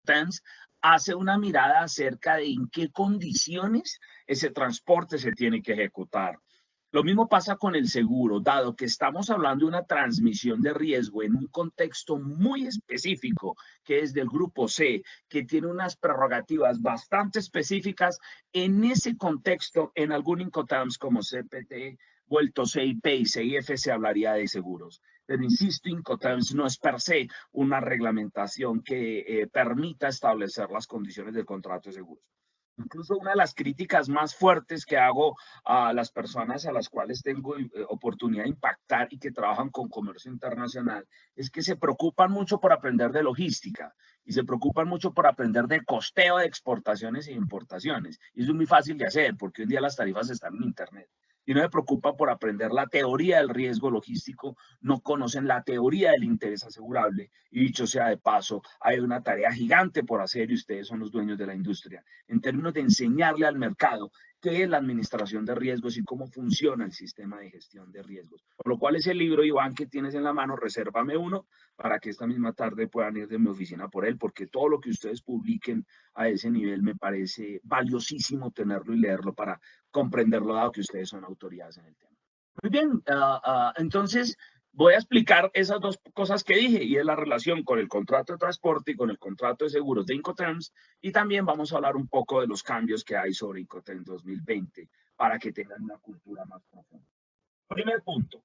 Incoterms hace una mirada acerca de en qué condiciones ese transporte se tiene que ejecutar. Lo mismo pasa con el seguro, dado que estamos hablando de una transmisión de riesgo en un contexto muy específico, que es del grupo C, que tiene unas prerrogativas bastante específicas. En ese contexto, en algún Incoterms como CPT, vuelto CIP y CIF se hablaría de seguros. Pero insisto, Incoterms no es per se una reglamentación que permita establecer las condiciones del contrato de seguros. Incluso una de las críticas más fuertes que hago a las personas a las cuales tengo oportunidad de impactar y que trabajan con comercio internacional es que se preocupan mucho por aprender de logística y se preocupan mucho por aprender de costeo de exportaciones e importaciones. Y eso es muy fácil de hacer porque hoy en día las tarifas están en Internet. Y no se preocupan por aprender la teoría del riesgo logístico, no conocen la teoría del interés asegurable. Y dicho sea de paso, hay una tarea gigante por hacer y ustedes son los dueños de la industria en términos de enseñarle al mercado qué es la administración de riesgos y cómo funciona el sistema de gestión de riesgos. Por lo cual ese libro, Iván, que tienes en la mano, resérvame uno para que esta misma tarde puedan ir de mi oficina por él, porque todo lo que ustedes publiquen a ese nivel me parece valiosísimo tenerlo y leerlo para comprenderlo, dado que ustedes son autoridades en el tema. Muy bien, entonces voy a explicar esas dos cosas que dije y es la relación con el contrato de transporte y con el contrato de seguros de Incoterms, y también vamos a hablar un poco de los cambios que hay sobre Incoterms 2020 para que tengan una cultura más profunda. Primer punto,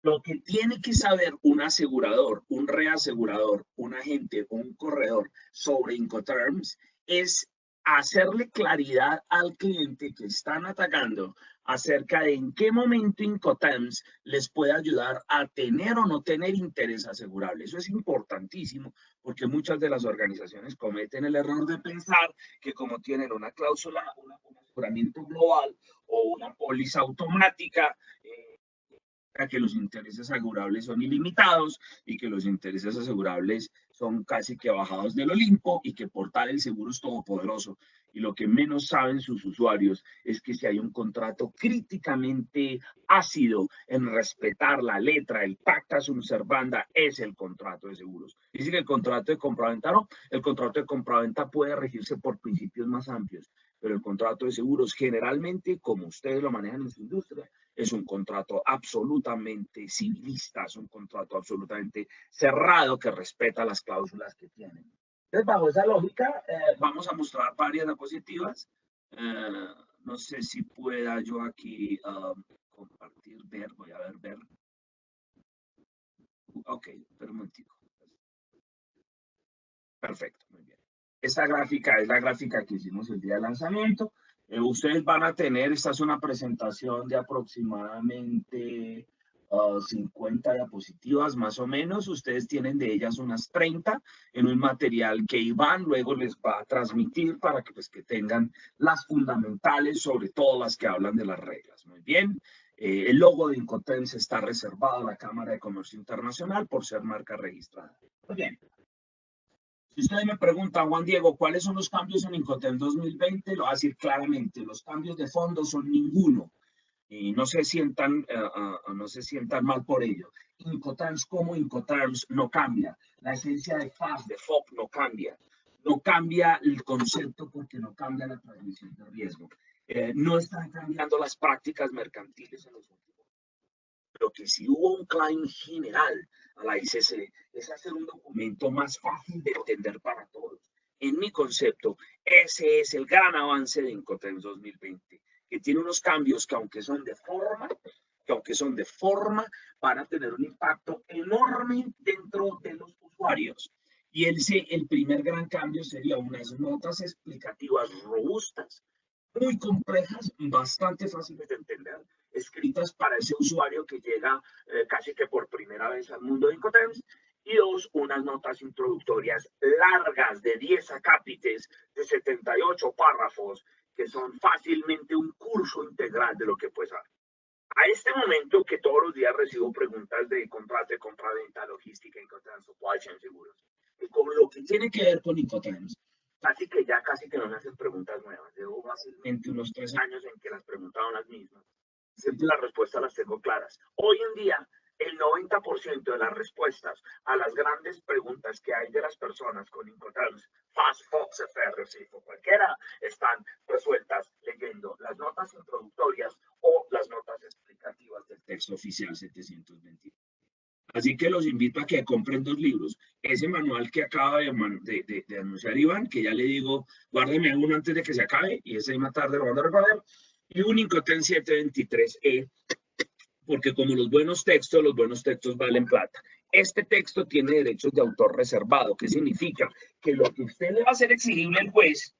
lo que tiene que saber un asegurador, un reasegurador, un agente o un corredor sobre Incoterms es hacerle claridad al cliente que están atacando acerca de en qué momento Incoterms les puede ayudar a tener o no tener interés asegurable. Eso es importantísimo porque muchas de las organizaciones cometen el error de pensar que como tienen una cláusula, un aseguramiento global o una póliza automática, que los intereses asegurables son ilimitados y que los intereses asegurables son casi que bajados del Olimpo y que por tal el seguro es todopoderoso. Y lo que menos saben sus usuarios es que si hay un contrato críticamente ácido en respetar la letra, el pacta sunt servanda, es el contrato de seguros. Dice que el contrato de compraventa no, el contrato de compraventa puede regirse por principios más amplios, pero el contrato de seguros generalmente, como ustedes lo manejan en su industria, es un contrato absolutamente civilista, es un contrato absolutamente cerrado que respeta las cláusulas que tienen. Entonces, bajo esa lógica, vamos a mostrar varias diapositivas. No sé si pueda yo aquí compartir, voy a ver. Ok, pero un momentico. Perfecto, muy bien. Esta gráfica es la gráfica que hicimos el día de lanzamiento. Ustedes van a tener, esta es una presentación de aproximadamente 50 diapositivas más o menos. Ustedes tienen de ellas unas 30 en un material que Iván luego les va a transmitir para que, pues, que tengan las fundamentales, sobre todo las que hablan de las reglas. Muy bien. El logo de Incoterms está reservado a la Cámara de Comercio Internacional por ser marca registrada. Muy bien. Si ustedes me preguntan, Juan Diego, ¿cuáles son los cambios en Incoterms 2020? Lo voy a decir claramente, los cambios de fondo son ninguno. Y no se sientan mal por ello. Incoterms como Incoterms no cambia. La esencia de FAS, de FOP, no cambia. No cambia el concepto porque no cambia la transmisión de riesgo. No están cambiando las prácticas mercantiles en los últimos. Pero que si hubo un claim general a la ICC es hacer un documento más fácil de entender para todos. En mi concepto, ese es el gran avance de Incoterms 2020, que tiene unos cambios que aunque son de forma, van a tener un impacto enorme dentro de los usuarios. Y el primer gran cambio sería unas notas explicativas robustas, muy complejas, bastante fáciles de entender, escritas para ese usuario que llega casi que por primera vez al mundo de Incoterms. Y dos, unas notas introductorias largas de 10 acápites, de 78 párrafos, que son fácilmente un curso integral de lo que puedes saber. A este momento que todos los días recibo preguntas de contrato, de compra-venta, logística, Incoterms, supply chain, seguros. Y con lo que tiene que ver con Incoterms, casi que no me hacen preguntas nuevas. Llevo fácilmente unos 3 años en que las preguntaban las mismas. Siempre las respuestas las tengo claras. Hoy en día, El 90% de las respuestas a las grandes preguntas que hay de las personas con Incoterms, FAST, FOX, FR, CIF o cualquiera, están resueltas leyendo las notas introductorias o las notas explicativas del texto oficial 720. Así que los invito a que compren dos libros. Ese manual que acaba de anunciar Iván, que ya le digo, guárdeme uno antes de que se acabe, y ese más tarde lo van a recordar, y un Incoterm 723E, porque como los buenos textos valen plata. Este texto tiene derechos de autor reservado, que significa que lo que usted le va a hacer exigible al juez,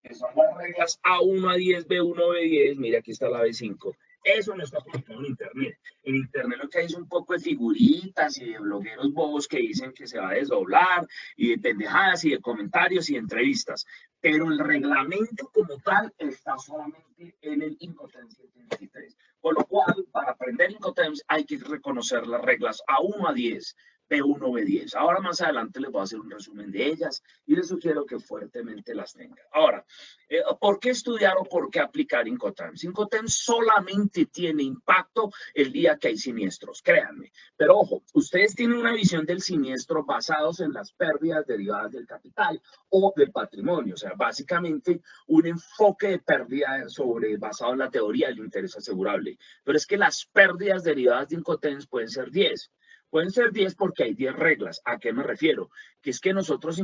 que son las reglas A1 a 10, B1, B10, mira aquí está la B5, eso no está publicado en Internet. En Internet lo que hay es un poco de figuritas y de blogueros bobos que dicen que se va a desdoblar, y de pendejadas y de comentarios y de entrevistas. Pero el reglamento como tal está solamente en el Incoterm 723. Con lo cual, para aprender Incoterms hay que reconocer las reglas A1 a 10, B1, B10. Ahora más adelante les voy a hacer un resumen de ellas y les sugiero que fuertemente las tengan. Ahora, ¿por qué estudiar o por qué aplicar Incoterms? Incoterms solamente tiene impacto el día que hay siniestros, créanme. Pero ojo, ustedes tienen una visión del siniestro basados en las pérdidas derivadas del capital o del patrimonio. O sea, básicamente un enfoque de pérdida basado en la teoría del interés asegurable. Pero es que las pérdidas derivadas de Incoterms pueden ser 10. Pueden ser 10 porque hay 10 reglas. ¿A qué me refiero? Que es que nosotros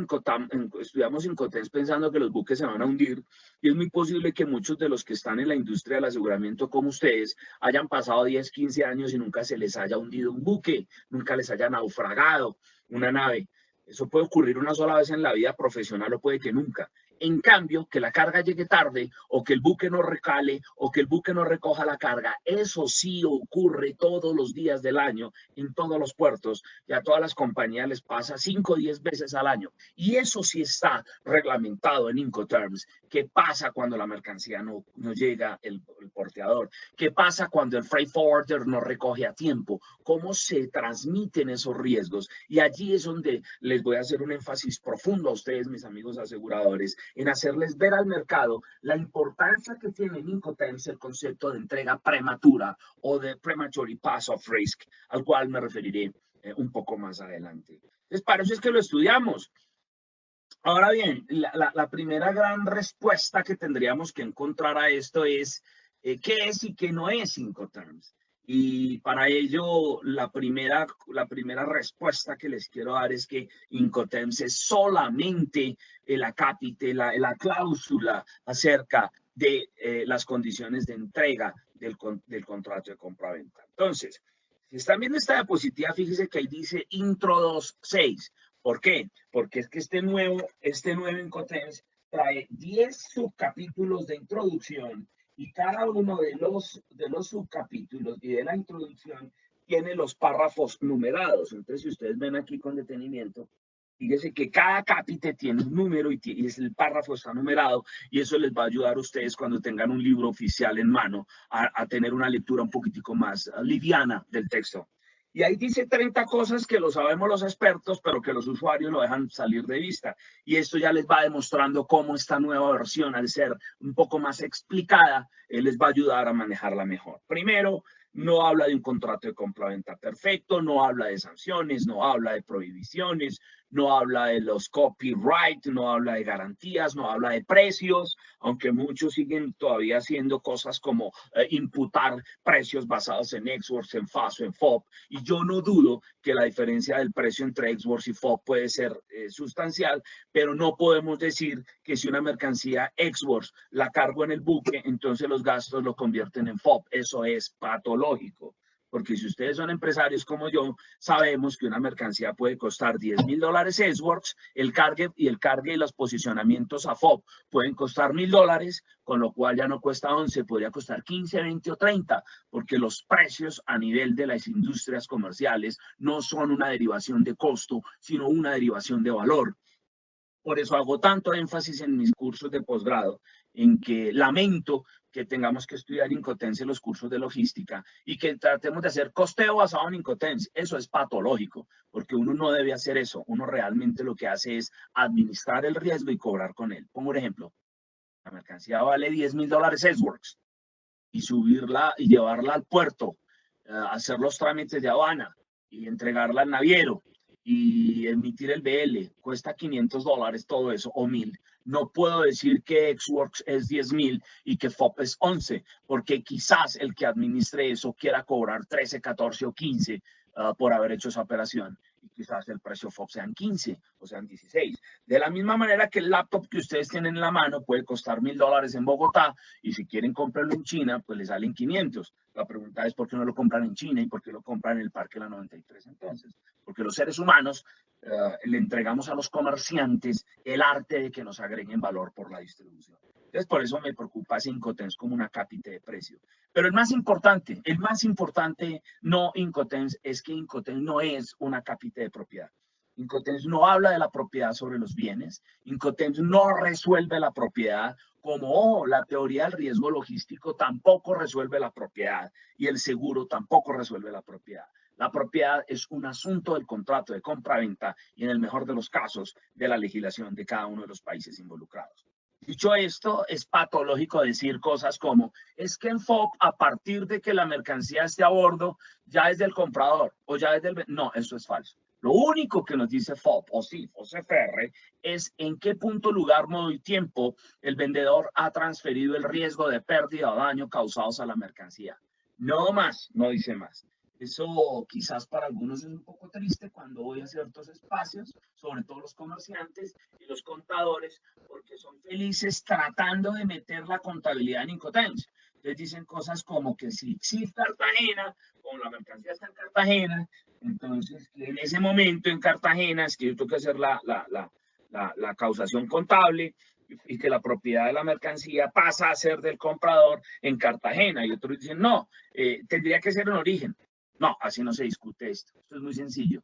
estudiamos Incoterms pensando que los buques se van a hundir, y es muy posible que muchos de los que están en la industria del aseguramiento como ustedes hayan pasado 10, 15 años y nunca se les haya hundido un buque, nunca les haya naufragado una nave. Eso puede ocurrir una sola vez en la vida profesional o puede que nunca. En cambio, que la carga llegue tarde o que el buque no recale o que el buque no recoja la carga, eso sí ocurre todos los días del año en todos los puertos, y a todas las compañías les pasa 5 o 10 veces al año. Y eso sí está reglamentado en Incoterms. ¿Qué pasa cuando la mercancía no llega el porteador? ¿Qué pasa cuando el freight forwarder no recoge a tiempo? ¿Cómo se transmiten esos riesgos? Y allí es donde les voy a hacer un énfasis profundo a ustedes, mis amigos aseguradores, en hacerles ver al mercado la importancia que tiene en Incoterms el concepto de entrega prematura o de premature pass of risk, al cual me referiré un poco más adelante. Entonces, para eso es que lo estudiamos. Ahora bien, la primera gran respuesta que tendríamos que encontrar a esto es qué es y qué no es Incoterms. Y para ello, la primera respuesta que les quiero dar es que Incoterms es solamente el acápite, la cláusula acerca de las condiciones de entrega del contrato de compraventa. Entonces, si están viendo esta diapositiva, fíjense que ahí dice Intro 2.6. ¿Por qué? Porque es que este nuevo Incoterms trae 10 subcapítulos de introducción, y cada uno de los subcapítulos y de la introducción tiene los párrafos numerados. Entonces, si ustedes ven aquí con detenimiento, fíjense que cada capítulo tiene un número y el párrafo está numerado, y eso les va a ayudar a ustedes cuando tengan un libro oficial en mano a tener una lectura un poquitico más liviana del texto. Y ahí dice 30 cosas que lo sabemos los expertos, pero que los usuarios lo dejan salir de vista. Y esto ya les va demostrando cómo esta nueva versión, al ser un poco más explicada, les va a ayudar a manejarla mejor. Primero, no habla de un contrato de compraventa perfecto, no habla de sanciones, no habla de prohibiciones, no habla de los copyright, no habla de garantías, no habla de precios, aunque muchos siguen todavía haciendo cosas como imputar precios basados en Ex-Works, en FAS o en FOB. Y yo no dudo que la diferencia del precio entre Ex-Works y FOB puede ser sustancial, pero no podemos decir que si una mercancía Ex-Works la cargo en el buque, entonces los gastos lo convierten en FOB. Eso es patológico. Porque si ustedes son empresarios como yo, sabemos que una mercancía puede costar $10,000 Ex-Works, el cargue y los posicionamientos a FOB pueden costar $1,000, con lo cual ya no cuesta 11, podría costar 15, 20 o 30, porque los precios a nivel de las industrias comerciales no son una derivación de costo, sino una derivación de valor. Por eso hago tanto énfasis en mis cursos de posgrado, en que lamento que tengamos que estudiar Incoterms en los cursos de logística y que tratemos de hacer costeo basado en Incoterms. Eso es patológico, porque uno no debe hacer eso. Uno realmente lo que hace es administrar el riesgo y cobrar con él. Pongo un ejemplo. La mercancía vale $10,000 Ex-Works, y subirla y llevarla al puerto, hacer los trámites de aduana, y entregarla al naviero y emitir el BL, cuesta $500 todo eso, o 1,000. No puedo decir que Xworks es 10,000 y que FOB es 11, porque quizás el que administre eso quiera cobrar 13, 14 o 15 por haber hecho esa operación. Y quizás el precio FOB sean 15 o sean 16. De la misma manera que el laptop que ustedes tienen en la mano puede costar $1,000 en Bogotá y si quieren comprarlo en China, pues les salen 500. La pregunta es por qué no lo compran en China y por qué lo compran en el Parque La 93 entonces. Porque los seres humanos le entregamos a los comerciantes el arte de que nos agreguen valor por la distribución. Entonces, por eso me preocupa ese Incotens como una cápita de precio. Pero el más importante no Incotens, es que Incotens no es una cápita de propiedad. Incotens no habla de la propiedad sobre los bienes. Incotens no resuelve la propiedad como la teoría del riesgo logístico tampoco resuelve la propiedad y el seguro tampoco resuelve la propiedad. La propiedad es un asunto del contrato de compra-venta y en el mejor de los casos de la legislación de cada uno de los países involucrados. Dicho esto, es patológico decir cosas como, es que en FOB, a partir de que la mercancía esté a bordo, ya es del comprador o ya es del... No, eso es falso. Lo único que nos dice FOB o CIF o CFR es en qué punto, lugar, modo y tiempo el vendedor ha transferido el riesgo de pérdida o daño causados a la mercancía. No más, no dice más. Eso quizás para algunos es un poco triste cuando voy a ciertos espacios, sobre todo los comerciantes y los contadores, porque son felices tratando de meter la contabilidad en Incotens. Entonces dicen cosas como que si existe Cartagena, como la mercancía está en Cartagena, entonces en ese momento en Cartagena es que yo tengo que hacer la causación contable y que la propiedad de la mercancía pasa a ser del comprador en Cartagena. Y otros dicen, no, tendría que ser en origen. No, así no se discute esto. Esto es muy sencillo.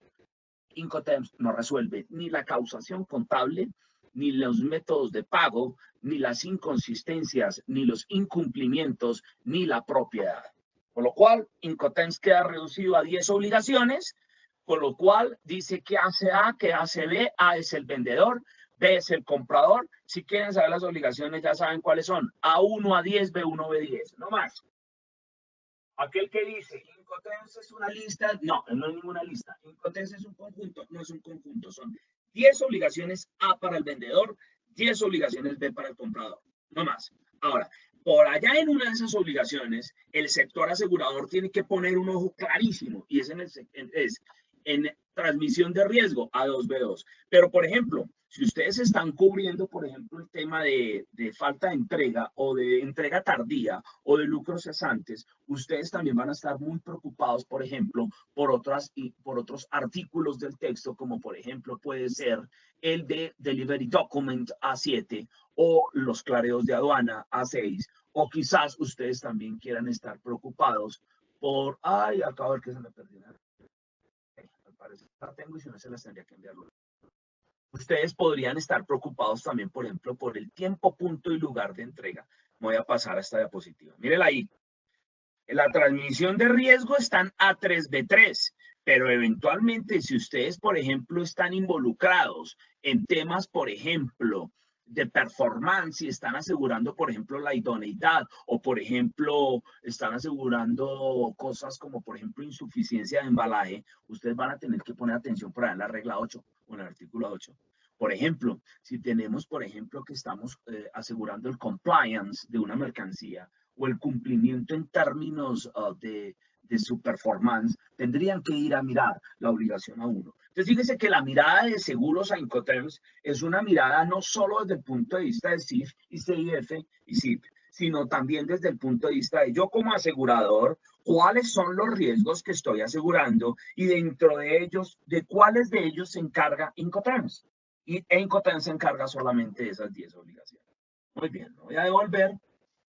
Incoterms no resuelve ni la causación contable, ni los métodos de pago, ni las inconsistencias, ni los incumplimientos, ni la propiedad. Con lo cual, Incoterms queda reducido a 10 obligaciones, con lo cual dice que hace A, que hace B, A es el vendedor, B es el comprador. Si quieren saber las obligaciones, ya saben cuáles son. A1 a 10, B1, B10, no más. Aquel que dice Incotens es una lista, no, no es ninguna lista. Incotens es un conjunto, no es un conjunto. Son 10 obligaciones A para el vendedor, 10 obligaciones B para el comprador, no más. Ahora, por allá en una de esas obligaciones, el sector asegurador tiene que poner un ojo clarísimo y es en transmisión de riesgo A2B2. Pero, por ejemplo, si ustedes están cubriendo, por ejemplo, el tema de falta de entrega o de entrega tardía o de lucros cesantes, ustedes también van a estar muy preocupados, por ejemplo, por otros artículos del texto, como por ejemplo puede ser el de Delivery Document A7 o los clareos de aduana A6, o quizás ustedes también quieran estar preocupados por, ay, acabo de ver que se me perdió. Al parecer la tengo y si no se las tendría que enviarlo. Ustedes podrían estar preocupados también, por ejemplo, por el tiempo, punto y lugar de entrega. Voy a pasar a esta diapositiva. Mírenla ahí. En la transmisión de riesgo están A3B3, pero eventualmente si ustedes, por ejemplo, están involucrados en temas, por ejemplo, de performance y están asegurando, por ejemplo, la idoneidad o, por ejemplo, están asegurando cosas como, por ejemplo, insuficiencia de embalaje, ustedes van a tener que poner atención por ahí en la regla 8 o en el artículo 8. Por ejemplo, si tenemos, por ejemplo, que estamos asegurando el compliance de una mercancía o el cumplimiento en términos de su performance, tendrían que ir a mirar la obligación a uno. Entonces, fíjense que la mirada de seguros a Incoterms es una mirada no solo desde el punto de vista de CIF y CIF y CIP, sino también desde el punto de vista de yo como asegurador, cuáles son los riesgos que estoy asegurando y dentro de ellos, de cuáles de ellos se encarga Incoterms. Y Incoterms se encarga solamente de esas 10 obligaciones. Muy bien, me voy a devolver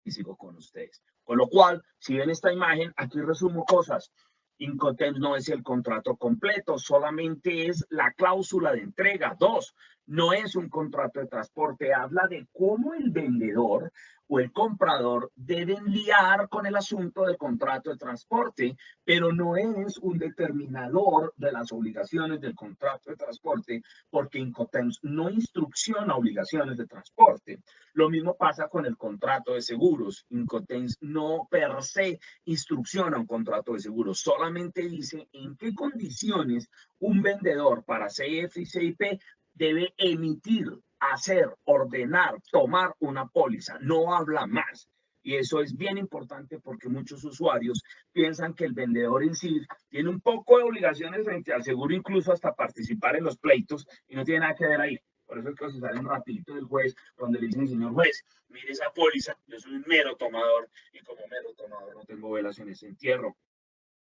y sigo con ustedes. Con lo cual, si ven esta imagen, aquí resumo cosas. Incoterms no es el contrato completo, solamente es la cláusula de entrega. 2, no es un contrato de transporte, habla de cómo el vendedor o el comprador deben liar con el asunto del contrato de transporte, pero no es un determinador de las obligaciones del contrato de transporte, porque Incoterms no instrucciona obligaciones de transporte. Lo mismo pasa con el contrato de seguros. Incoterms no per se instrucciona un contrato de seguros, solamente dice en qué condiciones un vendedor para CIF y CIP debe emitir, hacer, ordenar, tomar una póliza. No habla más. Y eso es bien importante porque muchos usuarios piensan que el vendedor en sí tiene un poco de obligaciones frente al seguro, incluso hasta participar en los pleitos, y no tiene nada que ver ahí. Por eso es que se sale un rapidito del juez, donde le dicen, señor juez, mire esa póliza, yo soy un mero tomador, y como mero tomador no tengo velas en ese entierro.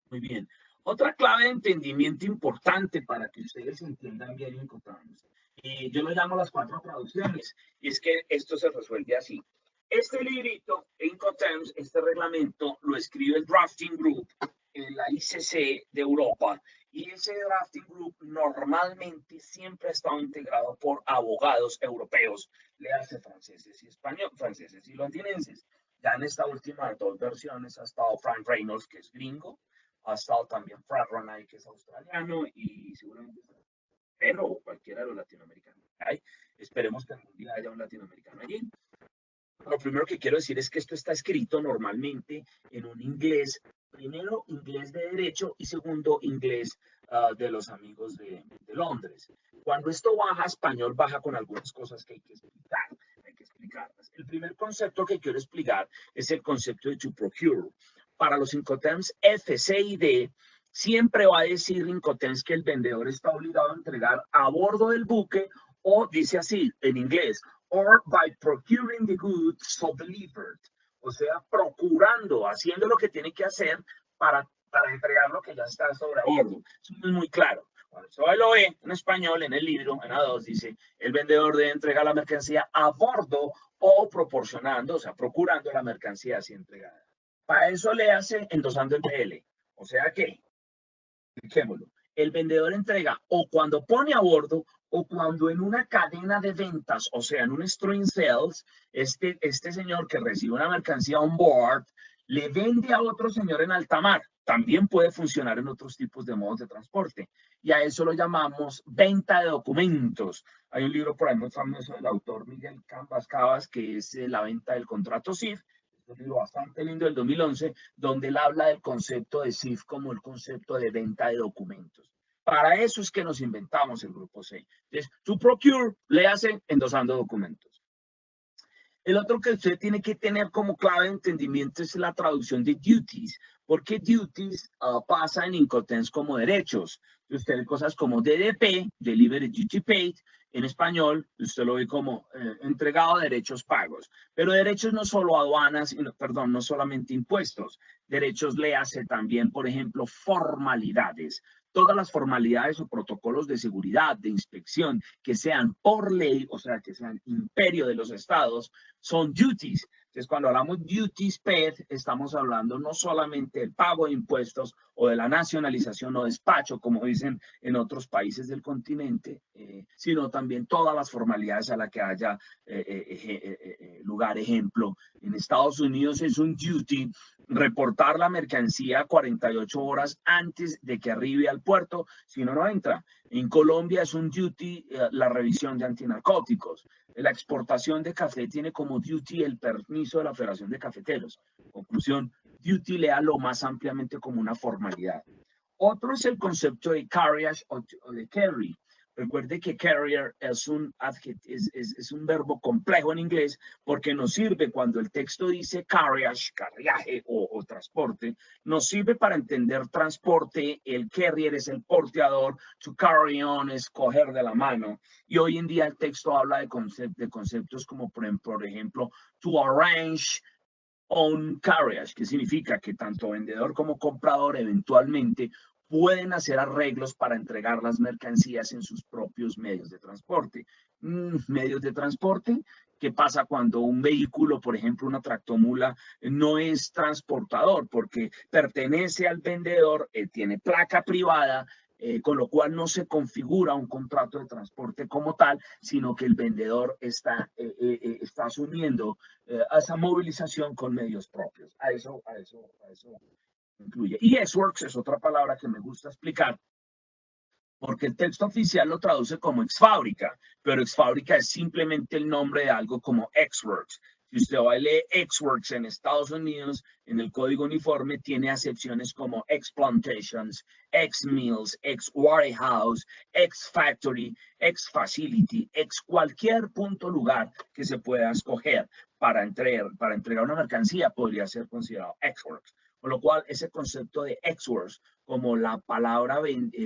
Muy bien. Otra clave de entendimiento importante para que ustedes entiendan bien y encontramos. Yo lo llamo las 4 traducciones, y es que esto se resuelve así. Este librito, Incoterms, este reglamento, lo escribe el Drafting Group en la ICC de Europa, y ese Drafting Group normalmente siempre ha estado integrado por abogados europeos, le hace franceses y españoles, franceses y londinenses. Ya en esta última 2 versiones ha estado Frank Reynolds, que es gringo, ha estado también Fred Ronay, que es australiano, y seguramente pero cualquiera de los latinoamericanos. Ay, esperemos que algún día haya un latinoamericano allí. Lo primero que quiero decir es que esto está escrito normalmente en un inglés, primero inglés de derecho y segundo inglés de los amigos de Londres. Cuando esto baja a español, baja con algunas cosas que hay que explicar. Hay que explicarlas. El primer concepto que quiero explicar es el concepto de to procure. Para los Incoterms F, C y D, siempre va a decir Incoterms que el vendedor está obligado a entregar a bordo del buque, o dice así en inglés, or by procuring the goods so delivered, o sea, procurando, haciendo lo que tiene que hacer para entregar lo que ya está sobre bordo. Eso es muy claro. Cuando se lo ve en español, en el libro, en A2, dice, el vendedor debe entregar la mercancía a bordo o proporcionando, o sea, procurando la mercancía así entregada. Para eso le hace endosando el PL. O sea que, expliquémoslo, el vendedor entrega o cuando pone a bordo o cuando en una cadena de ventas, o sea, en un string sales, este señor que recibe una mercancía on board, le vende a otro señor en alta mar. También puede funcionar en otros tipos de modos de transporte. Y a eso lo llamamos venta de documentos. Hay un libro por ahí muy famoso del autor Miguel Cambas Cabas, que es la venta del contrato CIF. Un libro bastante lindo del 2011, donde él habla del concepto de CIF como el concepto de venta de documentos. Para eso es que nos inventamos el grupo C. Entonces, to procure le hace endosando documentos. El otro que usted tiene que tener como clave de entendimiento es la traducción de duties, porque duties pasa en Incoterms como derechos. Usted ve cosas como DDP, Delivery Duty Paid, en español usted lo ve como entregado a derechos pagos. Pero derechos no solo aduanas, perdón, no solamente impuestos. Derechos le hace también, por ejemplo, formalidades. Todas las formalidades o protocolos de seguridad, de inspección, que sean por ley, o sea, que sean imperio de los estados, son duties. Entonces, cuando hablamos duties paid, estamos hablando no solamente del pago de impuestos o de la nacionalización o despacho, como dicen en otros países del continente, sino también todas las formalidades a las que haya lugar. Ejemplo, en Estados Unidos es un duty reportar la mercancía 48 horas antes de que arribe al puerto, si no, no entra. En Colombia es un duty la revisión de antinarcóticos. La exportación de café tiene como duty el permiso de la Federación de Cafeteros. Conclusión, duty lea lo más ampliamente como una formalidad. Otro es el concepto de carriage o de carry. Recuerde que carrier es un verbo complejo en inglés porque nos sirve cuando el texto dice carriage, carriaje o transporte, nos sirve para entender transporte. El carrier es el porteador, to carry on es coger de la mano. Y hoy en día el texto habla de conceptos como, por ejemplo, to arrange on carriage, que significa que tanto vendedor como comprador eventualmente pueden hacer arreglos para entregar las mercancías en sus propios medios de transporte. Medios de transporte, ¿qué pasa cuando un vehículo, por ejemplo, una tractomula, no es transportador porque pertenece al vendedor, tiene placa privada con lo cual no se configura un contrato de transporte como tal, sino que el vendedor está asumiendo esa movilización con medios propios. A eso incluye. Y ex-works es otra palabra que me gusta explicar, porque el texto oficial lo traduce como ex-fábrica, pero ex-fábrica es simplemente el nombre de algo como ex-works. Si usted va a leer ex-works en Estados Unidos, en el código uniforme tiene acepciones como ex-plantations, ex-mills, ex-warehouse, ex-factory, ex-facility, ex-cualquier punto lugar que se pueda escoger para entregar una mercancía podría ser considerado ex-works. Con lo cual, ese concepto de ex-works como la palabra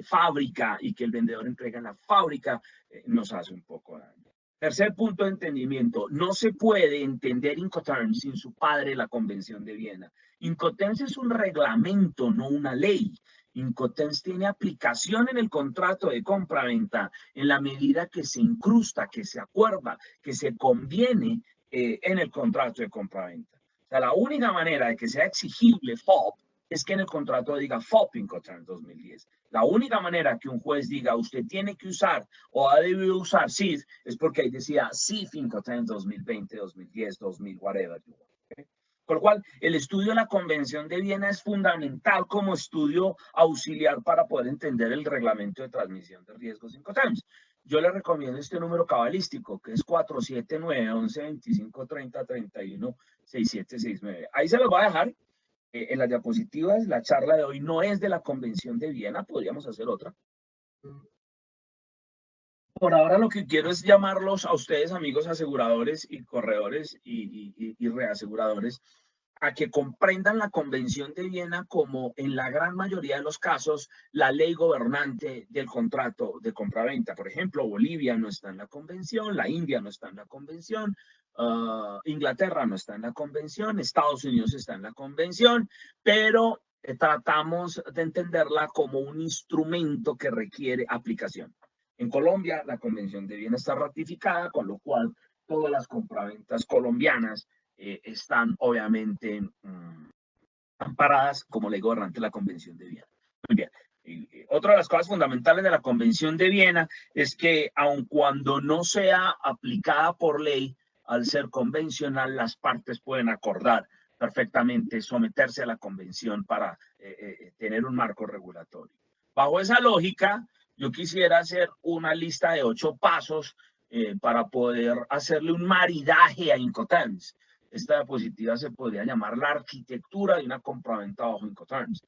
fábrica y que el vendedor entrega en la fábrica, nos hace un poco daño. Tercer punto de entendimiento, no se puede entender Incoterms sin su padre, la Convención de Viena. Incoterms es un reglamento, no una ley. Incoterms tiene aplicación en el contrato de compra-venta en la medida que se incrusta, que se acuerda, que se conviene en el contrato de compra-venta. O sea, la única manera de que sea exigible FOB es que en el contrato diga FOB Incoterms 2010. La única manera que un juez diga usted tiene que usar o ha debido usar SIF es porque ahí decía SIF Incoterms 2020, 2010, 2000, whatever. ¿Okay? Con lo cual, el estudio de la Convención de Viena es fundamental como estudio auxiliar para poder entender el reglamento de transmisión de riesgos Incoterms. Yo le recomiendo este número cabalístico, que es 479-11-25-30-31-6769. Ahí se los voy a dejar. En las diapositivas, la charla de hoy no es de la Convención de Viena, podríamos hacer otra. Por ahora lo que quiero es llamarlos a ustedes, amigos aseguradores y corredores y reaseguradores, a que comprendan la Convención de Viena como, en la gran mayoría de los casos, la ley gobernante del contrato de compraventa. Por ejemplo, Bolivia no está en la Convención, la India no está en la Convención, Inglaterra no está en la Convención, Estados Unidos está en la Convención, pero tratamos de entenderla como un instrumento que requiere aplicación. En Colombia, la Convención de Viena está ratificada, con lo cual todas las compraventas colombianas están obviamente amparadas como ley gobernante de la Convención de Viena. Muy bien. Otra de las cosas fundamentales de la Convención de Viena es que, aun cuando no sea aplicada por ley, al ser convencional, las partes pueden acordar perfectamente someterse a la convención para tener un marco regulatorio. Bajo esa lógica, yo quisiera hacer una lista de 8 pasos para poder hacerle un maridaje a Incoterms. Esta diapositiva se podría llamar la arquitectura de una compraventa bajo Incoterms.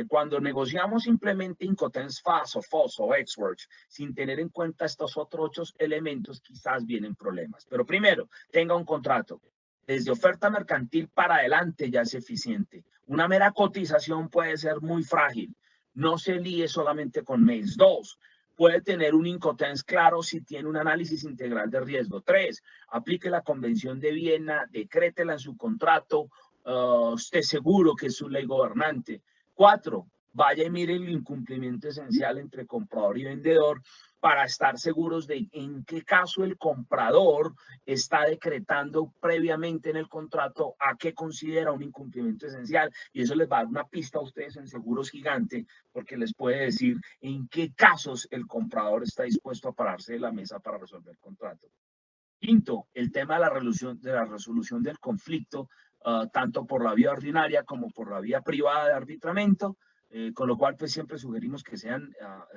Cuando negociamos simplemente Incoterms FAS o FOS o ex-works, sin tener en cuenta estos otros 8 elementos, quizás vienen problemas. Pero primero, tenga un contrato. Desde oferta mercantil para adelante ya es eficiente. Una mera cotización puede ser muy frágil. No se líe solamente con mails. 2, puede tener un Incoterms claro si tiene un análisis integral de riesgo. 3, aplique la Convención de Viena, decrétela en su contrato, esté seguro que es su ley gobernante. 4, vaya y mire el incumplimiento esencial entre comprador y vendedor para estar seguros de en qué caso el comprador está decretando previamente en el contrato a qué considera un incumplimiento esencial, y eso les va a dar una pista a ustedes en Seguros Gigante, porque les puede decir en qué casos el comprador está dispuesto a pararse de la mesa para resolver el contrato. 5, el tema de la resolución del conflicto, tanto por la vía ordinaria como por la vía privada de arbitramiento, con lo cual pues siempre sugerimos que sean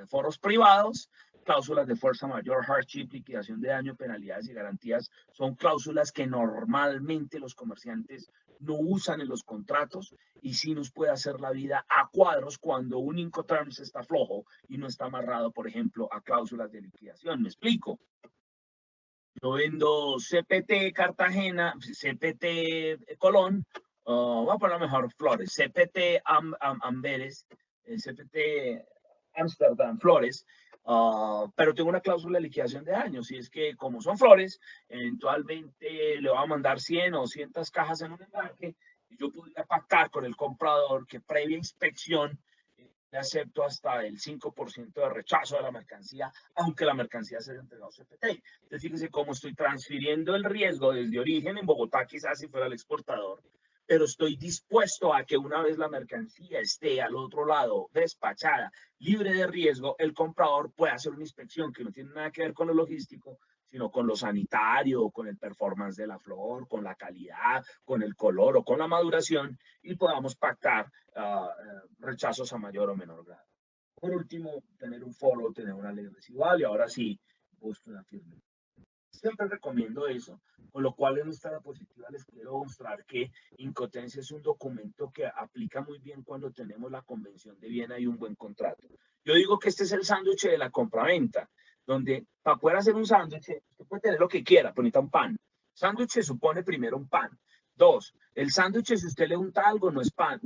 foros privados. Cláusulas de fuerza mayor, hardship, liquidación de daño, penalidades y garantías son cláusulas que normalmente los comerciantes no usan en los contratos y sí nos puede hacer la vida a cuadros cuando un Incoterms está flojo y no está amarrado, por ejemplo, a cláusulas de liquidación. ¿Me explico? Yo vendo CPT Cartagena, CPT Colón, voy a poner mejor Flores, CPT Amberes, CPT Amsterdam, Flores, pero tengo una cláusula de liquidación de daños, y es que como son flores, eventualmente le voy a mandar 100 o 200 cajas en un embarque, y yo podría pactar con el comprador que previa inspección le acepto hasta el 5% de rechazo de la mercancía, aunque la mercancía sea entregada a CPT. Entonces, fíjense cómo estoy transfiriendo el riesgo desde origen en Bogotá, quizás si fuera el exportador, pero estoy dispuesto a que una vez la mercancía esté al otro lado, despachada, libre de riesgo, el comprador pueda hacer una inspección que no tiene nada que ver con lo logístico, sino con lo sanitario, con el performance de la flor, con la calidad, con el color o con la maduración, y podamos pactar rechazos a mayor o menor grado. Por último, tener un follow, tener una ley residual, y ahora sí, busco una firma. Siempre recomiendo eso, con lo cual en esta diapositiva les quiero mostrar que Incoterms es un documento que aplica muy bien cuando tenemos la Convención de Viena y un buen contrato. Yo digo que este es el sándwich de la compraventa, donde para poder hacer un sándwich, usted puede tener lo que quiera, ponita un pan. Sándwich se supone primero un pan. Dos, el sándwich, si usted le unta algo, no es pan.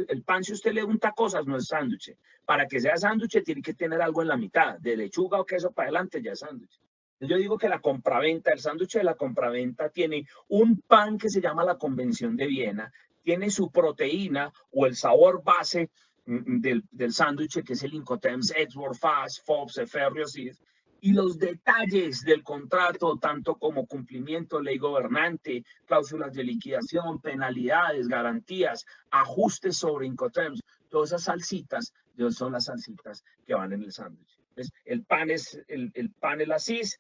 El pan, si usted le unta cosas, no es sándwich. Para que sea sándwich, tiene que tener algo en la mitad. De lechuga o queso para adelante, ya es sándwich. Yo digo que la compraventa, el sándwich de la compraventa tiene un pan que se llama la Convención de Viena, tiene su proteína o el sabor base del sándwich, que es el Incoterms, Edgeworth Fast, FOBS, Ferriosis, y los detalles del contrato, tanto como cumplimiento, ley gobernante, cláusulas de liquidación, penalidades, garantías, ajustes sobre Incoterms, todas esas salsitas son las salsitas que van en el sándwich. El pan es la CIS,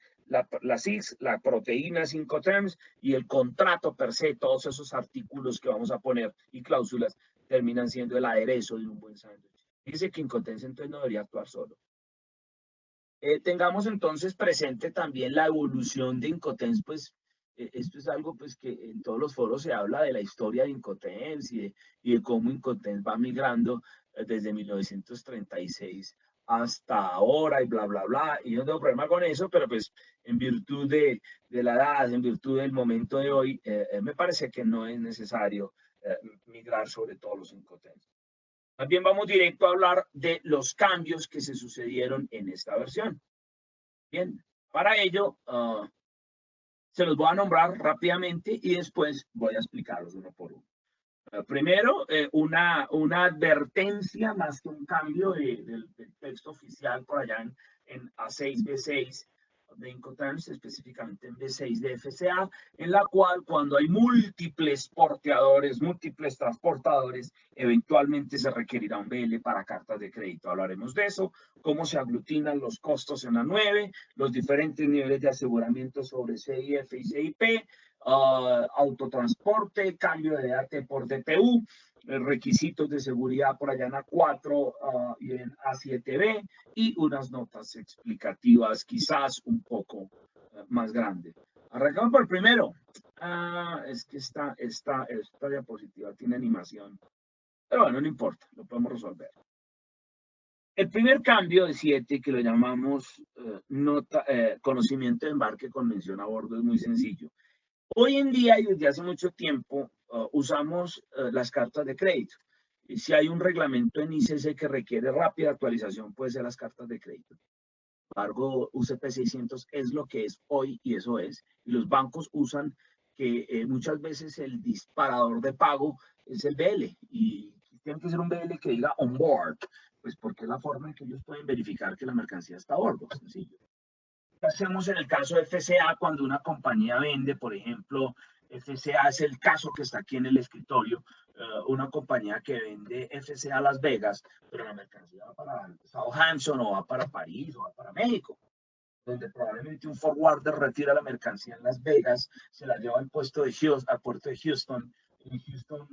la proteína es Incoterms y el contrato per se, todos esos artículos que vamos a poner y cláusulas terminan siendo el aderezo de un buen sándwich. Dice que Incoterms entonces no debería actuar solo. Tengamos entonces presente también la evolución de Incoterms, pues esto es algo pues que en todos los foros se habla de la historia de Incoterms y de cómo Incoterms va migrando desde 1936 hasta ahora y bla, bla, bla. Y yo no tengo problema con eso, pero pues en virtud de la edad, en virtud del momento de hoy, me parece que no es necesario migrar sobre todos los Incoterms. También vamos directo a hablar de los cambios que se sucedieron en esta versión. Bien, para ello se los voy a nombrar rápidamente y después voy a explicarlos uno por uno. Primero, una advertencia más que un cambio del texto oficial por allá en A6, B6 de Incoterms, específicamente en B6 de FCA, en la cual cuando hay múltiples porteadores, múltiples transportadores, eventualmente se requerirá un BL para cartas de crédito. Hablaremos de eso, cómo se aglutinan los costos en la 9, los diferentes niveles de aseguramiento sobre CIF y CIP, autotransporte, cambio de DAT por DPU, requisitos de seguridad por allá en A4 y en A7B y unas notas explicativas quizás un poco más grandes. Arrancamos por el primero. Es que esta diapositiva tiene animación, pero bueno, no importa, lo podemos resolver. El primer cambio de 7, que lo llamamos conocimiento de embarque con mención a bordo, es muy sencillo. Hoy en día y desde hace mucho tiempo usamos las cartas de crédito. Y si hay un reglamento en ICC que requiere rápida actualización, puede ser las cartas de crédito. Sin embargo, UCP 600 es lo que es hoy y eso es. Y los bancos usan que muchas veces el disparador de pago es el BL. Y tiene que ser un BL que diga on board, pues porque es la forma en que ellos pueden verificar que la mercancía está a bordo. Sencillo. ¿Qué hacemos en el caso de FCA cuando una compañía vende? Por ejemplo, FCA es el caso que está aquí en el escritorio, una compañía que vende FCA a Las Vegas, pero la mercancía va para Southampton o va para París o va para México, donde probablemente un forwarder retira la mercancía en Las Vegas, se la lleva al puerto de Houston, en Houston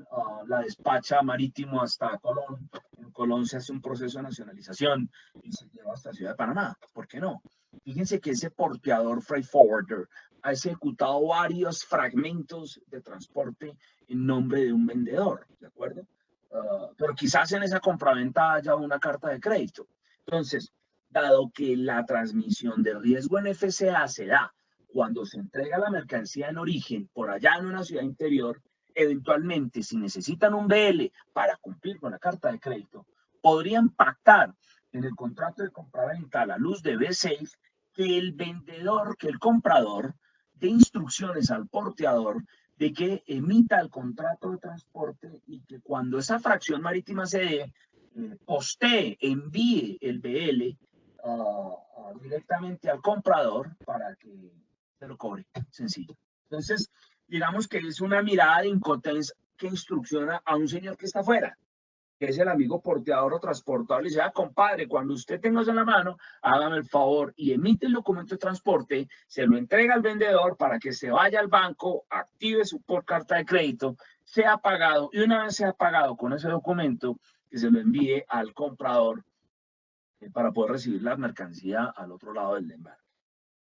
la despacha marítimo hasta Colón, en Colón se hace un proceso de nacionalización y se lleva hasta Ciudad de Panamá. ¿Por qué no? Fíjense que ese porteador freight forwarder ha ejecutado varios fragmentos de transporte en nombre de un vendedor, ¿de acuerdo? Pero quizás en esa compraventa haya una carta de crédito. Entonces, dado que la transmisión de riesgo en FCA se da cuando se entrega la mercancía en origen por allá en una ciudad interior, eventualmente si necesitan un BL para cumplir con la carta de crédito, podrían pactar en el contrato de compraventa a la luz de B6 que el vendedor, que el comprador dé instrucciones al porteador de que emita el contrato de transporte y que cuando esa fracción marítima se dé, postee, envíe el BL directamente al comprador para que se lo cobre. Sencillo. Entonces, digamos que es una mirada de Incoterms que instrucciona a un señor que está afuera, que es el amigo porteador o transportador, y dice, compadre, cuando usted tenga eso en la mano, hágame el favor y emite el documento de transporte, se lo entrega al vendedor para que se vaya al banco, active su por carta de crédito, sea pagado, y una vez sea pagado con ese documento, que se lo envíe al comprador para poder recibir la mercancía al otro lado del embarque.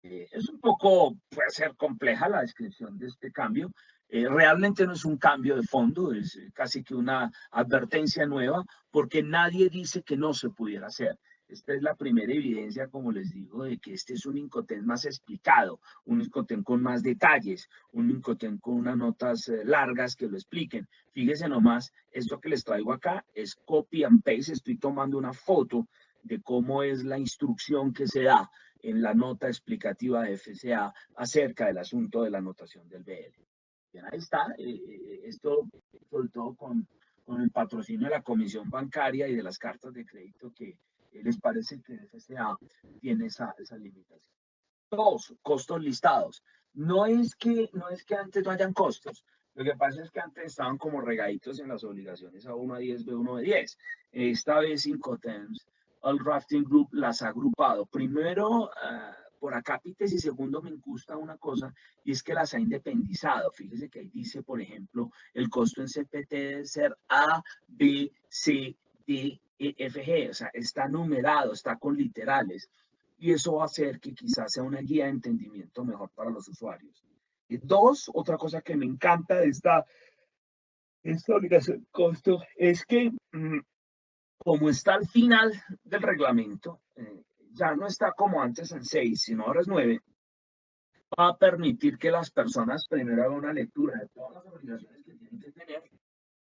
Es un poco, puede ser compleja la descripción de este cambio. Realmente no es un cambio de fondo, es casi que una advertencia nueva, porque nadie dice que no se pudiera hacer. Esta es la primera evidencia, como les digo, de que este es un Incoterm más explicado, un Incoterm con más detalles, un Incoterm con unas notas largas que lo expliquen. Fíjense nomás, esto que les traigo acá es copy and paste, estoy tomando una foto de cómo es la instrucción que se da en la nota explicativa de FCA acerca del asunto de la anotación del BL. Bien, ahí está, esto sobre todo con el patrocinio de la Comisión Bancaria y de las cartas de crédito que les parece que FCA tiene esa limitación. Dos, costos listados. No es que antes no hayan costos, lo que pasa es que antes estaban como regaditos en las obligaciones A1, A10, B1, B10. Esta vez Incoterms, el Rafting Group las ha agrupado. Primero, por acápites, y segundo, me gusta una cosa, y es que las ha independizado. Fíjese que ahí dice, por ejemplo, el costo en CPT debe ser A, B, C, D, E, F, G. O sea, está numerado, está con literales. Y eso va a hacer que quizás sea una guía de entendimiento mejor para los usuarios. Y dos, otra cosa que me encanta de esta obligación de costo es que como está al final del reglamento, ya no está como antes en 6, sino ahora es 9, va a permitir que las personas primero hagan una lectura de todas las obligaciones que tienen que tener.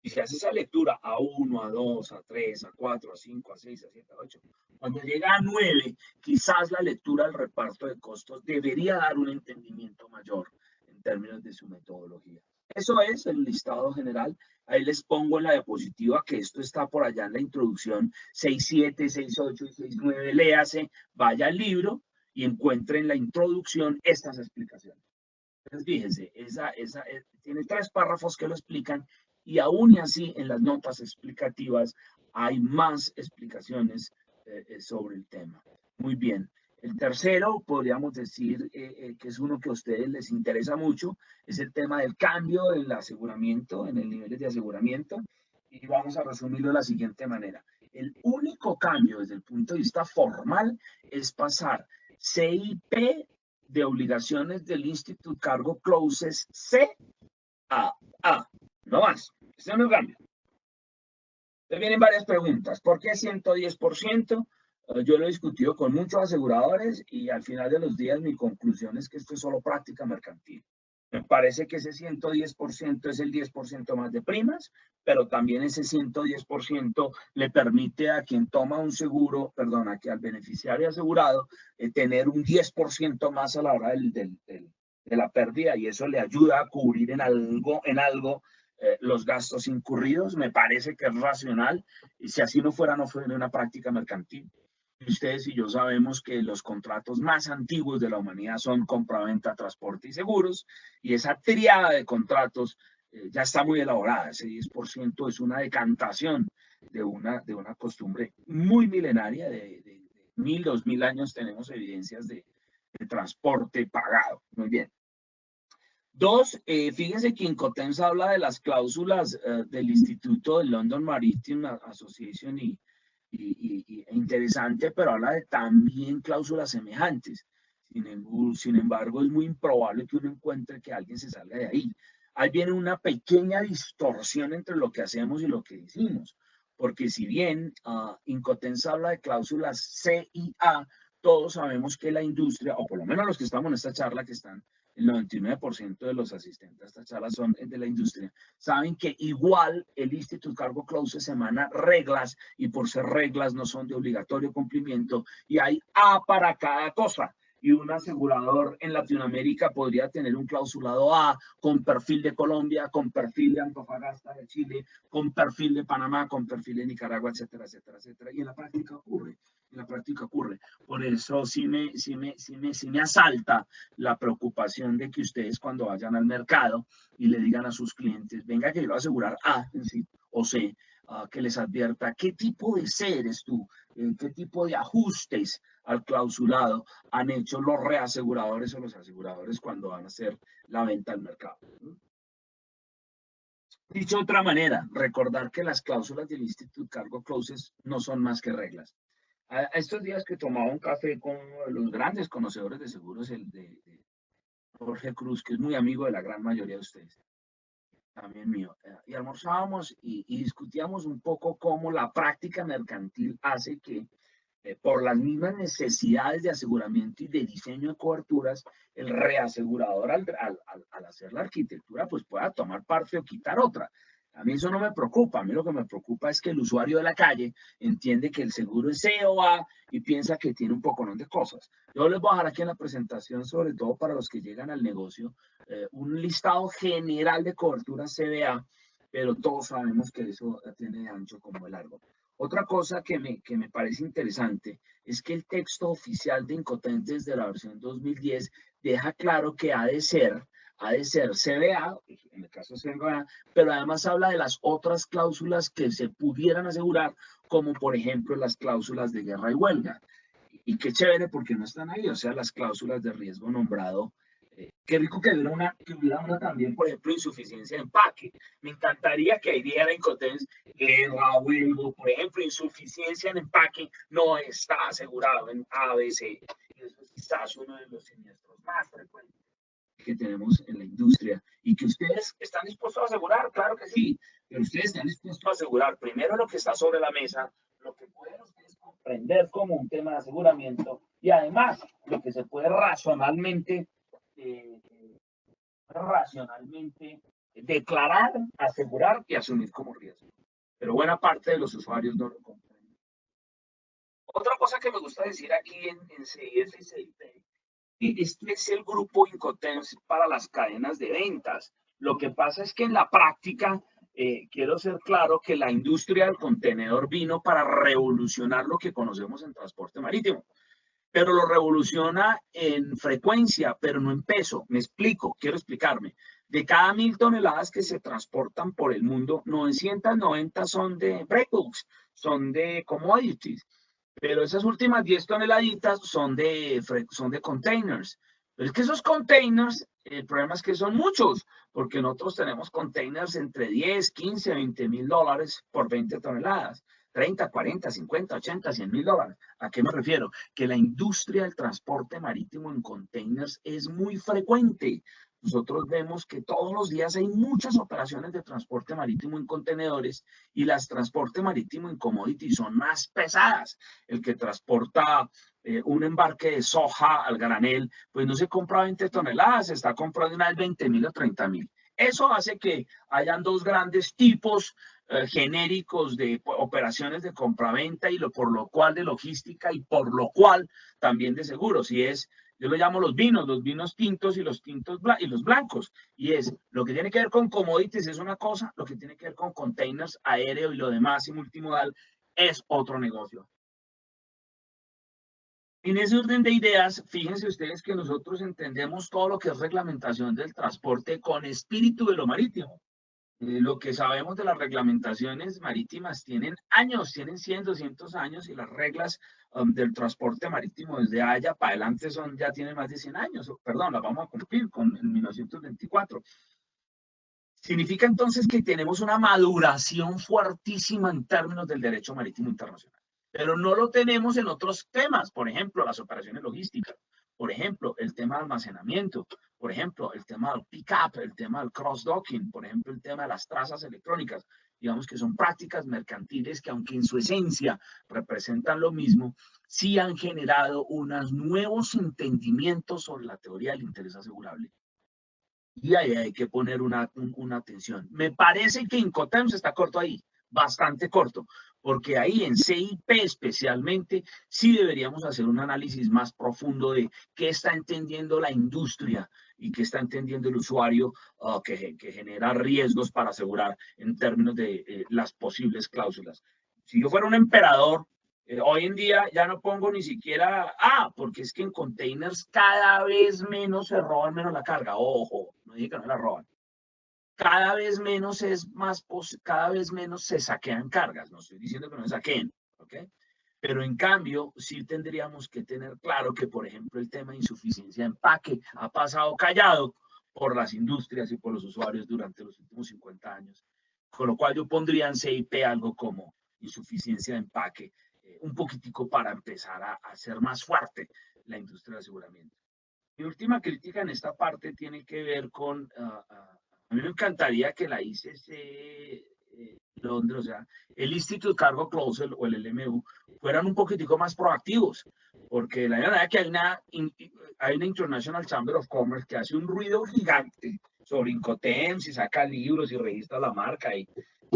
Y se hace esa lectura a 1, a 2, a 3, a 4, a 5, a 6, a 7, a 8. Cuando llega a 9, quizás la lectura del reparto de costos debería dar un entendimiento mayor en términos de su metodología. Eso es el listado general. Ahí les pongo en la diapositiva que esto está por allá en la introducción 6.7, 6.8 y 6.9. Léase, vaya al libro y encuentre en la introducción estas explicaciones. Entonces, fíjense, tiene 3 párrafos que lo explican y aún así en las notas explicativas hay más explicaciones sobre el tema. Muy bien. El tercero, podríamos decir que es uno que a ustedes les interesa mucho, es el tema del cambio en el aseguramiento, en el nivel de aseguramiento, y vamos a resumirlo de la siguiente manera. El único cambio desde el punto de vista formal es pasar CIP de obligaciones del Institute Cargo Clauses C a A, no más. Este no es el cambio. Entonces vienen varias preguntas. ¿Por qué 110%? Yo lo he discutido con muchos aseguradores y al final de los días mi conclusión es que esto es solo práctica mercantil. Me parece que ese 110% es el 10% más de primas, pero también ese 110% le permite a quien toma un seguro, perdón, al beneficiario asegurado, tener un 10% más a la hora de la pérdida y eso le ayuda a cubrir en algo los gastos incurridos. Me parece que es racional y si así no fuera una práctica mercantil. Ustedes y yo sabemos que los contratos más antiguos de la humanidad son compraventa, transporte y seguros, y esa triada de contratos ya está muy elaborada. Ese 10% es una decantación de una costumbre muy milenaria, de 1000, 2000 años tenemos evidencias de transporte pagado. Muy bien. Dos, fíjense que Incoterms habla de las cláusulas del Instituto de London Maritime Association y interesante, pero habla de también cláusulas semejantes. Sin embargo, es muy improbable que uno encuentre que alguien se salga de ahí. Ahí viene una pequeña distorsión entre lo que hacemos y lo que decimos, porque si bien Incoterms habla de cláusulas C y A, todos sabemos que la industria, o por lo menos los que estamos en esta charla, que están el 99% de los asistentes a esta charla son de la industria, saben que igual el Institute Cargo Clauses emana reglas y por ser reglas no son de obligatorio cumplimiento y hay A para cada cosa. y un asegurador en Latinoamérica podría tener un clausulado A con perfil de Colombia, con perfil de Antofagasta de Chile, con perfil de Panamá, con perfil de Nicaragua, etcétera, etcétera, etcétera. Y en la práctica ocurre, en la práctica ocurre. Por eso sí me asalta la preocupación de que ustedes cuando vayan al mercado y le digan a sus clientes, venga que yo lo voy a asegurar A o C, que les advierta qué tipo de C eres tú, qué tipo de ajustes al clausulado han hecho los reaseguradores o los aseguradores cuando van a hacer la venta al mercado. Dicho de otra manera, recordar que las cláusulas del Institute Cargo Clauses no son más que reglas. A estos días que tomaba un café con uno de los grandes conocedores de seguros, el de Jorge Cruz, que es muy amigo de la gran mayoría de ustedes, también mío, y almorzábamos y discutíamos un poco cómo la práctica mercantil hace que por las mismas necesidades de aseguramiento y de diseño de coberturas, el reasegurador al hacer la arquitectura pues pueda tomar parte o quitar otra. A mí eso no me preocupa, a mí lo que me preocupa es que el usuario de la calle entiende que el seguro es C o A y piensa que tiene un poco de cosas. Yo les voy a dejar aquí en la presentación, sobre todo para los que llegan al negocio, un listado general de coberturas CBA, pero todos sabemos que eso tiene de ancho como de largo. Otra cosa que me parece interesante es que el texto oficial de Incotentes de la versión 2010 deja claro que ha de ser CBA, en el caso de CBA, pero además habla de las otras cláusulas que se pudieran asegurar, como por ejemplo las cláusulas de guerra y huelga. Y qué chévere porque no están ahí, o sea, las cláusulas de riesgo nombrado. Qué rico que hubiera una también, por ejemplo, insuficiencia de empaque. Me encantaría que ahí diera en Cotex, huelgo, por ejemplo, insuficiencia en empaque no está asegurado en ABC. Y eso es quizás uno de los siniestros más frecuentes que tenemos en la industria. Y que ustedes están dispuestos a asegurar, claro que sí, pero ustedes están dispuestos a asegurar primero lo que está sobre la mesa, lo que pueden ustedes comprender como un tema de aseguramiento y además lo que se puede racionalmente declarar, asegurar y asumir como riesgo. Pero buena parte de los usuarios no lo comprenden. Otra cosa que me gusta decir aquí en CIF y CIP, este es el grupo Incoterms para las cadenas de ventas. Lo que pasa es que en la práctica, quiero ser claro que la industria del contenedor vino para revolucionar lo que conocemos en transporte marítimo, pero lo revoluciona en frecuencia, pero no en peso. Me explico, quiero explicarme. De cada 1.000 toneladas que se transportan por el mundo, 990 son de breakbulks, son de commodities, pero esas últimas 10 toneladitas son de containers. Pero es que esos containers, el problema es que son muchos, porque nosotros tenemos containers entre 10, 15, 20 mil dólares por 20 toneladas. 30, 40, 50, 80, 100 mil dólares. ¿A qué me refiero? Que la industria del transporte marítimo en containers es muy frecuente. Nosotros vemos que todos los días hay muchas operaciones de transporte marítimo en contenedores y las transporte marítimo en commodities son más pesadas. El que transporta un embarque de soja al granel, pues no se compra 20 toneladas, se está comprando una de 20 mil o 30 mil. Eso hace que hayan dos grandes tipos genéricos de operaciones de compraventa y por lo cual de logística y por lo cual también de seguros. Y es, yo lo llamo los vinos tintos y los tintos y los blancos. Y es lo que tiene que ver con commodities es una cosa, lo que tiene que ver con containers aéreo y lo demás y multimodal es otro negocio. En ese orden de ideas, fíjense ustedes que nosotros entendemos todo lo que es reglamentación del transporte con espíritu de lo marítimo. Lo que sabemos de las reglamentaciones marítimas tienen años, tienen 100, 200 años y las reglas del transporte marítimo desde allá para adelante ya tienen más de 100 años, perdón, las vamos a cumplir con el 1924. Significa entonces que tenemos una maduración fuertísima en términos del derecho marítimo internacional, pero no lo tenemos en otros temas, por ejemplo, las operaciones logísticas, por ejemplo, el tema de almacenamiento, por ejemplo, el tema del pick-up, el tema del cross-docking, por ejemplo, el tema de las trazas electrónicas. Digamos que son prácticas mercantiles que, aunque en su esencia representan lo mismo, sí han generado unos nuevos entendimientos sobre la teoría del interés asegurable. Y ahí hay que poner una atención. Me parece que Incoterms está corto ahí, bastante corto, porque ahí en CIP especialmente sí deberíamos hacer un análisis más profundo de qué está entendiendo la industria y qué está entendiendo el usuario que genera riesgos para asegurar en términos de las posibles cláusulas. Si yo fuera un emperador, hoy en día ya no pongo ni siquiera, porque es que en containers cada vez menos se roban menos la carga. Ojo, no dije que no la roban. Cada vez menos cada vez menos se saquean cargas. No estoy diciendo que no se saqueen, ¿ok? Pero en cambio, sí tendríamos que tener claro que, por ejemplo, el tema de insuficiencia de empaque ha pasado callado por las industrias y por los usuarios durante los últimos 50 años. Con lo cual yo pondría en CIP algo como insuficiencia de empaque, un poquitico para empezar a hacer más fuerte la industria de aseguramiento. Mi última crítica en esta parte tiene que ver con, a mí me encantaría que la ICC Londres, o sea, el Institute Cargo Clause o el LMU fueran un poquitico más proactivos, porque la verdad es que hay una International Chamber of Commerce que hace un ruido gigante sobre Incoterms y saca libros y registra la marca y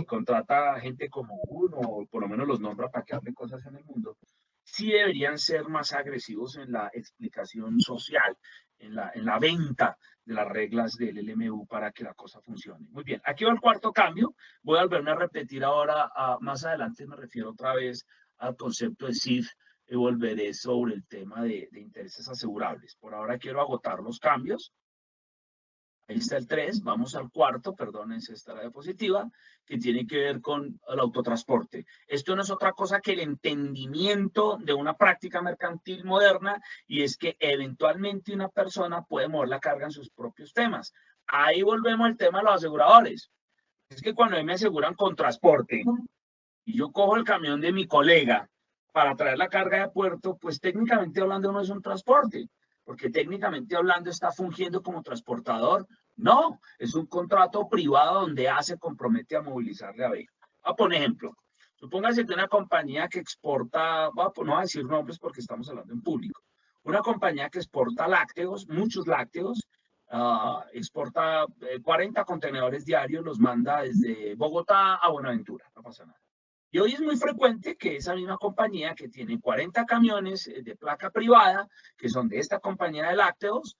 contrata gente como uno, o por lo menos los nombra para que hablen cosas en el mundo. Sí deberían ser más agresivos en la explicación social, en la venta de las reglas del LMU para que la cosa funcione. Muy bien, aquí va el cuarto cambio. Voy a volverme a repetir ahora, más adelante me refiero otra vez al concepto de CIF y volveré sobre el tema de intereses asegurables. Por ahora quiero agotar los cambios. Ahí está el 3, vamos al cuarto, perdón, esa está la diapositiva, que tiene que ver con el autotransporte. Esto no es otra cosa que el entendimiento de una práctica mercantil moderna y es que eventualmente una persona puede mover la carga en sus propios temas. Ahí volvemos al tema de los aseguradores. Es que cuando me aseguran con transporte y yo cojo el camión de mi colega para traer la carga de puerto, pues técnicamente hablando no es un transporte, porque técnicamente hablando está fungiendo como transportador. No, es un contrato privado donde A se compromete a movilizarle a B. A poner ejemplo, supóngase que una compañía que exporta, no voy a decir nombres porque estamos hablando en público, una compañía que exporta lácteos, muchos lácteos, exporta 40 contenedores diarios, los manda desde Bogotá a Buenaventura, no pasa nada. Y hoy es muy frecuente que esa misma compañía que tiene 40 camiones de placa privada, que son de esta compañía de lácteos,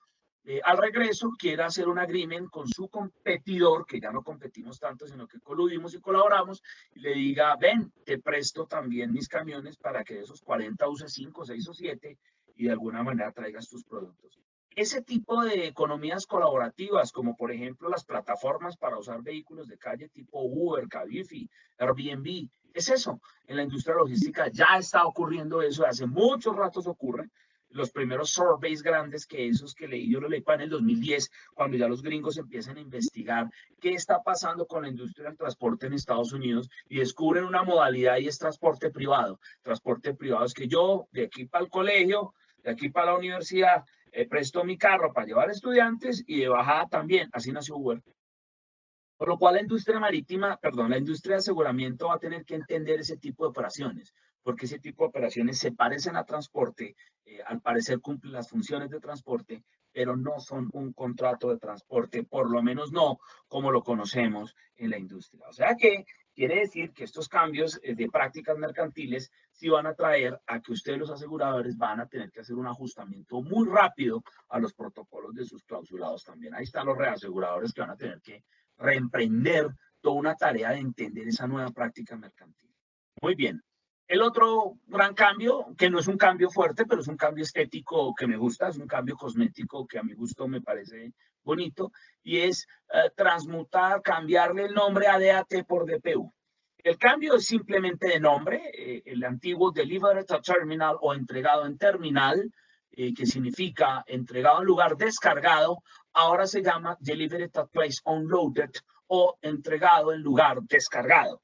al regreso quiera hacer un agreement con su competidor, que ya no competimos tanto, sino que coludimos y colaboramos, y le diga, ven, te presto también mis camiones para que de esos 40 uses 5, 6 o 7 y de alguna manera traigas tus productos. Ese tipo de economías colaborativas, como por ejemplo las plataformas para usar vehículos de calle tipo Uber, Cabify, Airbnb, es eso. En la industria logística ya está ocurriendo eso, hace muchos ratos ocurre. Los primeros surveys grandes que esos que leí, yo lo leí para en el 2010, cuando ya los gringos empiezan a investigar qué está pasando con la industria del transporte en Estados Unidos y descubren una modalidad y es transporte privado. Transporte privado es que yo, de aquí para el colegio, de aquí para la universidad, presto mi carro para llevar estudiantes y de bajada también. Así nació Uber. Por lo cual la industria marítima, perdón, la industria de aseguramiento va a tener que entender ese tipo de operaciones, porque ese tipo de operaciones se parecen a transporte, al parecer cumplen las funciones de transporte, pero no son un contrato de transporte, por lo menos no como lo conocemos en la industria. O sea que quiere decir que estos cambios de prácticas mercantiles sí van a traer a que ustedes los aseguradores van a tener que hacer un ajustamiento muy rápido a los protocolos de sus clausulados también. Ahí están los reaseguradores que van a tener que reemprender toda una tarea de entender esa nueva práctica mercantil. Muy bien. El otro gran cambio, que no es un cambio fuerte, pero es un cambio estético que me gusta, es un cambio cosmético que a mi gusto me parece bonito, y es transmutar, cambiarle el nombre a DAT por DPU. El cambio es simplemente de nombre, el antiguo Delivered to Terminal o entregado en terminal, que significa entregado en lugar descargado, ahora se llama Delivered at Place Unloaded o entregado en lugar descargado.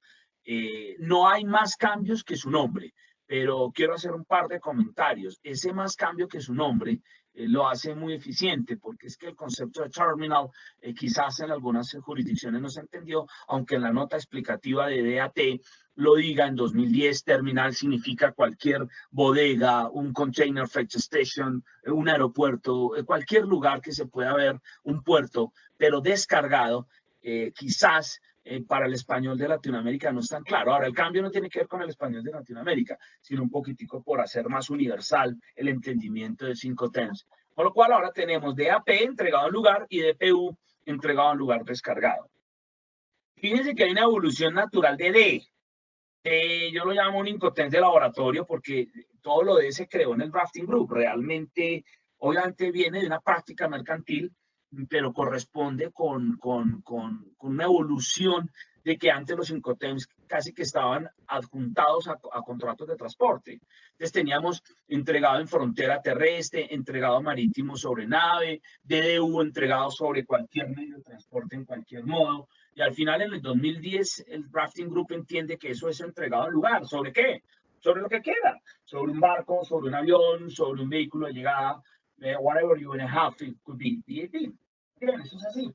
No hay más cambios que su nombre, pero quiero hacer un par de comentarios. Ese más cambio que su nombre lo hace muy eficiente, porque es que el concepto de terminal quizás en algunas jurisdicciones no se entendió, aunque en la nota explicativa de DAT lo diga en 2010, terminal significa cualquier bodega, un container freight station, un aeropuerto, cualquier lugar que se pueda ver un puerto, pero descargado, quizás para el español de Latinoamérica no es tan claro. Ahora, el cambio no tiene que ver con el español de Latinoamérica, sino un poquitico por hacer más universal el entendimiento de 5 terms. Con lo cual ahora tenemos DAP entregado en lugar y DPU entregado en lugar descargado. Fíjense que hay una evolución natural de D. Yo lo llamo un Incoterms de laboratorio porque todo lo de se creó en el Drafting Group. Realmente, obviamente viene de una práctica mercantil, pero corresponde con una evolución de que antes los Incoterms casi que estaban adjuntados a contratos de transporte. Entonces teníamos entregado en frontera terrestre, entregado marítimo sobre nave, DDU entregado sobre cualquier medio de transporte en cualquier modo. Y al final, en el 2010, el Drafting Group entiende que eso es entregado en lugar. ¿Sobre qué? Sobre lo que queda. Sobre un barco, sobre un avión, sobre un vehículo de llegada, whatever you want to have, it could be DAP. Bien, eso es así.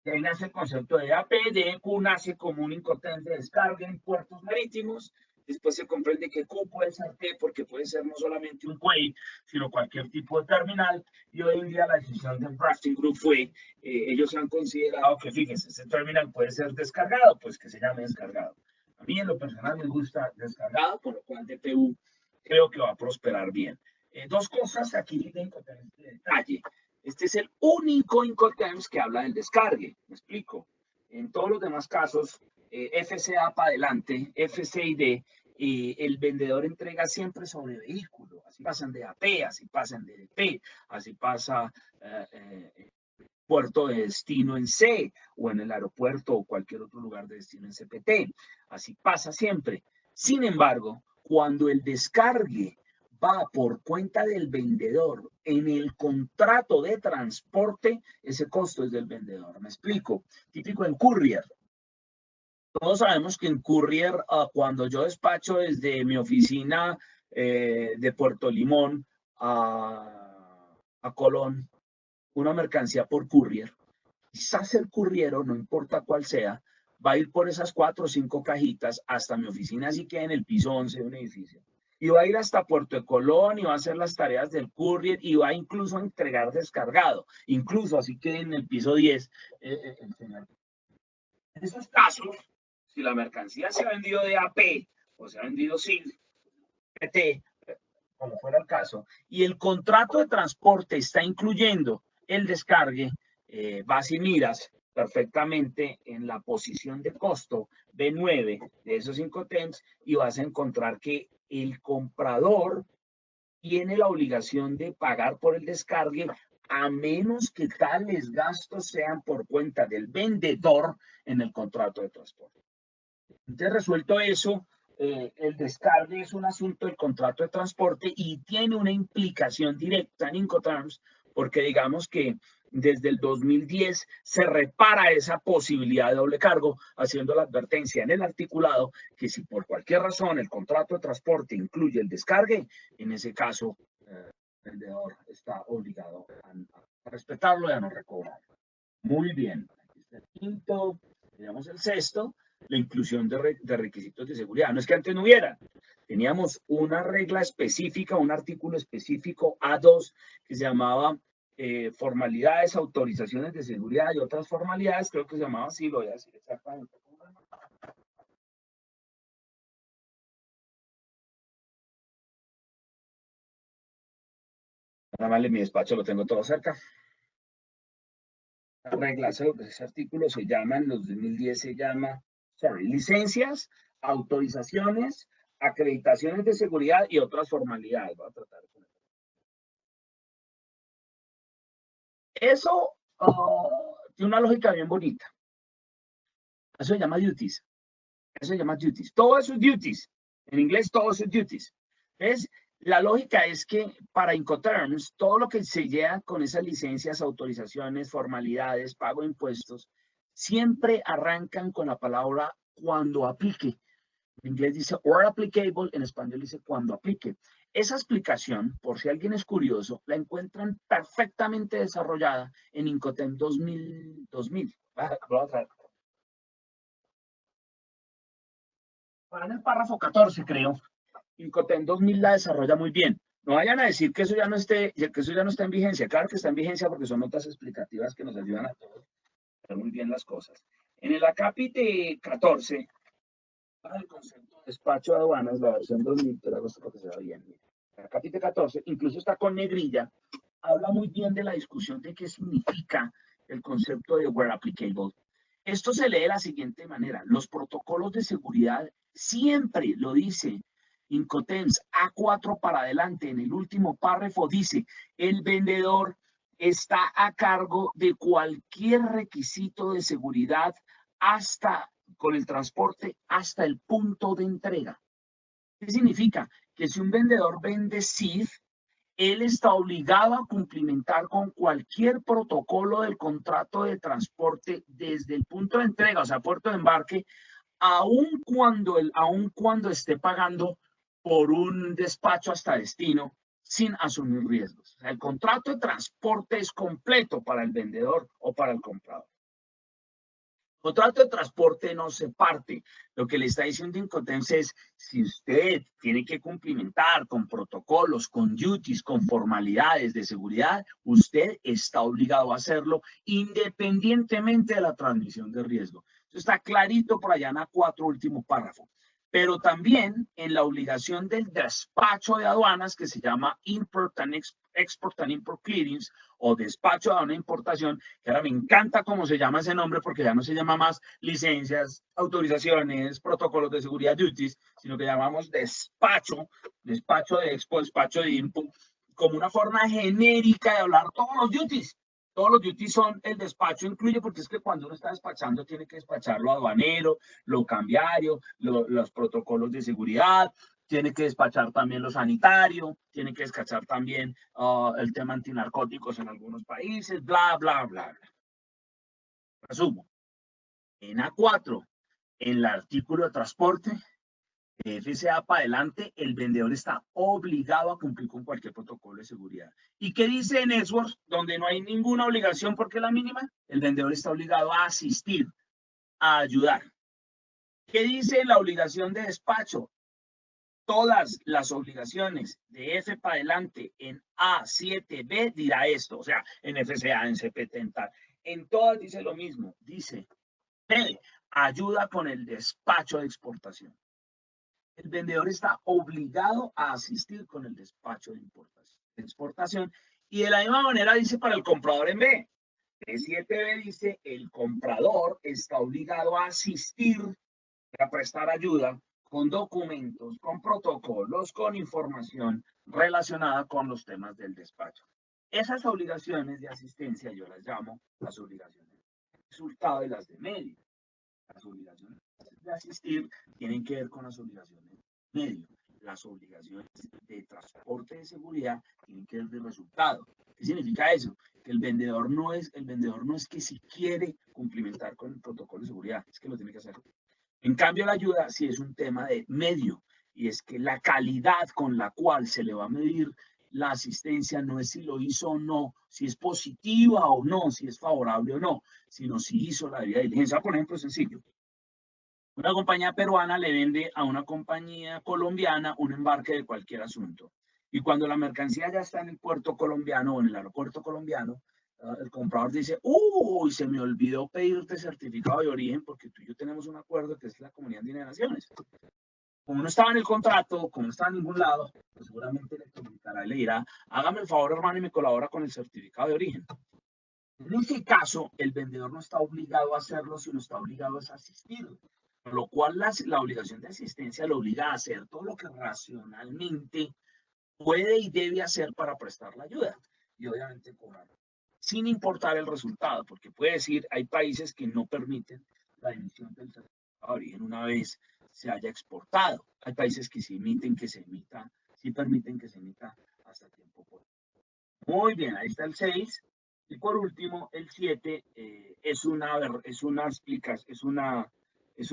De ahí nace el concepto de AP, DEQ nace como un Incoterms de descarga en puertos marítimos. Después se comprende que Q puede ser T porque puede ser no solamente un quay, sino cualquier tipo de terminal. Y hoy en día la decisión del Drafting Group fue, ellos han considerado que, fíjense, ese terminal puede ser descargado, pues que se llame descargado. A mí en lo personal me gusta descargado, por lo cual DPU creo que va a prosperar bien. Dos cosas aquí de Incoterms de detalle. Este es el único Incoterms que habla del descargue. Me explico. En todos los demás casos, FCA para adelante, FCID, el vendedor entrega siempre sobre vehículo. Así pasan de AP, así pasan de DP, así pasa puerto de destino en C, o en el aeropuerto o cualquier otro lugar de destino en CPT. Así pasa siempre. Sin embargo, cuando el descargue va por cuenta del vendedor en el contrato de transporte, ese costo es del vendedor. Me explico. Típico en courier. Todos sabemos que en courier, cuando yo despacho desde mi oficina de Puerto Limón a Colón una mercancía por courier, quizás el couriero, no importa cuál sea, va a ir por esas 4 o 5 cajitas hasta mi oficina, así que en el piso 11 de un edificio. Y va a ir hasta Puerto de Colón y va a hacer las tareas del courier y va incluso a entregar descargado. Incluso, así que en el piso 10, el señor. En esos casos, si la mercancía se ha vendido de AP o se ha vendido sin PT, como fuera el caso, y el contrato de transporte está incluyendo el descargue, vas y miras perfectamente en la posición de costo B9 de esos Incoterms y vas a encontrar que el comprador tiene la obligación de pagar por el descargue a menos que tales gastos sean por cuenta del vendedor en el contrato de transporte. Entonces, resuelto eso, el descargue es un asunto del contrato de transporte y tiene una implicación directa en Incoterms, porque digamos que desde el 2010 se repara esa posibilidad de doble cargo, haciendo la advertencia en el articulado que si por cualquier razón el contrato de transporte incluye el descargue, en ese caso el vendedor está obligado a respetarlo y a no recobrarlo. Muy bien. Aquí está el quinto, digamos el sexto, la inclusión de requisitos de seguridad. No es que antes no hubiera. Teníamos una regla específica, un artículo específico A2 que se llamaba formalidades, autorizaciones de seguridad y otras formalidades, creo que se llamaba así, lo voy a decir exactamente. Nada más en mi despacho lo tengo todo cerca. La regla, ese artículo se llama, en los 2010 se llama, licencias, autorizaciones, acreditaciones de seguridad y otras formalidades. Voy a tratar con eso. Tiene una lógica bien bonita. Eso se llama duties. Eso se llama duties. Todo eso es duties. En inglés todo eso es duties. ¿Ves? La lógica es que para Incoterms, todo lo que se lleva con esas licencias, autorizaciones, formalidades, pago de impuestos, siempre arrancan con la palabra cuando aplique. En inglés dice or applicable, en español dice cuando aplique. Esa explicación, por si alguien es curioso, la encuentran perfectamente desarrollada en Incoterms 2000. En el párrafo 14, creo. Incoterms 2000 la desarrolla muy bien. No vayan a decir que eso ya no está en vigencia. Claro que está en vigencia porque son notas explicativas que nos ayudan a todos a ver muy bien las cosas. En el acápite 14, el concepto de despacho de aduanas, la versión 2000, te la hago para que se vea bien. El acápite 14, incluso está con negrilla, habla muy bien de la discusión de qué significa el concepto de where applicable. Esto se lee de la siguiente manera. Los protocolos de seguridad siempre lo dice Incoterms A4 para adelante. En el último párrafo dice, el vendedor está a cargo de cualquier requisito de seguridad hasta con el transporte hasta el punto de entrega. ¿Qué significa? Que si un vendedor vende SID, él está obligado a cumplimentar con cualquier protocolo del contrato de transporte desde el punto de entrega, o sea, puerto de embarque, aun cuando esté pagando por un despacho hasta destino sin asumir riesgos. O sea, el contrato de transporte es completo para el vendedor o para el comprador. Contrato de transporte no se parte. Lo que le está diciendo Incoterms es, si usted tiene que cumplimentar con protocolos, con duties, con formalidades de seguridad, usted está obligado a hacerlo independientemente de la transmisión de riesgo. Eso está clarito por allá en A4, último párrafo. Pero también en la obligación del despacho de aduanas, que se llama Export and Import Clearance, o despacho de aduana e importación, que ahora me encanta cómo se llama ese nombre, porque ya no se llama más licencias, autorizaciones, protocolos de seguridad, duties, sino que llamamos despacho de expo, despacho de impo, como una forma genérica de hablar todos los duties. Todos los duties son el despacho incluye, porque es que cuando uno está despachando tiene que despachar lo aduanero, lo cambiario, los protocolos de seguridad, tiene que despachar también lo sanitario, tiene que despachar también el tema antinarcóticos en algunos países, bla, bla, bla, bla. Resumo. En A4, en el artículo de transporte, de FCA para adelante, el vendedor está obligado a cumplir con cualquier protocolo de seguridad. ¿Y qué dice en Edwards? Donde no hay ninguna obligación porque es la mínima, el vendedor está obligado a asistir, a ayudar. ¿Qué dice la obligación de despacho? Todas las obligaciones de F para adelante en A7B dirá esto, o sea, en FCA, en CPT, en tal. En todas dice lo mismo, dice, B, ayuda con el despacho de exportación. El vendedor está obligado a asistir con el despacho de exportación. Y de la misma manera dice para el comprador en B. B7B dice, el comprador está obligado a asistir, a prestar ayuda con documentos, con protocolos, con información relacionada con los temas del despacho. Esas obligaciones de asistencia yo las llamo las obligaciones de resultado de las de medio. Las obligaciones de asistir tienen que ver con las obligaciones de medio. Las obligaciones de transporte de seguridad tienen que ver de resultado. ¿Qué significa eso? Que el vendedor no es que si quiere cumplimentar con el protocolo de seguridad, es que lo tiene que hacer. En cambio, la ayuda sí es un tema de medio, y es que la calidad con la cual se le va a medir la asistencia no es si lo hizo o no, si es positiva o no, si es favorable o no, sino si hizo la debida diligencia. Por ejemplo, sencillo. Una compañía peruana le vende a una compañía colombiana un embarque de cualquier asunto. Y cuando la mercancía ya está en el puerto colombiano o en el aeropuerto colombiano, el comprador dice, uy, se me olvidó pedirte certificado de origen porque tú y yo tenemos un acuerdo que es la Comunidad Andina de Naciones. Como no estaba en el contrato, como no estaba en ningún lado, pues seguramente le comunicará y le dirá, hágame el favor, hermano, y me colabora con el certificado de origen. En ese caso, el vendedor no está obligado a hacerlo, sino está obligado a asistir. Con lo cual, la obligación de asistencia lo obliga a hacer todo lo que racionalmente puede y debe hacer para prestar la ayuda. Y obviamente cobrar, sin importar el resultado, porque puede decir, hay países que no permiten la emisión del certificado de origen una vez se haya exportado. Hay países que sí permiten que se emita hasta tiempo por. Muy bien, ahí está el 6. Y por último, el 7 es una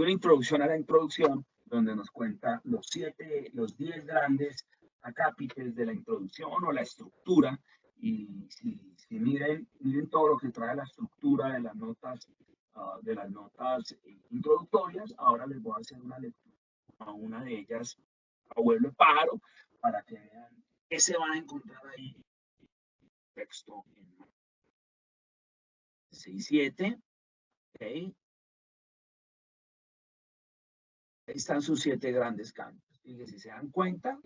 introducción a la introducción, donde nos cuenta los 10 grandes acápites de la introducción o la estructura. Y si miren todo lo que trae la estructura de las notas introductorias, ahora les voy a hacer una lectura a una de ellas, abuelo pájaro, para que vean qué se van a encontrar ahí texto en 6.7, ¿okay? Ahí están sus 7 grandes cambios. Y si se dan cuenta,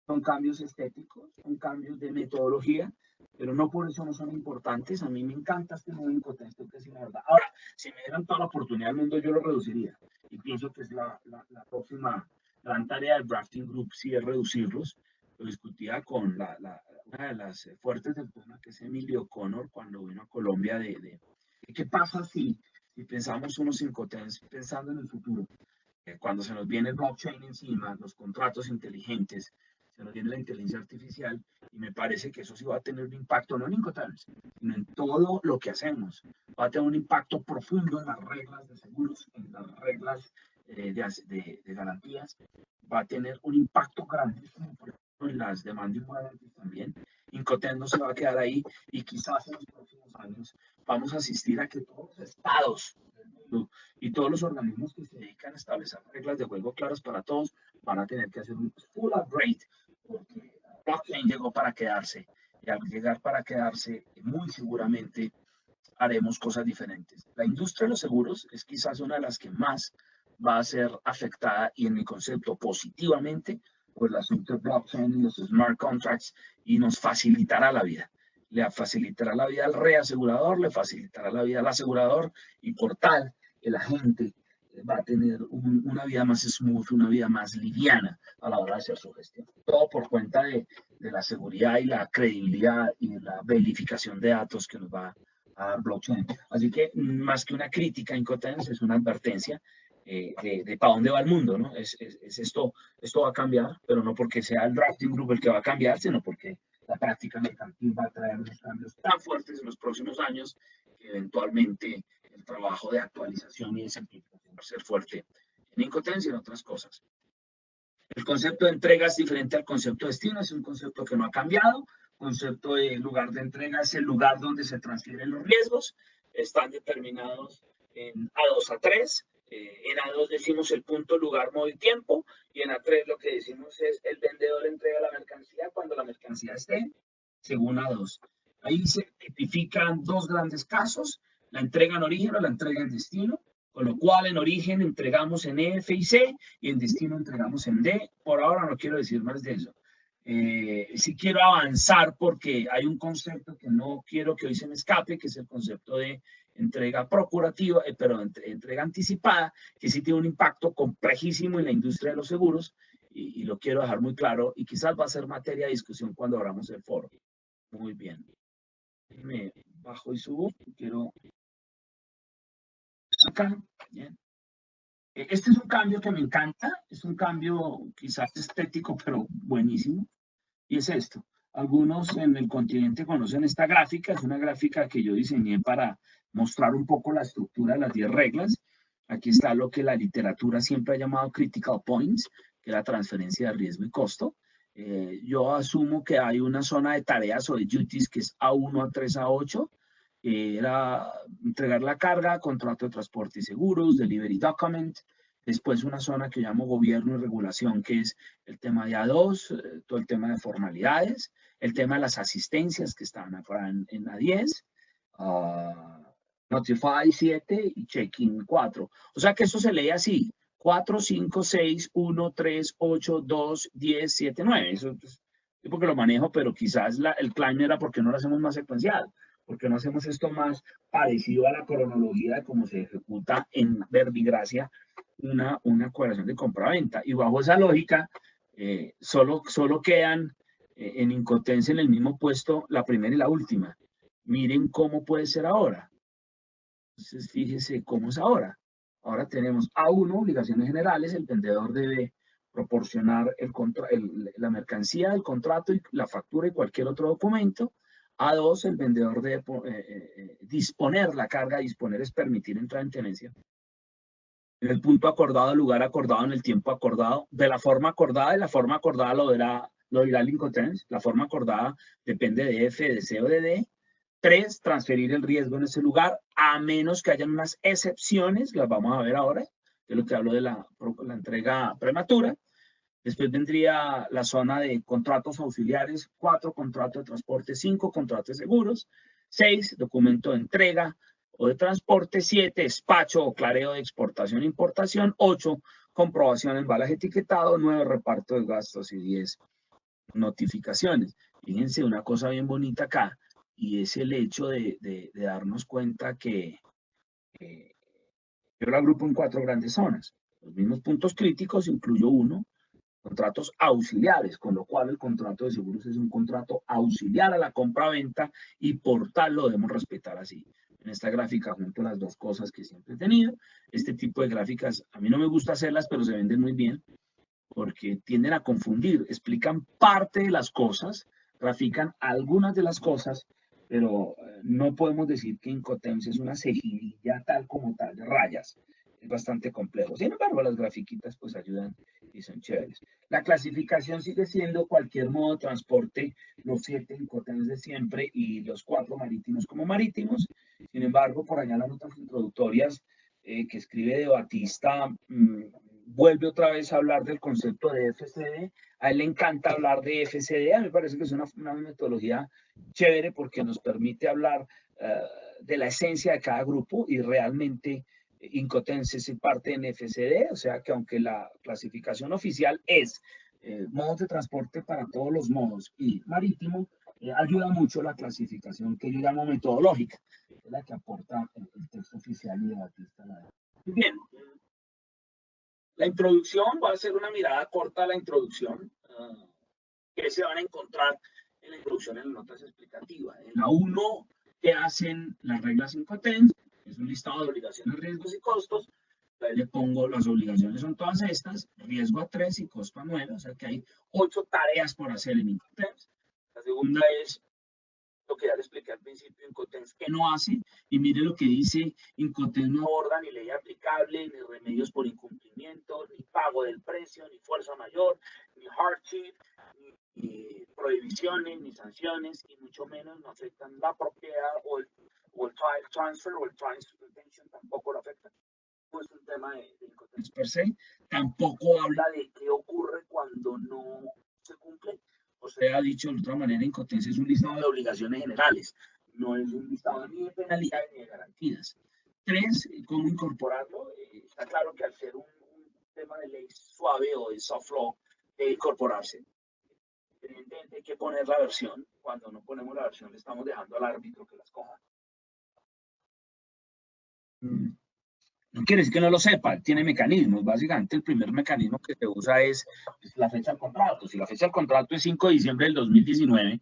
son cambios estéticos, son cambios de metodología, pero no por eso no son importantes. A mí me encanta este nuevo Incoterms, tengo que decir la verdad. Ahora, si me dieran toda la oportunidad del mundo, yo lo reduciría. Y pienso que es la próxima gran tarea del Drafting Group, sí es reducirlos. Lo discutía con una de las fuertes del tema, que es Emilio Connor, cuando vino a Colombia, de qué pasa si pensamos unos Incoterms pensando en el futuro. Cuando se nos viene el blockchain encima, los contratos inteligentes, se nos viene la inteligencia artificial, y me parece que eso sí va a tener un impacto, no en Incoterms, sino en todo lo que hacemos. Va a tener un impacto profundo en las reglas de seguros, en las reglas de garantías, va a tener un impacto grandísimo, por ejemplo, en las demanding warranties también. Incoterms no se va a quedar ahí, y quizás en los próximos años vamos a asistir a que todos los estados del mundo y todos los organismos que se dedican a establecer reglas de juego claras para todos van a tener que hacer un full upgrade, porque blockchain llegó para quedarse, y al llegar para quedarse, muy seguramente haremos cosas diferentes. La industria de los seguros es quizás una de las que más va a ser afectada, y en mi concepto positivamente, por el asunto de blockchain y los smart contracts, y nos facilitará la vida. Le facilitará la vida al reasegurador, le facilitará la vida al asegurador, y por tal, el agente va a tener una vida más smooth, una vida más liviana a la hora de hacer su gestión. Todo por cuenta de la seguridad y la credibilidad y la verificación de datos que nos va a dar blockchain. Así que más que una crítica a Incoterms, es una advertencia de para dónde va el mundo, ¿no? Esto va a cambiar, pero no porque sea el Drafting Group el que va a cambiar, sino porque la práctica mercantil va a traer unos cambios tan fuertes en los próximos años que eventualmente el trabajo de actualización y de simplificación va a ser fuerte en Incoterms y en otras cosas. El concepto de entrega es diferente al concepto de destino, es un concepto que no ha cambiado. El concepto de lugar de entrega es el lugar donde se transfieren los riesgos. Están determinados en A2, A3. En A2 decimos el punto, lugar, modo y tiempo. Y en A3 lo que decimos es el vendedor entrega la mercancía cuando la mercancía esté, según A2. Ahí se tipifican 2 grandes casos: la entrega en origen o la entrega en destino. Con lo cual, en origen entregamos en E, F y C, y en destino entregamos en D. Por ahora no quiero decir más de eso. Sí quiero avanzar, porque hay un concepto que no quiero que hoy se me escape, que es el concepto de entrega procurativa, entrega anticipada, que sí tiene un impacto complejísimo en la industria de los seguros, y lo quiero dejar muy claro, y quizás va a ser materia de discusión cuando abramos el foro. Muy bien. Me bajo y subo. Quiero acá. Bien. Este es un cambio que me encanta, es un cambio quizás estético, pero buenísimo, y es esto. Algunos en el continente conocen esta gráfica, es una gráfica que yo diseñé para mostrar un poco la estructura de las 10 reglas. Aquí está lo que la literatura siempre ha llamado critical points, que es la transferencia de riesgo y costo. Yo asumo que hay una zona de tareas o de duties que es A1, A3, A8, era entregar la carga, contrato de transporte y seguros, delivery document. Después una zona que llamo gobierno y regulación, que es el tema de A2, todo el tema de formalidades, el tema de las asistencias que estaban afuera en A10, Notify 7 y Check-in 4. O sea que esto se lee así: 4, 5, 6, 1, 3, 8, 2, 10, 7, 9. Eso es porque lo manejo, pero quizás el claim era porque no lo hacemos más secuencial, porque no hacemos esto más parecido a la cronología de cómo se ejecuta en verbigracia una cuadración de compra-venta. Y bajo esa lógica, solo quedan en Incoterms en el mismo puesto la primera y la última. Miren cómo puede ser ahora. Entonces, fíjese cómo es ahora. Ahora tenemos A1, obligaciones generales: el vendedor debe proporcionar la mercancía, el contrato, y la factura y cualquier otro documento. A2, el vendedor debe disponer la carga. Disponer es permitir entrar en tenencia en el punto acordado, el lugar acordado, en el tiempo acordado, de la forma acordada. Y la forma acordada lo dirá el Incoterms. La forma acordada depende de F, de C o de D. 3, transferir el riesgo en ese lugar, a menos que hayan unas excepciones, las vamos a ver ahora, de lo que hablo de la entrega prematura. Después vendría la zona de contratos auxiliares: 4, contrato de transporte; 5, contrato de seguros; 6, documento de entrega o de transporte; 7, despacho o clareo de exportación e importación; 8, comprobación en embalaje etiquetado, 9 reparto de gastos y 10 notificaciones. Fíjense una cosa bien bonita acá, y es el hecho de darnos cuenta que yo lo agrupo en 4 grandes zonas. Los mismos puntos críticos, incluyo uno, contratos auxiliares, con lo cual el contrato de seguros es un contrato auxiliar a la compra-venta y por tal lo debemos respetar así. En esta gráfica junto las dos cosas que siempre he tenido. Este tipo de gráficas a mí no me gusta hacerlas, pero se venden muy bien porque tienden a confundir, explican parte de las cosas, grafican algunas de las cosas, pero no podemos decir que Incoterms es una cejilla tal como tal de rayas. Es bastante complejo. Sin embargo, las grafiquitas pues ayudan y son chéveres. La clasificación sigue siendo cualquier modo de transporte, los 7 Incoterms de siempre y los 4 marítimos como marítimos. Sin embargo, por allá las notas introductorias que escribe de Batista, vuelve otra vez a hablar del concepto de FCD. A él le encanta hablar de FCD. A mí me parece que es una metodología chévere porque nos permite hablar de la esencia de cada grupo y realmente Incoterms es parte en FCD, o sea que aunque la clasificación oficial es modos de transporte para todos los modos y marítimo, ayuda mucho la clasificación que yo llamo metodológica, que es la que aporta el texto oficial y de Batista. Bien, la introducción, va a ser una mirada corta a la introducción, que se van a encontrar en la introducción en las notas explicativas. En la 1, ¿qué hacen las reglas Incoterms? Es un listado de obligaciones, riesgos y costos. Ahí le pongo las obligaciones son todas estas, riesgo a 3 y costo a 9, o sea que hay 8 tareas por hacer en Incoterms. La segunda es lo que ya le expliqué al principio, Incoterms que no hace, y mire lo que dice, Incoterms no aborda ni ley aplicable, ni remedios por incumplimiento, ni pago del precio, ni fuerza mayor, ni hardship, ni prohibiciones, ni sanciones, y mucho menos no afectan la propiedad o el transfer o el transfer retention, tampoco lo afecta. No es un tema de Incoterms per se, tampoco habla de qué ocurre cuando no se cumple. Usted ha dicho de otra manera, Incoterms es un listado de obligaciones generales, no es un listado ni de penalidades ni de garantías. 3, ¿cómo incorporarlo? Está claro que al ser un tema de ley suave o de soft law, debe incorporarse. Evidentemente hay que poner la versión. Cuando no ponemos la versión, le estamos dejando al árbitro que la escoja. No quiere decir que no lo sepa, tiene mecanismos. Básicamente, el primer mecanismo que se usa es la fecha del contrato. Si la fecha del contrato es 5 de diciembre del 2019,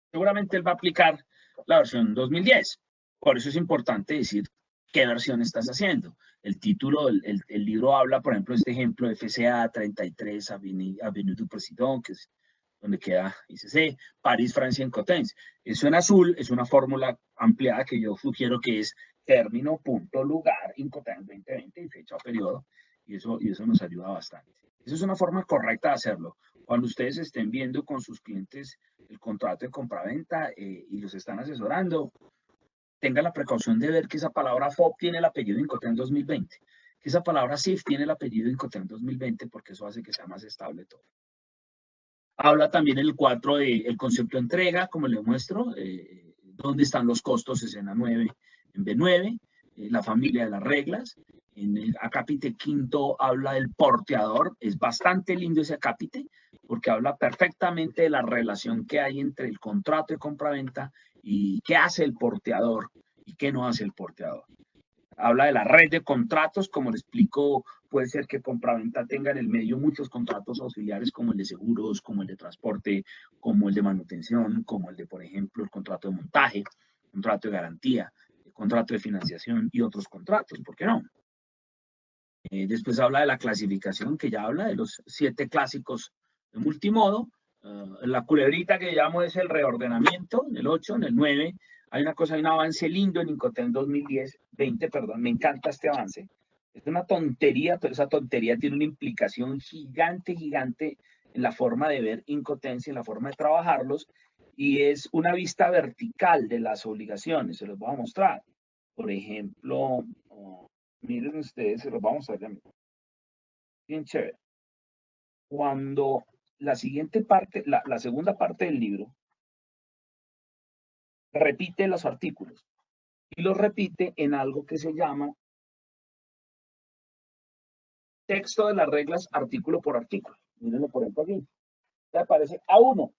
seguramente él va a aplicar la versión 2010. Por eso es importante decir qué versión estás haciendo. El título, el libro habla, por ejemplo, de este ejemplo, FCA 33 Avenue du Président, que es donde queda ICC, París, Francia, Incoterms. Eso en azul es una fórmula ampliada que yo sugiero que es término, punto, lugar, Incoterms 2020 y fecha o periodo, y eso nos ayuda bastante. Esa es una forma correcta de hacerlo. Cuando ustedes estén viendo con sus clientes el contrato de compraventa y los están asesorando, tengan la precaución de ver que esa palabra FOB tiene el apellido Incoterms 2020, que esa palabra SIF tiene el apellido Incoterms 2020, porque eso hace que sea más estable todo. Habla también el 4 del concepto de entrega, como les muestro, dónde están los costos, escena 9 en B9, la familia de las reglas. En el acápite quinto habla del porteador, es bastante lindo ese acápite, porque habla perfectamente de la relación que hay entre el contrato de compraventa y qué hace el porteador y qué no hace el porteador. Habla de la red de contratos, como le explico, puede ser que compraventa tenga en el medio muchos contratos auxiliares como el de seguros, como el de transporte, como el de manutención, como el de, por ejemplo, el contrato de montaje, contrato de garantía, el contrato de financiación y otros contratos, ¿por qué no? Después habla de la clasificación, que ya habla de los 7 clásicos de multimodo. La culebrita que llamo es el reordenamiento, en el 8, en el 9, hay una cosa, hay un avance lindo en Incoterms 2020, perdón, me encanta este avance. Es una tontería, pero esa tontería tiene una implicación gigante, gigante en la forma de ver Incoterms y en la forma de trabajarlos, y es una vista vertical de las obligaciones, se los voy a mostrar. Por ejemplo, miren ustedes, se los vamos a ver bien chévere. Cuando la siguiente parte, la segunda parte del libro, repite los artículos y los repite en algo que se llama texto de las reglas artículo por artículo. Mírenlo por ejemplo aquí. Te aparece A1.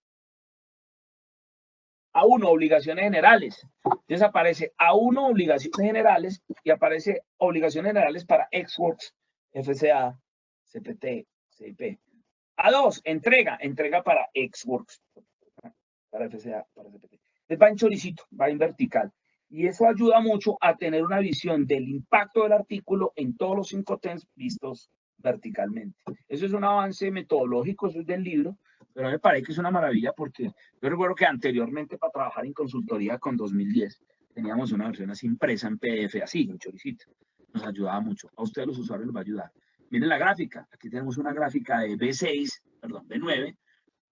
A1, obligaciones generales. Entonces aparece A1, obligaciones generales, y aparece obligaciones generales para Xworks, FCA, CPT, CIP. A2, entrega para Xworks, para FCA, para CPT. Entonces va en choricito, va en vertical. Y eso ayuda mucho a tener una visión del impacto del artículo en todos los 5 TENs vistos verticalmente. Eso es un avance metodológico, eso es del libro, pero me parece que es una maravilla porque yo recuerdo que anteriormente para trabajar en consultoría con 2010 teníamos una versión así impresa en PDF, así, en choricito. Nos ayudaba mucho. A ustedes los usuarios les va a ayudar. Miren la gráfica. Aquí tenemos una gráfica de B6, perdón, B9,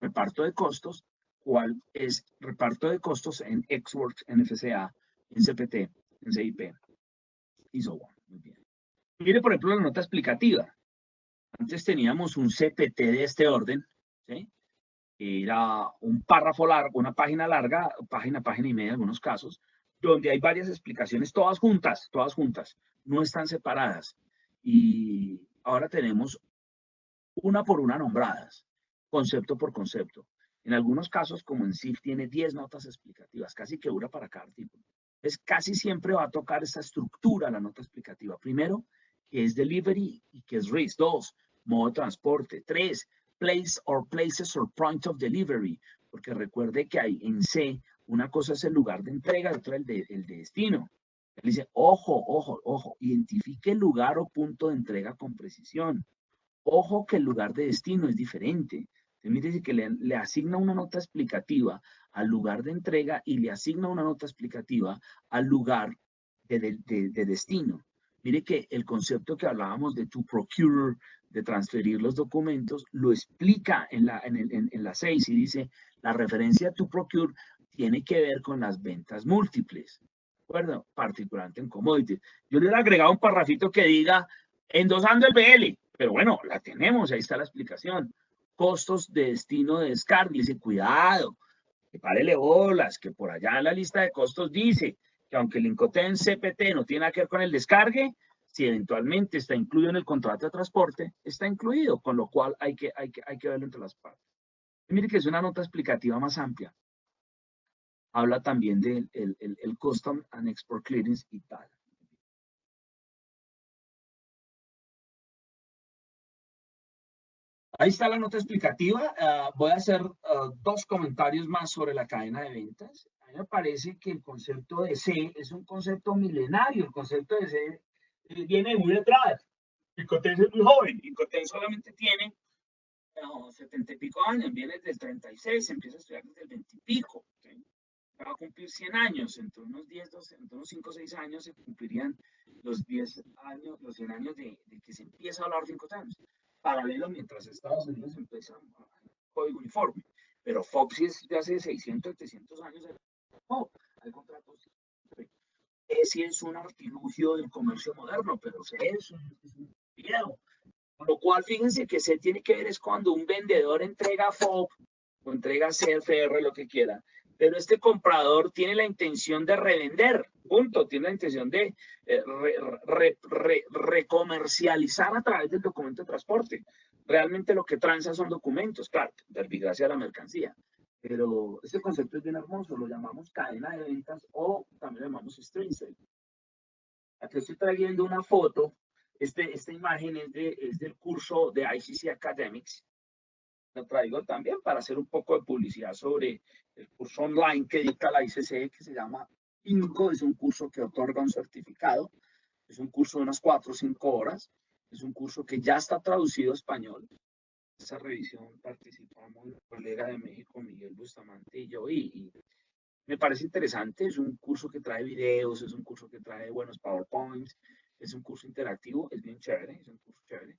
reparto de costos, cuál es reparto de costos en Xworks, en FCA, en CPT, en CIP y so on. Muy bien. Mire, por ejemplo, la nota explicativa. Antes teníamos un CPT de este orden, ¿sí? Era un párrafo largo, una página larga, página y media en algunos casos, donde hay varias explicaciones, todas juntas, no están separadas. Y ahora tenemos una por una nombradas, concepto por concepto. En algunos casos, como en SIF, tiene 10 notas explicativas, casi que una para cada artículo. Entonces, casi siempre va a tocar esa estructura, la nota explicativa. Primero, que es delivery y que es risk. 2, modo de transporte. 3, place or places or point of delivery. Porque recuerde que hay en C, una cosa es el lugar de entrega, otra el de destino. Él dice, ojo, identifique el lugar o punto de entrega con precisión. Ojo que el lugar de destino es diferente. Entonces, mire que le asigna una nota explicativa al lugar de entrega y le asigna una nota explicativa al lugar de destino. Mire que el concepto que hablábamos de to procure, de transferir los documentos, lo explica en la 6 y dice, la referencia to procure tiene que ver con las ventas múltiples. ¿De acuerdo? Particularmente en commodities. Yo le he agregado un parrafito que diga, endosando el BL, pero bueno, la tenemos, ahí está la explicación. Costos de destino de descarga. Y dice, cuidado, que párele bolas, que por allá en la lista de costos dice que aunque el Incoterm CPT no tiene nada que ver con el descargue, si eventualmente está incluido en el contrato de transporte, está incluido, con lo cual hay que verlo entre las partes. Y mire que es una nota explicativa más amplia. Habla también del el Custom and Export Clearance y tal. Ahí está la nota explicativa. Voy a hacer 2 comentarios más sobre la cadena de ventas. A mí me parece que el concepto de C es un concepto milenario. El concepto de C viene muy atrás. Incoterm es muy joven. Incoterm solamente tiene 70 y pico años. Viene desde el 36, empieza a estudiar desde el 20 y pico. ¿Sí? Va a cumplir 100 años. Entre unos 10, 12, entre unos 5 o 6 años se cumplirían los 10 años, los 100 años de que se empieza a hablar de Incoterm. Paralelo mientras Estados Unidos empieza código uniforme. Pero Fox es de hace 600, 700 años. Hay contratos. Sí es un artilugio del comercio moderno, pero es un viejo. Con lo cual, fíjense que se tiene que ver es cuando un vendedor entrega FOB o entrega CFR, lo que quiera, pero este comprador tiene la intención de revender, punto, tiene la intención de recomercializar a través del documento de transporte. Realmente lo que transa son documentos, claro, verbigracia de la mercancía, pero este concepto es bien hermoso, lo llamamos cadena de ventas o también lo llamamos stream sale. Aquí estoy trayendo una foto, esta imagen es del curso de ICC Academics. Lo traigo también para hacer un poco de publicidad sobre el curso online que dicta la ICC, que se llama INCO. Es un curso que otorga un certificado. Es un curso de unas 4 o 5 horas. Es un curso que ya está traducido a español. Esa revisión participamos el colega de México, Miguel Bustamante y yo. Y me parece interesante. Es un curso que trae videos, es un curso que trae buenos PowerPoints, es un curso interactivo, es bien chévere, es un curso chévere.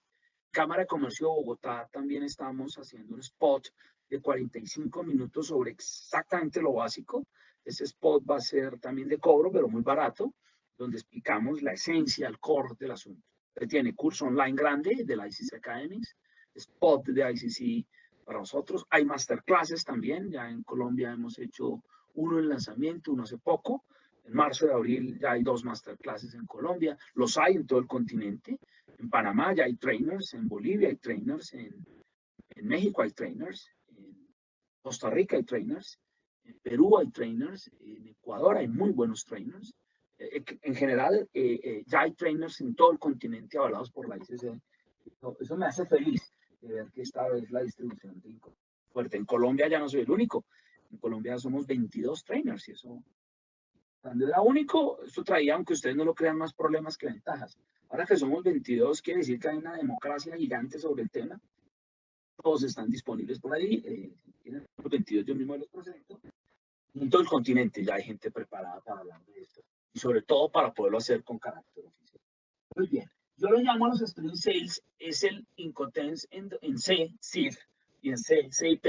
Cámara de Comercio de Bogotá también estamos haciendo un spot de 45 minutos sobre exactamente lo básico. Ese spot va a ser también de cobro, pero muy barato, donde explicamos la esencia, el core del asunto. Tiene curso online grande de la ICC Academics, spot de ICC para nosotros. Hay masterclasses también, ya en Colombia hemos hecho uno en lanzamiento, uno hace poco. En marzo de abril ya hay 2 masterclasses en Colombia, los hay en todo el continente. En Panamá ya hay trainers, en Bolivia hay trainers, en México hay trainers, en Costa Rica hay trainers, en Perú hay trainers, en Ecuador hay muy buenos trainers. En general, ya hay trainers en todo el continente avalados por la ICC. Eso me hace feliz de ver que esta vez la distribución de fuerte. En Colombia ya no soy el único. En Colombia somos 22 trainers y eso, cuando era único, eso traía, aunque ustedes no lo crean, más problemas que ventajas. Ahora que somos 22, quiere decir que hay una democracia gigante sobre el tema. Todos están disponibles por ahí. Los 22 yo mismo los presento. En todo el continente ya hay gente preparada para hablar de esto. Y sobre todo para poderlo hacer con carácter oficial. Muy bien. Yo lo llamo a los Stream Sales, es el Incoterms en C, CIF, y en C, CIP,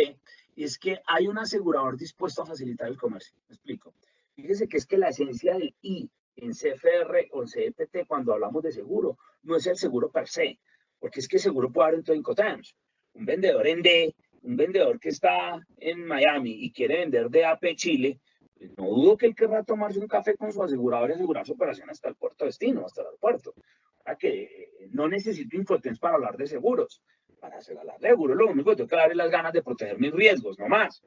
y es que hay un asegurador dispuesto a facilitar el comercio. Me explico. Fíjese que es que la esencia del I en CFR o en CEPT, cuando hablamos de seguro, no es el seguro per se, porque es que el seguro puede haber en todo Incoterms. Un vendedor en D, un vendedor que está en Miami y quiere vender de AP Chile, pues no dudo que él querrá tomarse un café con su asegurador y asegurar su operación hasta el puerto de destino, hasta el aeropuerto. Que no necesito Incoterms para hablar de seguros. Para hacer hablar de seguros, lo único que tengo que dar es las ganas de proteger mis riesgos, no más.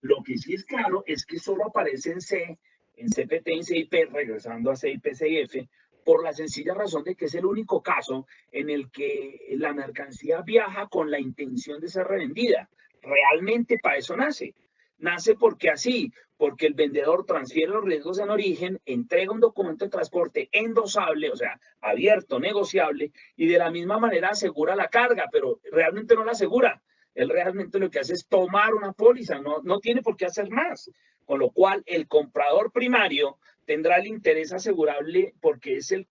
Lo que sí es claro es que solo aparece en C, en CPT, en CIP, regresando a CIP, CIF, por la sencilla razón de que es el único caso en el que la mercancía viaja con la intención de ser revendida. Realmente para eso nace. Nace porque así, porque el vendedor transfiere los riesgos en origen, entrega un documento de transporte endosable, o sea, abierto, negociable, y de la misma manera asegura la carga, pero realmente no la asegura. Él realmente lo que hace es tomar una póliza, no tiene por qué hacer más. Con lo cual, el comprador primario tendrá el interés asegurable porque es el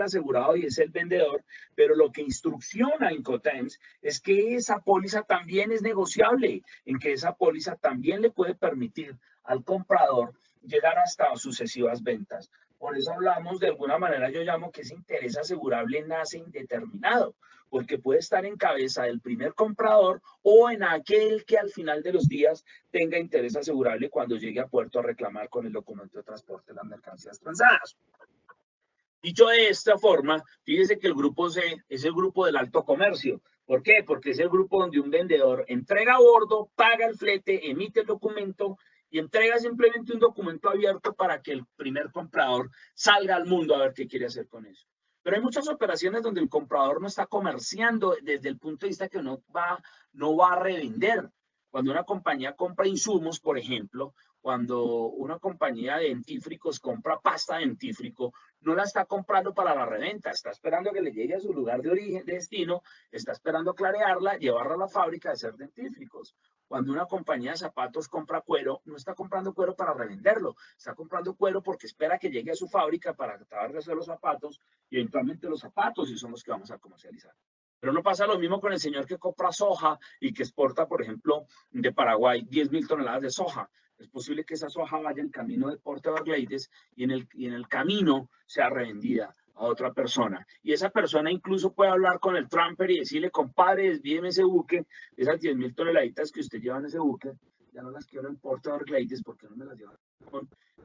asegurado y es el vendedor, pero lo que instrucciona Incoterms es que esa póliza también es negociable, en que esa póliza también le puede permitir al comprador llegar hasta sucesivas ventas. Por eso hablamos, de alguna manera yo llamo que ese interés asegurable nace indeterminado, porque puede estar en cabeza del primer comprador o en aquel que al final de los días tenga interés asegurable cuando llegue a puerto a reclamar con el documento de transporte las mercancías transadas. Dicho de esta forma, fíjese que el grupo C es el grupo del alto comercio. ¿Por qué? Porque es el grupo donde un vendedor entrega a bordo, paga el flete, emite el documento y entrega simplemente un documento abierto para que el primer comprador salga al mundo a ver qué quiere hacer con eso. Pero hay muchas operaciones donde el comprador no está comerciando desde el punto de vista que no va a revender. Cuando una compañía compra insumos, por ejemplo, cuando una compañía de dentífricos compra pasta de dentífrico, no la está comprando para la reventa, está esperando que le llegue a su lugar de origen, de destino, está esperando clarearla, llevarla a la fábrica de hacer dentífricos. Cuando una compañía de zapatos compra cuero, no está comprando cuero para revenderlo, está comprando cuero porque espera que llegue a su fábrica para acabar de hacer los zapatos y eventualmente los zapatos y son los que vamos a comercializar. Pero no pasa lo mismo con el señor que compra soja y que exporta, por ejemplo, de Paraguay 10.000 toneladas de soja. Es posible que esa soja vaya en camino de Port Everglades y en el camino sea revendida a otra persona. Y esa persona incluso puede hablar con el trumper y decirle, compadre, desvíeme ese buque, esas 10.000 toneladitas que usted lleva en ese buque, ya no las quiero en Port Everglades porque no me las lleva.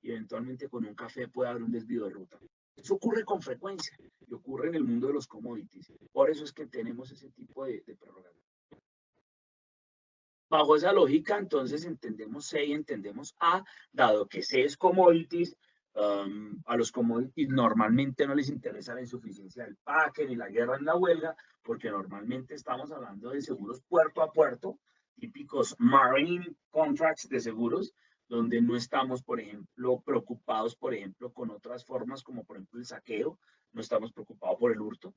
Y eventualmente con un café puede haber un desvío de ruta. Eso ocurre con frecuencia y ocurre en el mundo de los commodities. Por eso es que tenemos ese tipo de prerrogativas. Bajo esa lógica, entonces entendemos C y entendemos A, dado que C es commodities, a los commodities normalmente no les interesa la insuficiencia del paque, ni la guerra, ni la huelga, porque normalmente estamos hablando de seguros puerto a puerto, típicos marine contracts de seguros, donde no estamos, por ejemplo, preocupados, por ejemplo, con otras formas, como por ejemplo el saqueo, no estamos preocupados por el hurto.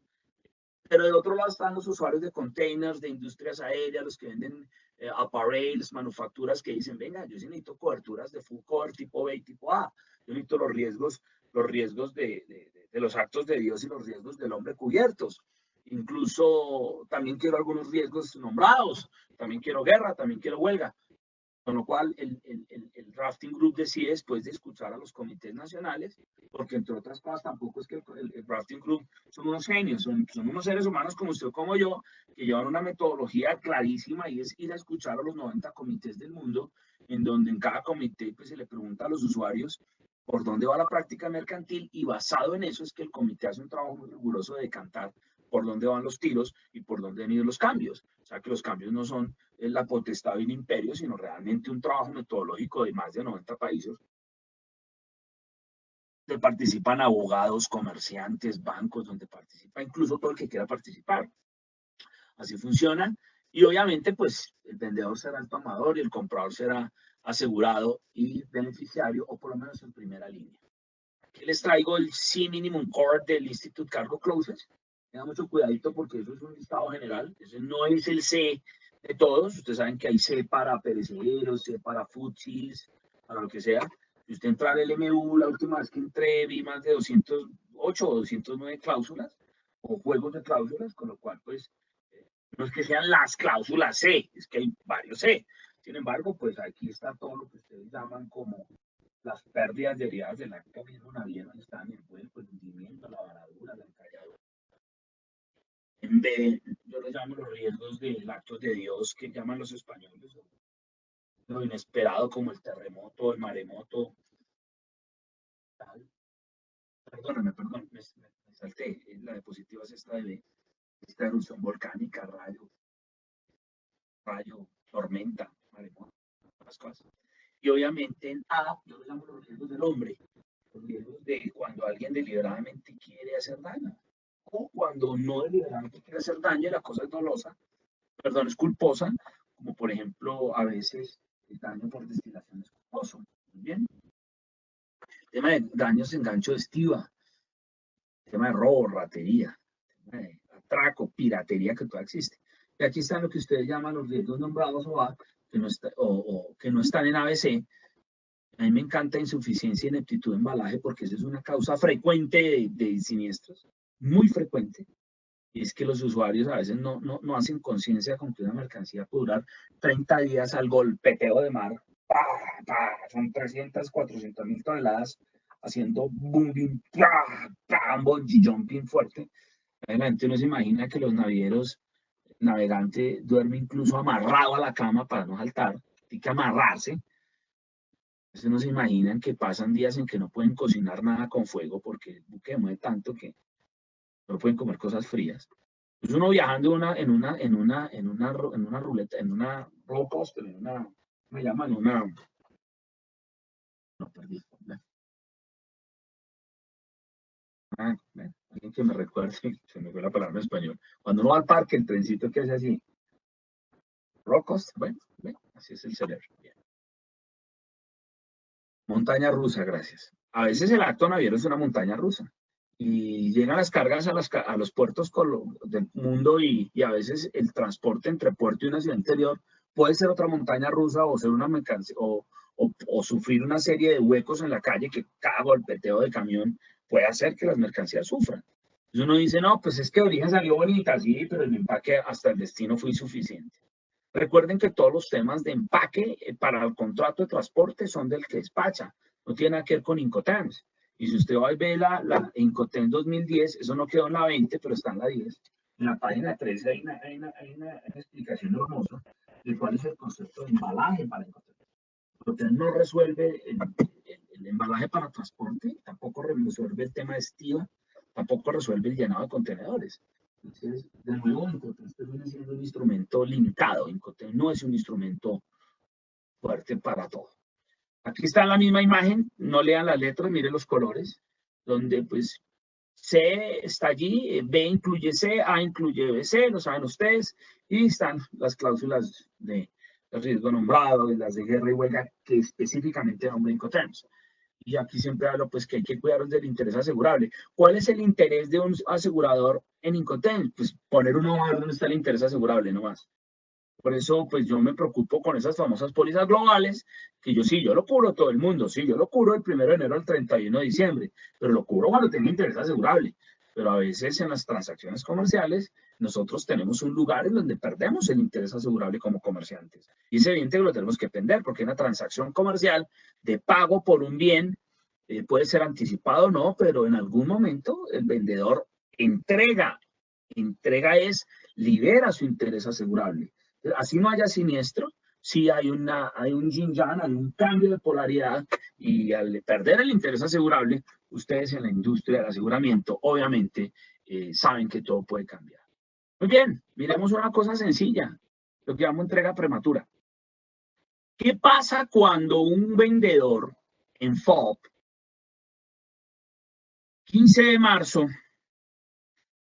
Pero de otro lado están los usuarios de containers, de industrias aéreas, los que venden apparels, manufacturas que dicen, venga, yo sí necesito coberturas de full cover tipo B y tipo A. Yo necesito los riesgos de los actos de Dios y los riesgos del hombre cubiertos. Incluso también quiero algunos riesgos nombrados. También quiero guerra, también quiero huelga. Con lo cual, el drafting group decide, después de escuchar a los comités nacionales, porque entre otras cosas tampoco es que el drafting group son unos genios, son unos seres humanos como usted o como yo, que llevan una metodología clarísima y es ir a escuchar a los 90 comités del mundo, en donde en cada comité pues, se le pregunta a los usuarios por dónde va la práctica mercantil y basado en eso es que el comité hace un trabajo muy riguroso de decantar por dónde van los tiros y por dónde han ido los cambios. O sea, que los cambios no son la potestad de un imperio, sino realmente un trabajo metodológico de más de 90 países, donde participan abogados, comerciantes, bancos, donde participa incluso todo el que quiera participar. Así funciona. Y obviamente, pues, el vendedor será el tomador y el comprador será asegurado y beneficiario, o por lo menos en primera línea. Aquí les traigo el C Minimum Core del Institute Cargo Clauses. Tengan mucho cuidadito porque eso es un listado general. Ese no es el C de todos. Ustedes saben que hay C para perecederos, C para footsies, para lo que sea. Si usted entra al LMU, la última vez que entré vi más de 208 o 209 cláusulas o juegos de cláusulas, con lo cual, pues, no es que sean las cláusulas C, es que hay varios C. Sin embargo, pues aquí está todo lo que ustedes llaman como las pérdidas derivadas del acto mismo naviero, están en el hundimiento, la varadura, la encalladura. En B, yo les llamo los riesgos del acto de Dios que llaman los españoles, lo inesperado como el terremoto, el maremoto. Tal. Perdóname, me salté. La diapositiva es esta de B, esta erupción volcánica, rayo, tormenta, maremoto, las cosas. Y obviamente en A, yo les llamo los riesgos del hombre, los riesgos de cuando alguien deliberadamente quiere hacer daño, o cuando no deliberadamente quiere hacer daño y la cosa es dolosa, perdón, es culposa, como por ejemplo a veces el daño por destilación es culposo. Muy bien. El tema de daños en gancho de estiva, el tema de robo, ratería, el tema de atraco, piratería que todavía existe. Y aquí están lo que ustedes llaman los riesgos nombrados que no están en ABC. A mí me encanta insuficiencia y ineptitud de embalaje porque esa es una causa frecuente de siniestros, muy frecuente. Y es que los usuarios a veces no hacen conciencia con que una mercancía puede durar 30 días al golpeteo de mar. Son 300, 400 mil toneladas haciendo booming, bungee jumping fuerte. La gente no se imagina que los navieros, el navegante duerme incluso amarrado a la cama para no saltar, tiene que amarrarse. Ustedes no se imaginan que pasan días en que no pueden cocinar nada con fuego porque el buque mueve tanto que no pueden comer cosas frías. Pues uno viajando en una ruleta, en una roller coaster, me llaman no perdí. Alguien que me recuerde, se me fue la palabra en español. Cuando uno va al parque, el trencito que hace así, roller coaster, bueno, así es el cerebro. Bien. Montaña rusa, gracias. A veces el acto naviero es una montaña rusa. Y llegan las cargas a los puertos del mundo y a veces el transporte entre puerto y una ciudad interior puede ser otra montaña rusa o ser una mercancía o sufrir una serie de huecos en la calle que cada golpeteo de camión puede hacer que las mercancías sufran. Entonces uno dice, no, pues es que de origen salió bonita, sí, pero el empaque hasta el destino fue insuficiente. Recuerden que todos los temas de empaque para el contrato de transporte son del que despacha, no tiene nada que ver con Incoterms. Y si usted va y ve la Incoterms 2010, eso no quedó en la 20, pero está en la 10. En la página 13 hay una explicación hermosa de cuál es el concepto de embalaje para Incoterms. Incoterms no resuelve el embalaje para transporte, tampoco resuelve el tema de estiva, tampoco resuelve el llenado de contenedores. Entonces, de nuevo, Incoterms termina siendo un instrumento limitado. Incoterms no es un instrumento fuerte para todo. Aquí está la misma imagen, no lean las letras, miren los colores, donde pues C está allí, B incluye C, A incluye BC, lo saben ustedes, y están las cláusulas de riesgo nombrado, de las de guerra y huelga, que específicamente nombran Incoterms. Y aquí siempre hablo pues que hay que cuidar del interés asegurable. ¿Cuál es el interés de un asegurador en Incoterms? Pues poner uno a ver dónde está el interés asegurable, no más. Por eso, pues yo me preocupo con esas famosas pólizas globales, que yo lo cubro todo el mundo, sí, yo lo cubro el 1 de enero al 31 de diciembre, pero lo cubro cuando tenga interés asegurable. Pero a veces en las transacciones comerciales, nosotros tenemos un lugar en donde perdemos el interés asegurable como comerciantes. Y es evidente que lo tenemos que vender, porque una transacción comercial de pago por un bien puede ser anticipado o no, pero en algún momento el vendedor entrega libera su interés asegurable. Así no haya siniestro, sí hay un yin-yang, hay un cambio de polaridad y al perder el interés asegurable, ustedes en la industria del aseguramiento, obviamente, saben que todo puede cambiar. Muy bien, miremos una cosa sencilla, lo que llamo entrega prematura. ¿Qué pasa cuando un vendedor en FOB, 15 de marzo,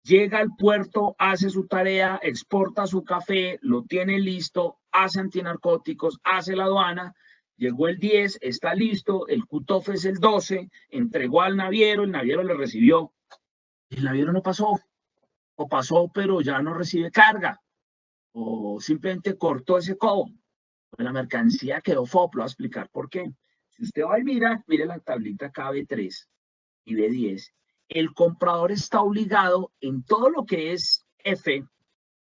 llega al puerto, hace su tarea, exporta su café, lo tiene listo, hace antinarcóticos, hace la aduana, llegó el 10, está listo, el cutoff es el 12, entregó al naviero, el naviero le recibió, el naviero no pasó, o pasó pero ya no recibe carga, o simplemente cortó ese cobo? Pues la mercancía quedó FOB, lo voy a explicar por qué. Si usted va y mira, mire la tablita acá B3 y B10, el comprador está obligado en todo lo que es F,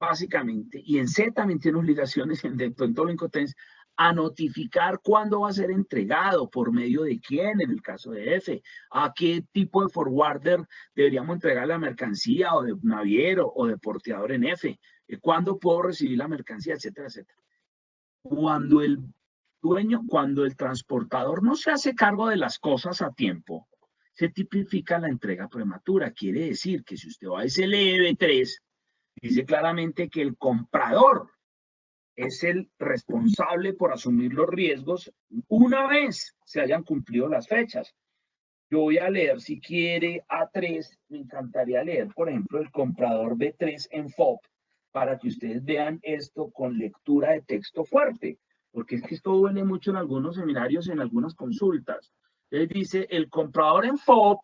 básicamente, y en C también tiene obligaciones en todo lo incoterms, a notificar cuándo va a ser entregado, por medio de quién, en el caso de F, a qué tipo de forwarder deberíamos entregar la mercancía, o de naviero, o de porteador en F, cuándo puedo recibir la mercancía, etcétera, etcétera. Cuando el transportador no se hace cargo de las cosas a tiempo, se tipifica la entrega prematura. Quiere decir que si usted va a SLEB3, dice claramente que el comprador es el responsable por asumir los riesgos una vez se hayan cumplido las fechas. Yo voy a leer, si quiere, A3, me encantaría leer, por ejemplo, el comprador B3 en FOB, para que ustedes vean esto con lectura de texto fuerte, porque es que esto duele mucho en algunos seminarios, en algunas consultas. Entonces dice, el comprador en FOB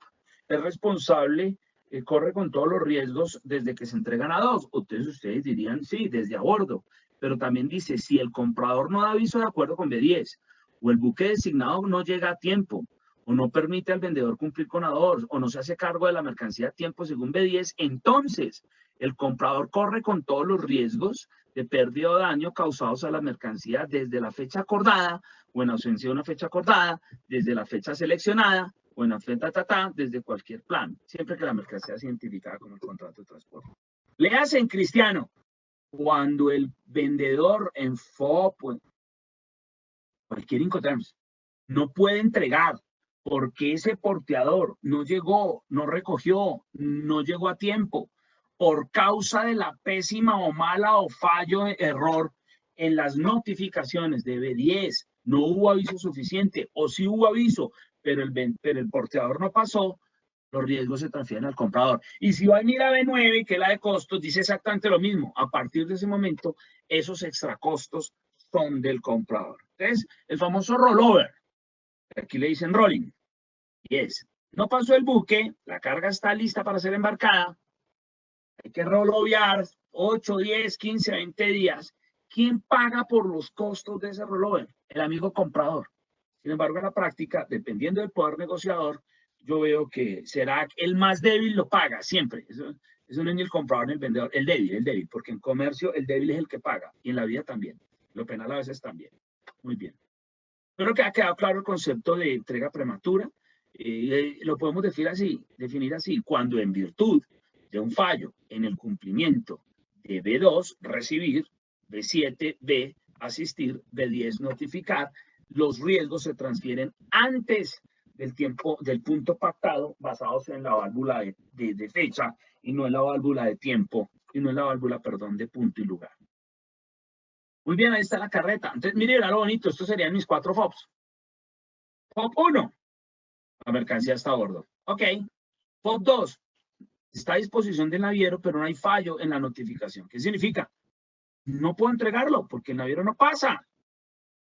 es responsable, corre con todos los riesgos desde que se entregan a dos. Entonces ustedes dirían, sí, desde a bordo. Pero también dice, si el comprador no da aviso de acuerdo con B10, o el buque designado no llega a tiempo, o no permite al vendedor cumplir con A2, o no se hace cargo de la mercancía a tiempo según B10, entonces el comprador corre con todos los riesgos de pérdida o daño causados a la mercancía desde la fecha acordada, o en ausencia de una fecha acordada, desde la fecha seleccionada, o en la fecha desde cualquier plan, siempre que la mercancía sea identificada como el contrato de transporte. Léase en cristiano, cuando el vendedor en FOB, cualquier Incoterms, no puede entregar porque ese porteador no llegó, no recogió, no llegó a tiempo, por causa de la pésima o mala o fallo, error en las notificaciones de B10, no hubo aviso suficiente, o sí hubo aviso, pero el porteador no pasó, los riesgos se transfieren al comprador. Y si va a ir a B9, que es la de costos, dice exactamente lo mismo. A partir de ese momento, esos extra costos son del comprador. Entonces, el famoso rollover, aquí le dicen rolling, y es, no pasó el buque, la carga está lista para ser embarcada, hay que rollovear 8, 10, 15, 20 días. ¿Quién paga por los costos de ese rollover? El amigo comprador. Sin embargo, en la práctica, dependiendo del poder negociador, yo veo que será el más débil lo paga siempre. Eso no es ni el comprador ni el vendedor, el débil, porque en comercio el débil es el que paga y en la vida también. Lo penal a veces también. Muy bien. Creo que ha quedado claro el concepto de entrega prematura. Lo podemos definir así, cuando en virtud de un fallo en el cumplimiento de B2, recibir, B7, B, asistir, B10, notificar, los riesgos se transfieren antes del tiempo, del punto pactado, basados en la válvula de fecha y no en la válvula de tiempo, y no en la válvula, perdón, de punto y lugar. Muy bien, ahí está la carreta. Entonces, mire, lo bonito, estos serían mis 4 FOBs. FOB 1, la mercancía está a bordo. Ok. FOB 2, está a disposición del naviero, pero no hay fallo en la notificación. ¿Qué significa? No puedo entregarlo porque el naviero no pasa.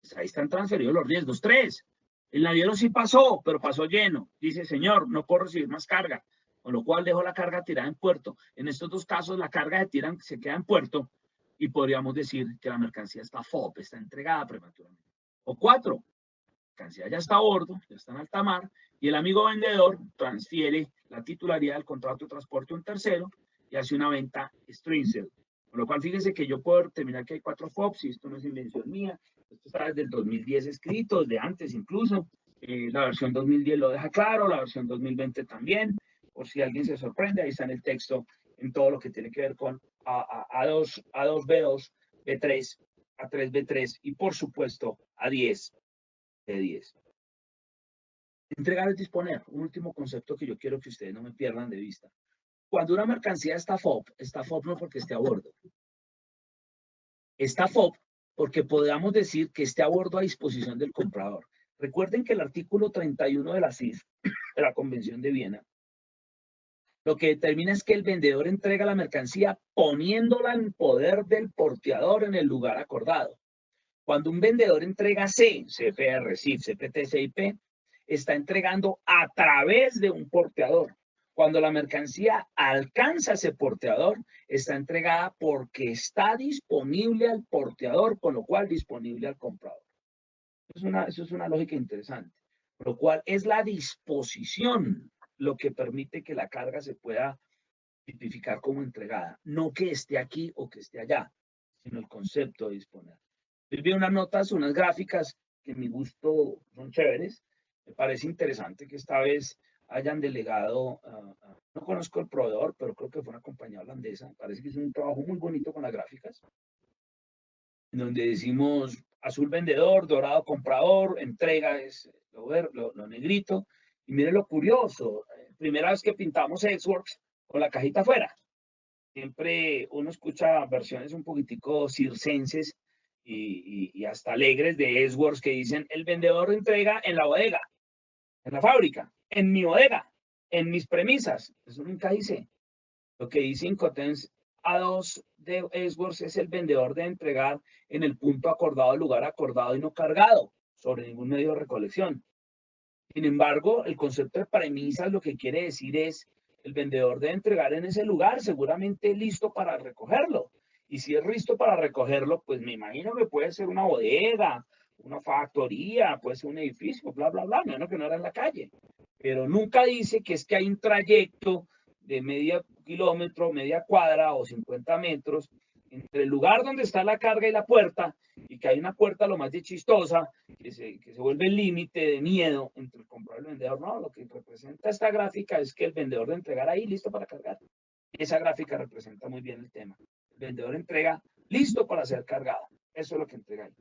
Pues ahí están transferidos los riesgos. 3, el naviero sí pasó, pero pasó lleno. Dice, señor, no puedo recibir más carga, con lo cual dejo la carga tirada en puerto. En estos dos casos, la carga se queda en puerto y podríamos decir que la mercancía está FOB, está entregada prematuramente. O 4, mercancía ya está a bordo, ya está en alta mar, y el amigo vendedor transfiere la titularidad del contrato de transporte a un tercero y hace una venta string sale. Con lo cual, fíjense que yo puedo determinar que hay 4 FOBs, y esto no es invención mía, esto está desde el 2010 escrito, desde antes incluso. La versión 2010 lo deja claro, la versión 2020 también, por si alguien se sorprende, ahí está en el texto, en todo lo que tiene que ver con A2, B2, B3, A3, B3 y por supuesto A10 de 10. Entregar es disponer. Un último concepto que yo quiero que ustedes no me pierdan de vista. Cuando una mercancía está FOB no porque esté a bordo. Está FOB porque podamos decir que esté a bordo a disposición del comprador. Recuerden que el artículo 31 de la CIF, de la Convención de Viena, lo que determina es que el vendedor entrega la mercancía poniéndola en poder del porteador en el lugar acordado. Cuando un vendedor entrega CFR, CIF, CPT, CIP, está entregando a través de un porteador. Cuando la mercancía alcanza ese porteador, está entregada porque está disponible al porteador, con lo cual disponible al comprador. Eso es una lógica interesante. Por lo cual es la disposición lo que permite que la carga se pueda tipificar como entregada. No que esté aquí o que esté allá, sino el concepto de disponer. Yo vi unas notas, unas gráficas que a mi gusto son chéveres. Me parece interesante que esta vez hayan delegado, no conozco el proveedor, pero creo que fue una compañía holandesa. Parece que es un trabajo muy bonito con las gráficas, en donde decimos azul vendedor, dorado comprador, entrega es lo negrito. Y mire lo curioso, primera vez que pintamos Xworks con la cajita afuera. Siempre uno escucha versiones un poquitico circenses y hasta alegres de Xworks que dicen el vendedor entrega en la bodega, en la fábrica, en mi bodega, en mis premisas. Eso nunca dice. Lo que dice Incoterms A2 de Xworks es el vendedor de entregar en el punto acordado, lugar acordado y no cargado sobre ningún medio de recolección. Sin embargo, el concepto de premisas lo que quiere decir es el vendedor debe entregar en ese lugar, seguramente listo para recogerlo. Y si es listo para recogerlo, pues me imagino que puede ser una bodega, una factoría, puede ser un edificio, bla, bla, bla, menos que no era en la calle. Pero nunca dice que es que hay un trayecto de medio kilómetro, media cuadra o 50 metros entre el lugar donde está la carga y la puerta, y que hay una puerta lo más de chistosa, que se vuelve el límite de miedo entre el comprador y el vendedor. No, lo que representa esta gráfica es que el vendedor de entregar ahí listo para cargar. Esa gráfica representa muy bien el tema. El vendedor entrega listo para ser cargado. Eso es lo que entrega ahí.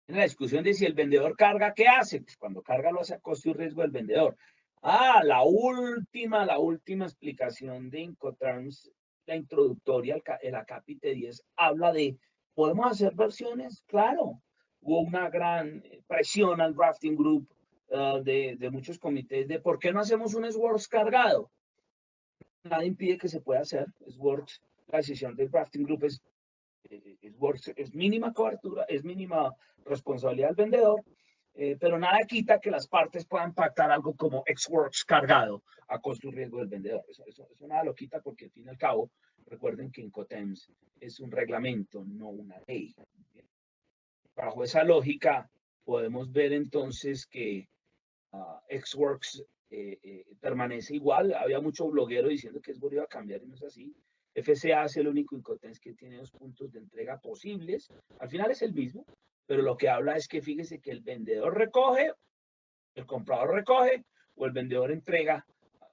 En la discusión de si el vendedor carga, ¿qué hace? Pues cuando carga lo hace a costo y riesgo del vendedor. La última explicación de Incoterms, la introductoria, el acápite 10, habla de, ¿podemos hacer versiones? Claro. Hubo una gran presión al drafting group de muchos comités de ¿por qué no hacemos un Xworks cargado? Nada impide que se pueda hacer. Xworks, la decisión del drafting group es mínima cobertura, es mínima responsabilidad del vendedor, pero nada quita que las partes puedan pactar algo como Xworks cargado a costo y riesgo del vendedor. Eso nada lo quita porque al fin y al cabo, recuerden que Incoterms es un reglamento, no una ley. Bajo esa lógica, podemos ver entonces que Xworks permanece igual. Había mucho bloguero diciendo que Xworks iba a cambiar y no es así. FCA es el único Incoterms que tiene 2 puntos de entrega posibles. Al final es el mismo, pero lo que habla es que fíjese que el vendedor recoge, el comprador recoge o el vendedor entrega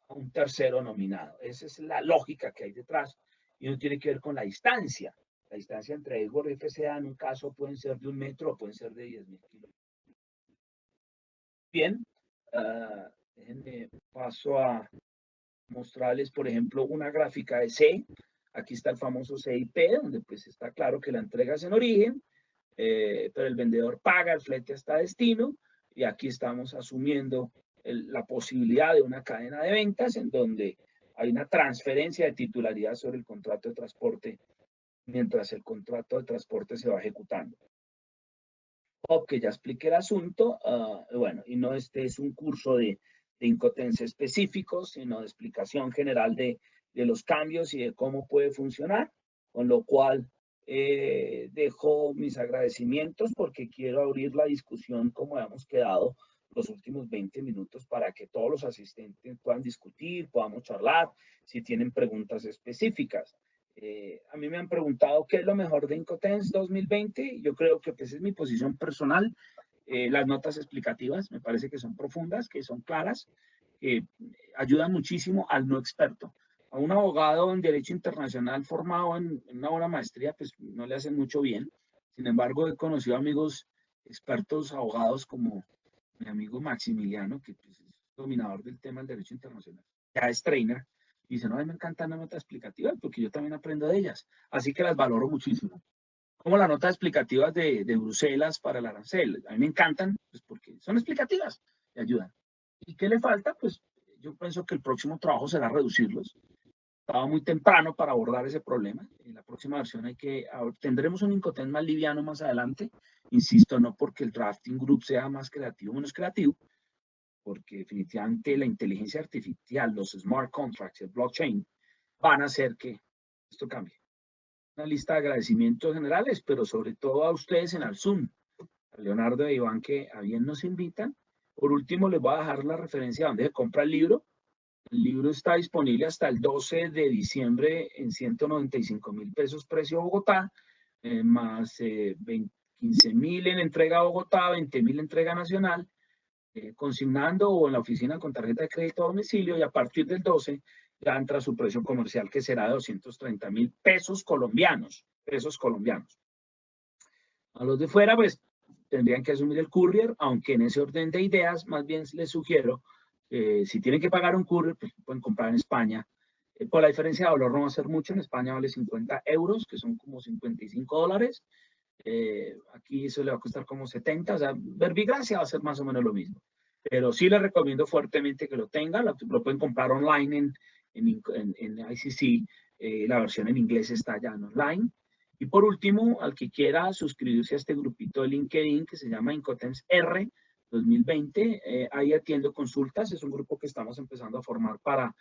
a un tercero nominado. Esa es la lógica que hay detrás y no tiene que ver con la distancia. La distancia entre Xworks y FCA en un caso pueden ser de 1 metro o pueden ser de 10.000 kilómetros. Bien, déjenme paso a mostrarles, por ejemplo, una gráfica de C. Aquí está el famoso CIP, donde pues está claro que la entrega es en origen, pero el vendedor paga el flete hasta destino, y aquí estamos asumiendo la posibilidad de una cadena de ventas en donde hay una transferencia de titularidad sobre el contrato de transporte mientras el contrato de transporte se va ejecutando. Que ya expliqué el asunto, bueno, y no este es un curso de Incoterms específicos, sino de explicación general de los cambios y de cómo puede funcionar, con lo cual dejo mis agradecimientos porque quiero abrir la discusión como hemos quedado los últimos 20 minutos para que todos los asistentes puedan discutir, podamos charlar, si tienen preguntas específicas. A mí me han preguntado qué es lo mejor de Incoterms 2020. Yo creo que pues, es mi posición personal. Las notas explicativas me parece que son profundas, que son claras, que ayudan muchísimo al no experto. A un abogado en Derecho Internacional formado en una buena maestría, pues no le hacen mucho bien. Sin embargo, he conocido amigos expertos abogados como mi amigo Maximiliano, que pues, dominador del tema del derecho internacional. Ya es trainer. Y dice, no, a mí me encantan las notas explicativas porque yo también aprendo de ellas. Así que las valoro muchísimo. Como las notas explicativas de Bruselas para el arancel. A mí me encantan pues, porque son explicativas y ayudan. ¿Y qué le falta? Pues yo pienso que el próximo trabajo será reducirlos. Estaba muy temprano para abordar ese problema. En la próxima versión tendremos un Incoterms más liviano más adelante. Insisto, no porque el drafting group sea más creativo o menos creativo, porque definitivamente la inteligencia artificial, los smart contracts, el blockchain, van a hacer que esto cambie. Una lista de agradecimientos generales, pero sobre todo a ustedes en el Zoom, a Leonardo e Iván, que a bien nos invitan. Por último, les voy a dejar la referencia de donde se compra el libro. El libro está disponible hasta el 12 de diciembre en 195.000 pesos precio Bogotá, más 15.000 en entrega a Bogotá, 20.000 entrega nacional, consignando o en la oficina con tarjeta de crédito a domicilio, y a partir del 12 ya entra su precio comercial, que será de 230.000 pesos colombianos. A los de fuera, pues tendrían que asumir el courier, aunque en ese orden de ideas, más bien les sugiero, si tienen que pagar un courier, pues pueden comprar en España. Por la diferencia de valor no va a ser mucho, en España vale 50 euros, que son como 55 dólares. Aquí eso le va a costar como 70, o sea, Verbigracia va a ser más o menos lo mismo. Pero sí les recomiendo fuertemente que lo tengan, lo pueden comprar online en ICC, la versión en inglés está ya en online. Y por último, al que quiera suscribirse a este grupito de LinkedIn que se llama Incoterms R 2020, ahí atiendo consultas, es un grupo que estamos empezando a formar para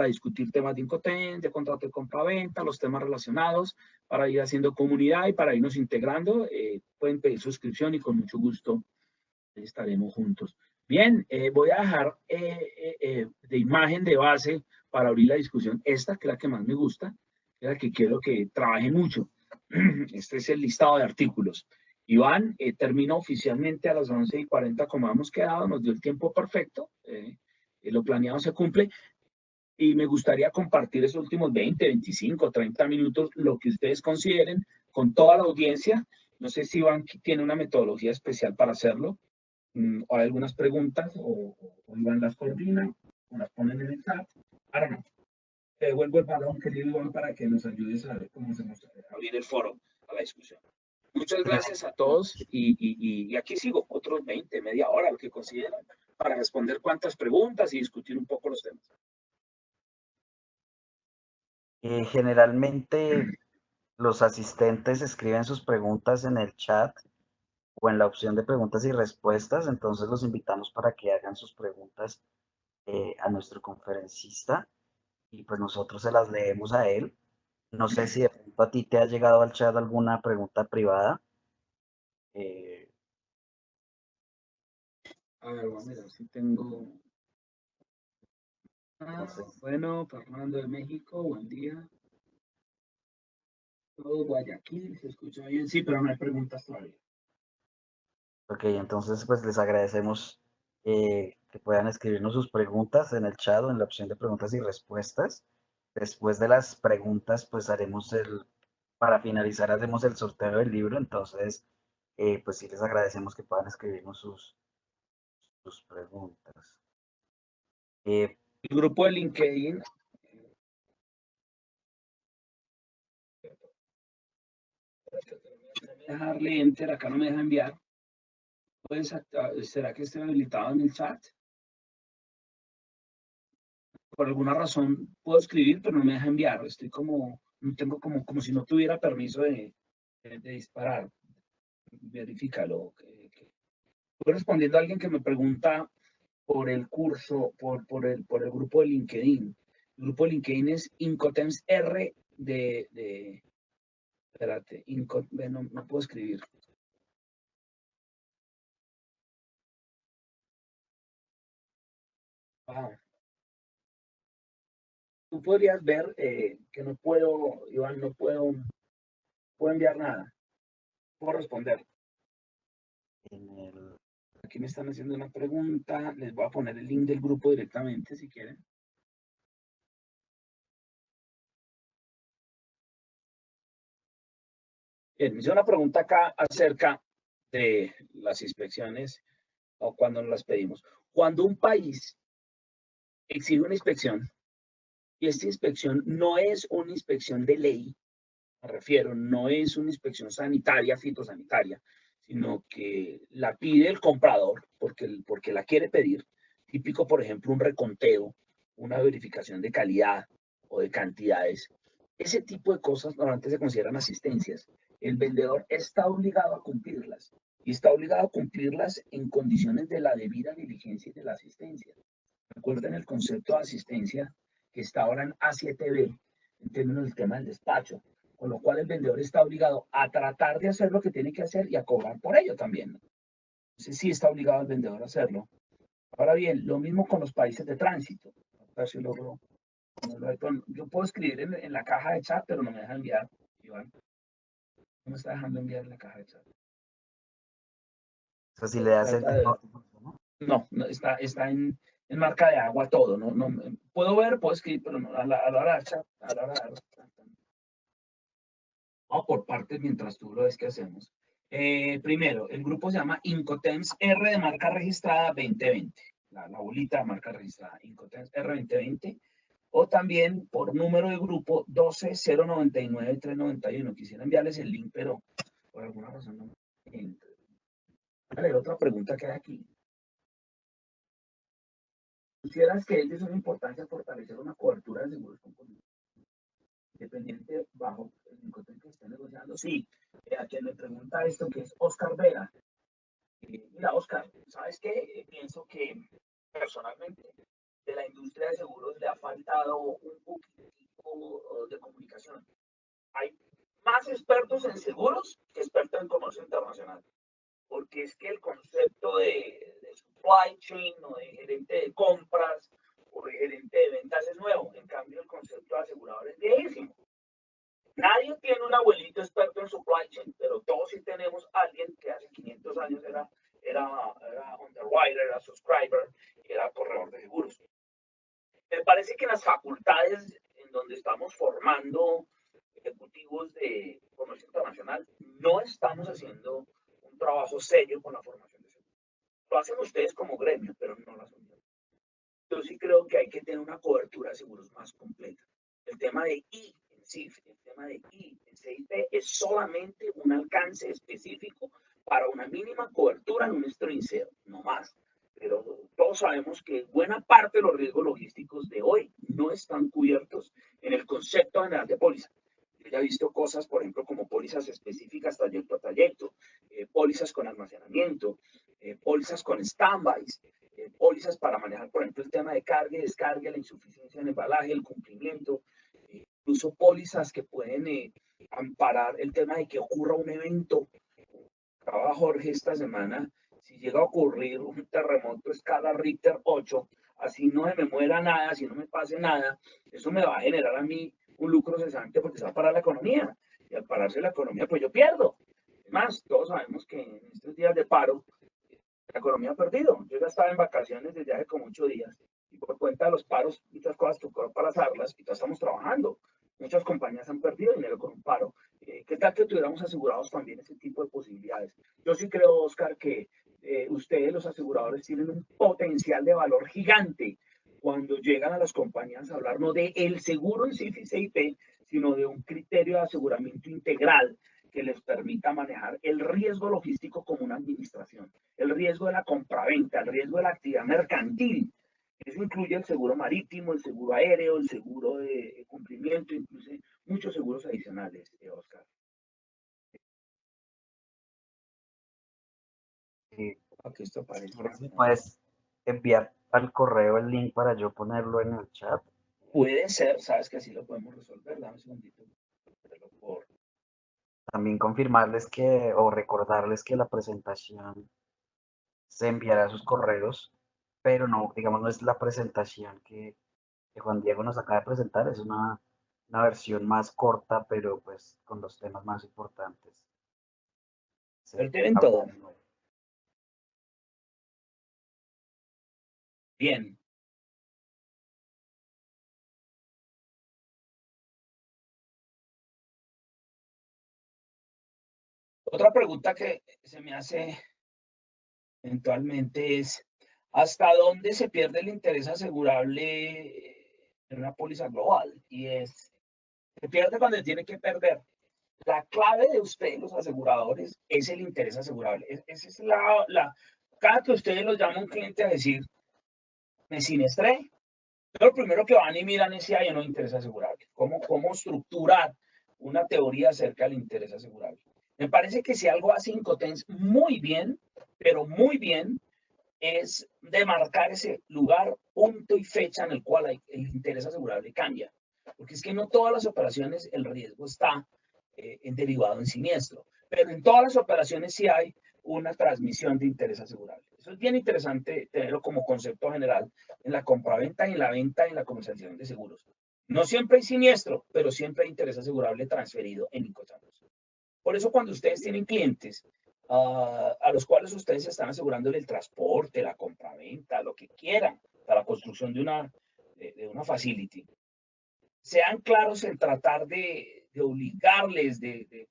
discutir temas de Incoterms, de contrato de compra-venta, los temas relacionados, para ir haciendo comunidad y para irnos integrando. Pueden pedir suscripción y con mucho gusto estaremos juntos. Bien, voy a dejar de imagen de base para abrir la discusión esta, que es la que más me gusta, que es la que quiero que trabaje mucho. Este es el listado de artículos. Iván termina oficialmente a las 11:40 como hemos quedado, nos dio el tiempo perfecto, lo planeado se cumple. Y me gustaría compartir esos últimos 20, 25, 30 minutos, lo que ustedes consideren, con toda la audiencia. No sé si Iván tiene una metodología especial para hacerlo, o hay algunas preguntas, o Iván las coordina, o las ponen en el chat. Ahora no. Te devuelvo el balón, querido Iván, para que nos ayudes a ver cómo hacemos abrir el foro a la discusión. Muchas gracias a todos y aquí sigo otros 20, media hora, lo que consideran, para responder cuantas preguntas y discutir un poco los temas. Generalmente los asistentes escriben sus preguntas en el chat o en la opción de preguntas y respuestas, entonces los invitamos para que hagan sus preguntas a nuestro conferencista y pues nosotros se las leemos a él. No sé si de pronto a ti te ha llegado al chat alguna pregunta privada. A ver, vamos a mirar si tengo. Bueno, Fernando de México, buen día. Todo Guayaquil, se escucha bien, sí, pero no hay preguntas todavía. Ok, entonces pues les agradecemos que puedan escribirnos sus preguntas en el chat o en la opción de preguntas y respuestas. Después de las preguntas, pues para finalizar, hacemos el sorteo del libro. Entonces, pues sí les agradecemos que puedan escribirnos sus preguntas. El grupo de LinkedIn. Dejarle enter, acá no me deja enviar. ¿Será que esté habilitado en el chat? Por alguna razón puedo escribir, pero no me deja enviar. Estoy tengo como si no tuviera permiso de disparar. Verifícalo. Estoy respondiendo a alguien que me pregunta por el curso, por el grupo de LinkedIn. El grupo de LinkedIn es Incoterms R espérate, no puedo escribir. Wow. Tú podrías ver que no puedo, Iván, no puedo enviar nada. Puedo responder. Aquí me están haciendo una pregunta. Les voy a poner el link del grupo directamente si quieren. Bien, me hizo una pregunta acá acerca de las inspecciones o cuando nos las pedimos. Cuando un país exige una inspección y esta inspección no es una inspección de ley, me refiero, no es una inspección sanitaria, fitosanitaria, sino que la pide el comprador porque la quiere pedir. Típico, por ejemplo, un reconteo, una verificación de calidad o de cantidades. Ese tipo de cosas normalmente se consideran asistencias. El vendedor está obligado a cumplirlas y está obligado a cumplirlas en condiciones de la debida diligencia y de la asistencia. Recuerden el concepto de asistencia que está ahora en A7B, en términos del tema del despacho, con lo cual el vendedor está obligado a tratar de hacer lo que tiene que hacer y a cobrar por ello también. Entonces sí está obligado el vendedor a hacerlo. Ahora bien, lo mismo con los países de tránsito. A ver si logro, yo puedo escribir en la caja de chat, pero no me deja enviar, Iván. No me está dejando enviar en la caja de chat. O sea, si le das Trata enter, de, ¿no? no, está en marca de agua todo. No, puedo ver, puedo escribir, pero no, a la hora de chat, a la hora de chat. Vamos por partes mientras tú lo ves que hacemos. Primero, el grupo se llama Incoterms R de marca registrada 2020. La bolita de marca registrada, Incoterms R 2020. O también por número de grupo 12099391. Quisiera enviarles el link, pero por alguna razón no me entra. Vale, otra pregunta que hay aquí. ¿Consideras que es de suma importancia fortalecer una cobertura de seguros componentes independiente bajo el Incoterms que esté negociando? Sí, a quien me pregunta esto, que es Oscar Vera. Mira, Oscar, ¿sabes qué? Pienso que personalmente de la industria de seguros le ha faltado un poquito de comunicación. Hay más expertos en seguros que expertos en comercio internacional, porque es que el concepto de supply chain o de gerente de compras o de gerente de ventas es nuevo. En cambio, el concepto de asegurador es viejísimo. Nadie tiene un abuelito experto en supply chain, pero todos sí tenemos a alguien que hace 500 años era underwriter, era subscriber, era corredor de seguros. Me parece que en las facultades en donde estamos formando ejecutivos de comercio internacional, no estamos haciendo un trabajo serio con la formación de seguros. Lo hacen ustedes como gremio, pero no lo hacen. Yo sí creo que hay que tener una cobertura de seguros más completa. El tema de I en CIF, el tema de I en CIP es solamente un alcance específico para una mínima cobertura en un estrinceo, no más. Pero todos sabemos que buena parte de los riesgos logísticos de hoy no están cubiertos en el concepto general de póliza. Yo ya he visto cosas, por ejemplo, como pólizas específicas trayecto a trayecto, pólizas con almacenamiento, pólizas con stand-bys, pólizas para manejar, por ejemplo, el tema de carga y descarga, la insuficiencia en embalaje, el cumplimiento, incluso pólizas que pueden amparar el tema de que ocurra un evento. Acaba Jorge esta semana, si llega a ocurrir un terremoto escala Richter 8, así no me muera nada, si no me pase nada, eso me va a generar a mí un lucro cesante porque se va a parar la economía. Y al pararse la economía, pues yo pierdo. Además, todos sabemos que en estos días de paro, la economía ha perdido. Yo ya estaba en vacaciones desde hace como 8 días y por cuenta de los paros, muchas cosas tocó para hacerlas y todas estamos trabajando. Muchas compañías han perdido dinero con un paro. ¿Qué tal que tuviéramos asegurados también ese tipo de posibilidades? Yo sí creo, Oscar, que ustedes, los aseguradores, tienen un potencial de valor gigante cuando llegan a las compañías a hablar no de el seguro en CIP, sino de un criterio de aseguramiento integral que les permita manejar el riesgo logístico como una administración, el riesgo de la compraventa, el riesgo de la actividad mercantil. Eso incluye el seguro marítimo, el seguro aéreo, el seguro de cumplimiento, incluye muchos seguros adicionales, Oscar. Aquí esto aparece. Ahora sí puedes enviar al correo el link para yo ponerlo en el chat. Puede ser, sabes que así lo podemos resolver. Dame un segundito. Por... También confirmarles que, o recordarles que la presentación se enviará a sus correos, pero no, digamos, no es la presentación que Juan Diego nos acaba de presentar, es una versión más corta, pero pues con los temas más importantes. Verte en todo. Bien. Otra pregunta que se me hace eventualmente es, ¿Hasta dónde se pierde el interés asegurable en una póliza global? Y se pierde cuando tiene que perder. La clave de ustedes, los aseguradores, es el interés asegurable. Esa es cada que ustedes los llama un cliente a decir, me siniestré, lo primero que van y miran es si hay o no interés asegurable. ¿Cómo estructurar una teoría acerca del interés asegurable? Me parece que si algo hace Incotens muy bien, pero muy bien, es demarcar ese lugar, punto y fecha en el cual el interés asegurable cambia. Porque es que no todas las operaciones el riesgo está derivado en siniestro, pero en todas las operaciones sí hay una transmisión de interés asegurable. Eso es bien interesante tenerlo como concepto general en la compraventa, en la venta y en la comercialización de seguros. No siempre hay siniestro, pero siempre hay interés asegurable transferido en Incoterms. Por eso cuando ustedes tienen clientes a los cuales ustedes están asegurando el transporte, la compraventa, lo que quieran, para la construcción de una facility, sean claros en tratar de obligarles, de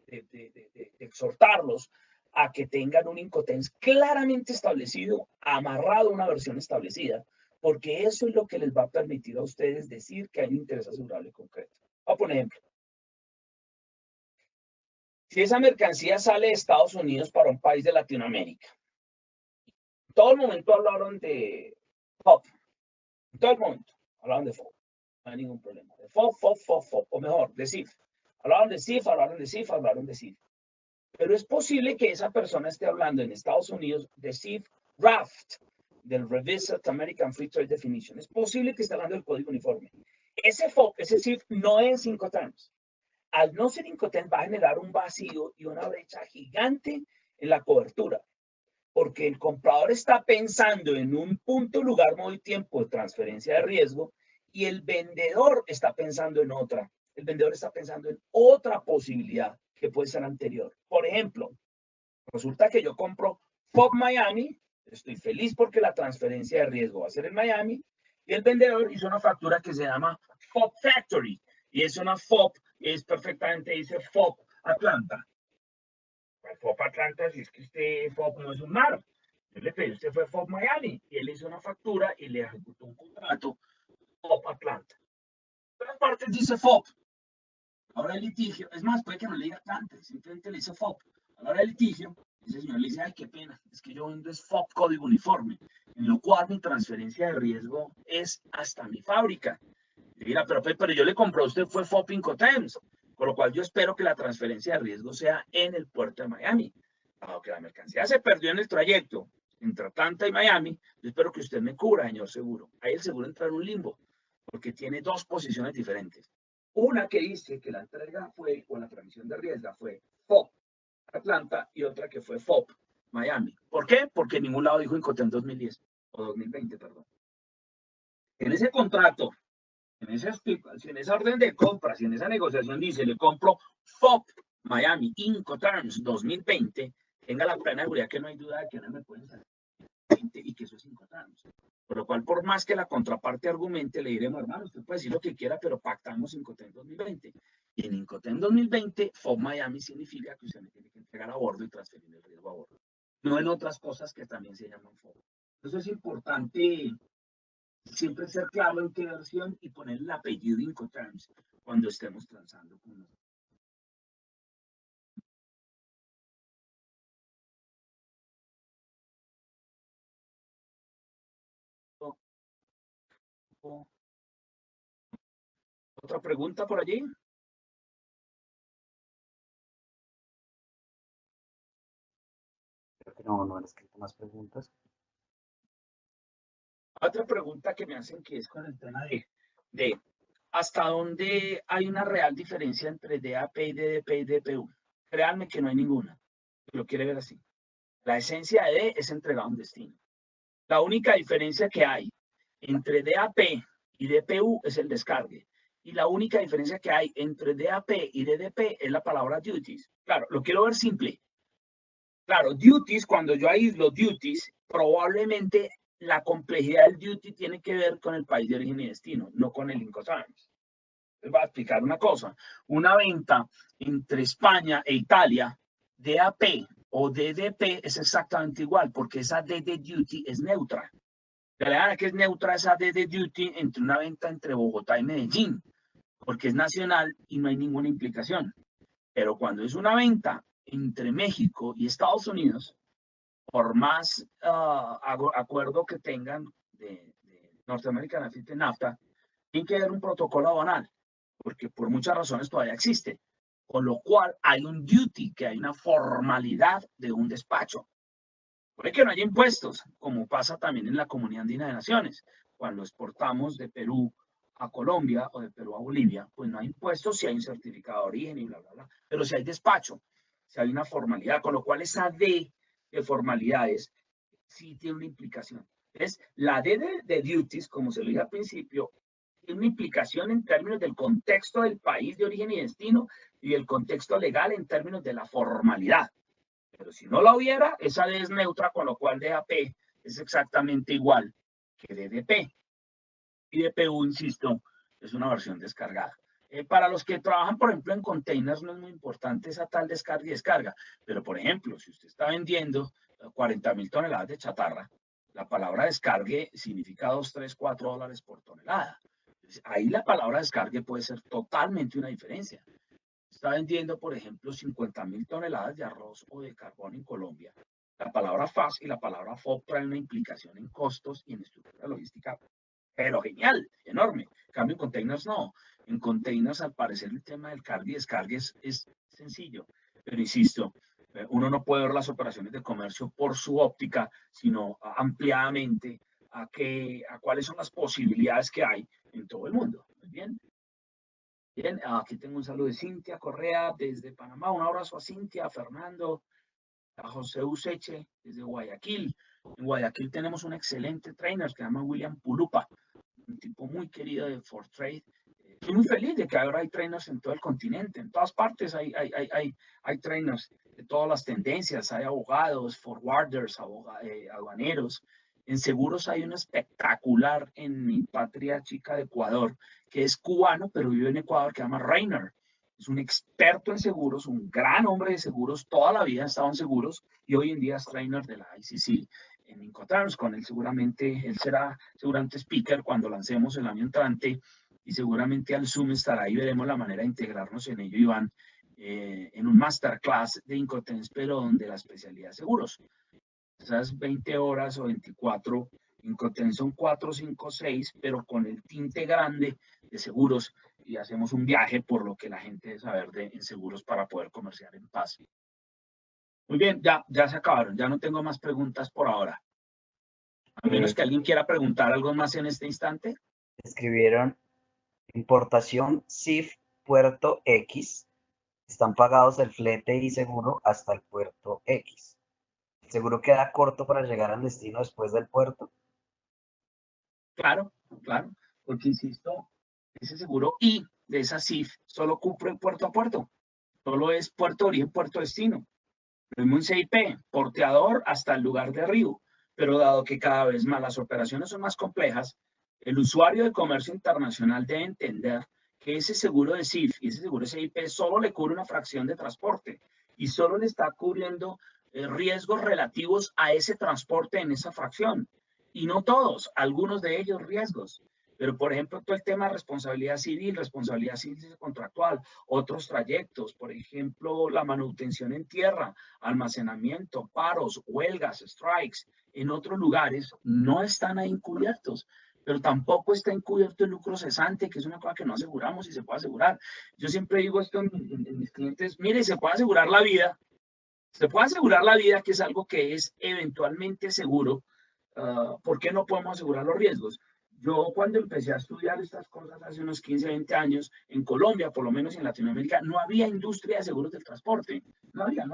exhortarlos a que tengan un Incotens claramente establecido, amarrado a una versión establecida, porque eso es lo que les va a permitir a ustedes decir que hay un interés asegurable concreto. Por ejemplo, si esa mercancía sale de Estados Unidos para un país de Latinoamérica, todo el momento hablaron de FOB, todo el momento hablaron de FOB, no hay ningún problema. De FOB, o mejor, de CIF. Hablaron de CIF, hablaron de CIF, hablaron de CIF. Pero es posible que esa persona esté hablando en Estados Unidos de CIF RAFT, del Revised American Free Trade Definition. Es posible que esté hablando del código uniforme. Ese FOB, ese CIF, no es Incoterms. Al no ser Incoterms va a generar un vacío y una brecha gigante en la cobertura, porque el comprador está pensando en un punto, lugar, modo y tiempo de transferencia de riesgo y el vendedor está pensando en otra. El vendedor está pensando en otra posibilidad que puede ser anterior. Por ejemplo, resulta que yo compro FOB Miami, estoy feliz porque la transferencia de riesgo va a ser en Miami, y el vendedor hizo una factura que se llama FOB Factory, y es una FOB, es perfectamente, dice FOB Atlanta. FOB Atlanta, si es que este FOB no es un mar. Yo le pedí, usted fue FOB Miami, y él hizo una factura y le ejecutó un contrato FOB Atlanta. En todas partes dice FOB. Ahora el litigio, es más, puede que no le diga Atlanta, simplemente le dice FOB. Ahora el litigio, ese señor le dice, ay, qué pena, es que yo vendo es FOB código uniforme, en lo cual mi transferencia de riesgo es hasta mi fábrica. Y mira, pero yo le compré a usted fue FOB Incoterms, con lo cual yo espero que la transferencia de riesgo sea en el puerto de Miami. Aunque la mercancía se perdió en el trayecto entre Atlanta y Miami, yo espero que usted me cubra, señor seguro. Ahí el seguro entra en un limbo, porque tiene dos posiciones diferentes. Una que dice que la entrega fue, o la transmisión de riesgo fue FOB Atlanta, y otra que fue FOB Miami. ¿Por qué? Porque en ningún lado dijo Incoterms 2010, o 2020, perdón. En ese contrato, en esa orden de compras y en esa negociación dice, le compro FOB Miami Incoterms 2020, tenga la plena seguridad que no hay duda de que no me pueden salir y que eso es Incoterms. Por lo cual, por más que la contraparte argumente, le diremos, hermano, usted puede decir lo que quiera, pero pactamos Incoterms 2020. Y en Incoterms 2020, FOB Miami significa que usted me tiene que entregar a bordo y transferir el riesgo a bordo. No en otras cosas que también se llaman FOB. Eso es importante, siempre ser claro en qué versión y poner el apellido Incoterms cuando estemos transando con nosotros. ¿Otra pregunta por allí? Creo que no han escrito más preguntas. Otra pregunta que me hacen que es con el tema de hasta dónde hay una real diferencia entre DAP y DDP y DPU. Créanme que no hay ninguna. Lo quiere ver así. La esencia de D es entregado a un destino. La única diferencia que hay entre DAP y DPU es el descargue. Y la única diferencia que hay entre DAP y DDP es la palabra duties. Claro, lo quiero ver simple. Claro, duties, cuando yo aíslo duties, probablemente la complejidad del duty tiene que ver con el país de origen y destino, no con el Incoterms. Les voy a explicar una cosa. Una venta entre España e Italia, DAP o DDP es exactamente igual, porque esa D de duty es neutra. La que es neutra esa de duty entre una venta entre Bogotá y Medellín, porque es nacional y no hay ninguna implicación. Pero cuando es una venta entre México y Estados Unidos, por más acuerdo que tengan de Norteamericana de NAFTA, tiene que haber un protocolo aduanal, porque por muchas razones todavía existe. Con lo cual hay un duty, que hay una formalidad de un despacho. Puede que no haya impuestos, como pasa también en la Comunidad Andina de Naciones. Cuando exportamos de Perú a Colombia o de Perú a Bolivia, pues no hay impuestos si hay un certificado de origen y bla, bla, bla. Pero si hay despacho, si hay una formalidad, con lo cual esa D de formalidades sí tiene una implicación. Es la D de duties, como se lo dije al principio, tiene una implicación en términos del contexto del país de origen y destino y el contexto legal en términos de la formalidad. Pero si no la hubiera, esa D es neutra, con lo cual DAP es exactamente igual que DDP. Y DPU, insisto, es una versión descargada. Para los que trabajan, por ejemplo, en containers, no es muy importante esa tal descarga y descarga. Pero, por ejemplo, si usted está vendiendo 40.000 toneladas de chatarra, la palabra descargue significa 2, 3, 4 dólares por tonelada. Entonces, ahí la palabra descargue puede ser totalmente una diferencia. Está vendiendo, por ejemplo, 50.000 toneladas de arroz o de carbón en Colombia. La palabra FAS y la palabra FOB traen una implicación en costos y en estructura logística, pero genial, enorme. En cambio, en containers no. En containers, al parecer, el tema del cargue y descargue es sencillo. Pero insisto, uno no puede ver las operaciones de comercio por su óptica, sino ampliadamente a cuáles son las posibilidades que hay en todo el mundo. Muy bien. Bien, aquí tengo un saludo de Cintia Correa desde Panamá. Un abrazo a Cintia, a Fernando, a José Useche desde Guayaquil. En Guayaquil tenemos un excelente trainer que se llama William Pulupa, un tipo muy querido de Fortrade. Estoy muy feliz de que ahora hay trainers en todo el continente, en todas partes hay trainers de todas las tendencias, hay abogados, forwarders, aduaneros. En seguros hay uno espectacular en mi patria chica de Ecuador, que es cubano, pero vive en Ecuador, que se llama Rainer. Es un experto en seguros, un gran hombre de seguros, toda la vida ha estado en seguros y hoy en día es trainer de la ICC en Incoterms. Con él seguramente, él será seguramente speaker cuando lancemos el año entrante y seguramente al Zoom estará ahí, veremos la manera de integrarnos en ello, Iván, en un masterclass de Incoterms, pero donde la especialidad es seguros. Esas 20 horas o 24, Incoterms son 4, 5, 6, pero con el tinte grande de seguros y hacemos un viaje por lo que la gente debe saber en seguros para poder comerciar en paz. Muy bien, ya se acabaron, ya no tengo más preguntas por ahora. A menos que alguien quiera preguntar algo más en este instante. Escribieron importación CIF puerto X. Están pagados el flete y seguro hasta el puerto X. ¿El seguro queda corto para llegar al destino después del puerto? Claro, claro, porque insisto, ese seguro I de esa CIF solo cubre puerto a puerto. Solo es puerto de origen, puerto destino. Lo mismo un CIP, porteador hasta el lugar de arribo. Pero dado que cada vez más las operaciones son más complejas, el usuario de comercio internacional debe entender que ese seguro de CIF y ese seguro de CIP solo le cubre una fracción de transporte y solo le está cubriendo riesgos relativos a ese transporte en esa fracción. Y no todos, algunos de ellos riesgos. Pero, por ejemplo, todo el tema de responsabilidad civil contractual, otros trayectos, por ejemplo, la manutención en tierra, almacenamiento, paros, huelgas, strikes, en otros lugares no están ahí cubiertos, pero tampoco está encubierto el lucro cesante, que es una cosa que no aseguramos y se puede asegurar. Yo siempre digo esto en mis clientes, mire, se puede asegurar la vida, que es algo que es eventualmente seguro. ¿Por qué no podemos asegurar los riesgos? Yo cuando empecé a estudiar estas cosas hace unos 15, 20 años, en Colombia, por lo menos en Latinoamérica, no había industria de seguros del transporte. No había.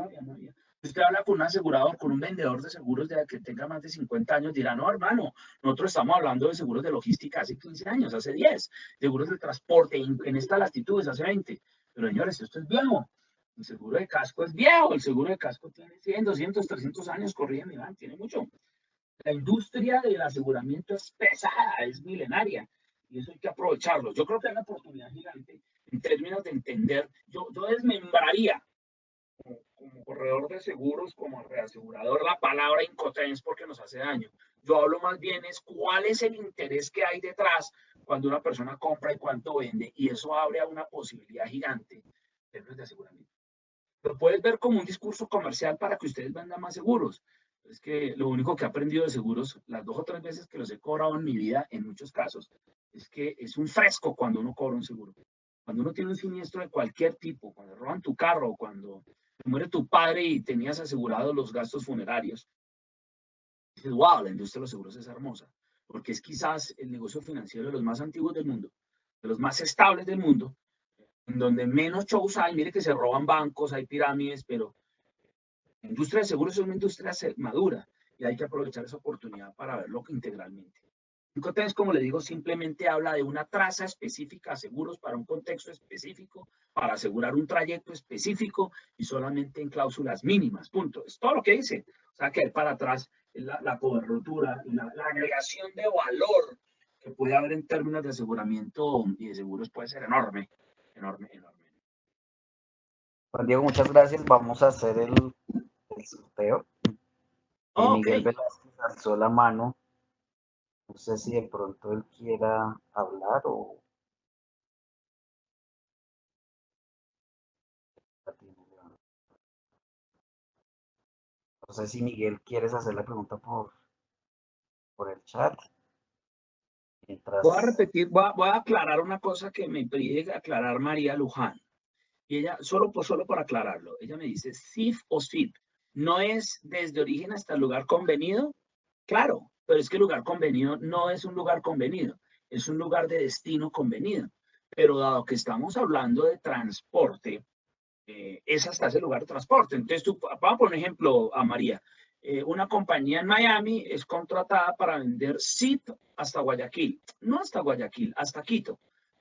Usted habla con un asegurador, con un vendedor de seguros de que tenga más de 50 años, dirá, no, hermano, nosotros estamos hablando de seguros de logística hace 15 años, hace 10, seguros del transporte en estas latitudes hace 20. Pero señores, esto es viejo. El seguro de casco es viejo, el seguro de casco tiene 100, 200, 300 años corriendo, Iván, tiene mucho. La industria del aseguramiento es pesada, es milenaria, y eso hay que aprovecharlo. Yo creo que hay una oportunidad gigante en términos de entender. Yo desmembraría como corredor de seguros, como reasegurador, la palabra incoterms porque nos hace daño. Yo hablo más bien es cuál es el interés que hay detrás cuando una persona compra y cuánto vende, y eso abre a una posibilidad gigante de aseguramiento. Lo puedes ver como un discurso comercial para que ustedes vendan más seguros. Es que lo único que he aprendido de seguros, las 2 o 3 veces que los he cobrado en mi vida, en muchos casos, es que es un fresco cuando uno cobra un seguro. Cuando uno tiene un siniestro de cualquier tipo, cuando roban tu carro, cuando muere tu padre y tenías asegurados los gastos funerarios, dices, wow, la industria de los seguros es hermosa, porque es quizás el negocio financiero de los más antiguos del mundo, de los más estables del mundo, en donde menos shows hay. Mire que se roban bancos, hay pirámides, pero la industria de seguros es una industria madura y hay que aprovechar esa oportunidad para verlo integralmente. Entonces, como le digo, simplemente habla de una traza específica a seguros para un contexto específico, para asegurar un trayecto específico y solamente en cláusulas mínimas, punto. Es todo lo que dice. O sea, que para atrás la cobertura, la agregación de valor que puede haber en términos de aseguramiento y de seguros puede ser enorme, enorme, enorme. Juan Diego, muchas gracias. Vamos a hacer el sorteo. Ok. Miguel Velázquez alzó la mano. No sé si de pronto él quiera hablar o... No sé si Miguel quieres hacer la pregunta por el chat. Voy a Mientras... repetir, voy a aclarar una cosa que me pide aclarar María Luján. Y ella, solo por aclararlo, ella me dice, SIF o SIP, ¿no es desde origen hasta el lugar convenido? Claro, pero es que el lugar convenido no es un lugar convenido, es un lugar de destino convenido. Pero dado que estamos hablando de transporte, es hasta ese lugar de transporte. Entonces, vamos a poner un ejemplo a María. Una compañía en Miami es contratada para vender SIP hasta Guayaquil, no hasta Guayaquil, hasta Quito.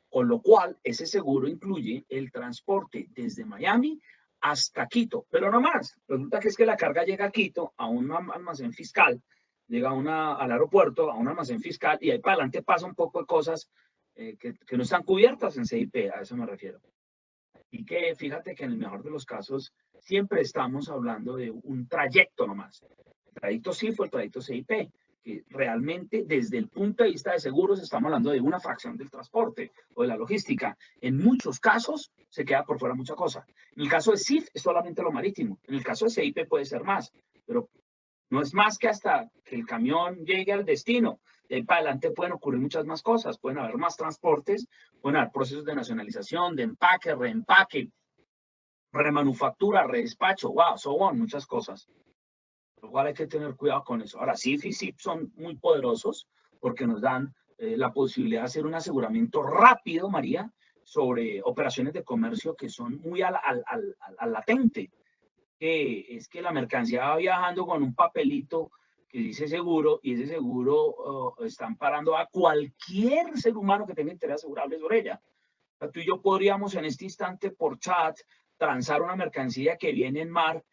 Con lo cual, ese seguro incluye el transporte desde Miami hasta Quito, pero no más. Resulta que es que la carga llega a Quito, a un almacén fiscal, llega al aeropuerto, a un almacén fiscal, y ahí para adelante pasa un poco de cosas que no están cubiertas en CIP, a eso me refiero. Y que fíjate que en el mejor de los casos siempre estamos hablando de un trayecto nomás. El trayecto sí fue el trayecto CIP, que realmente desde el punto de vista de seguros estamos hablando de una fracción del transporte o de la logística. En muchos casos se queda por fuera mucha cosa. En el caso de CIF es solamente lo marítimo. En el caso de CIP puede ser más, pero no es más que hasta que el camión llegue al destino. De ahí para adelante pueden ocurrir muchas más cosas. Pueden haber más transportes, pueden haber procesos de nacionalización, de empaque, reempaque, remanufactura, redespacho, wow, so on, muchas cosas. Lo cual hay que tener cuidado con eso. Ahora, CIF y SIP son muy poderosos porque nos dan la posibilidad de hacer un aseguramiento rápido, María, sobre operaciones de comercio que son muy al latente. Es que la mercancía va viajando con un papelito que dice seguro y ese seguro están parando a cualquier ser humano que tenga interés asegurable sobre ella. O sea, tú y yo podríamos en este instante por chat transar una mercancía que viene en mar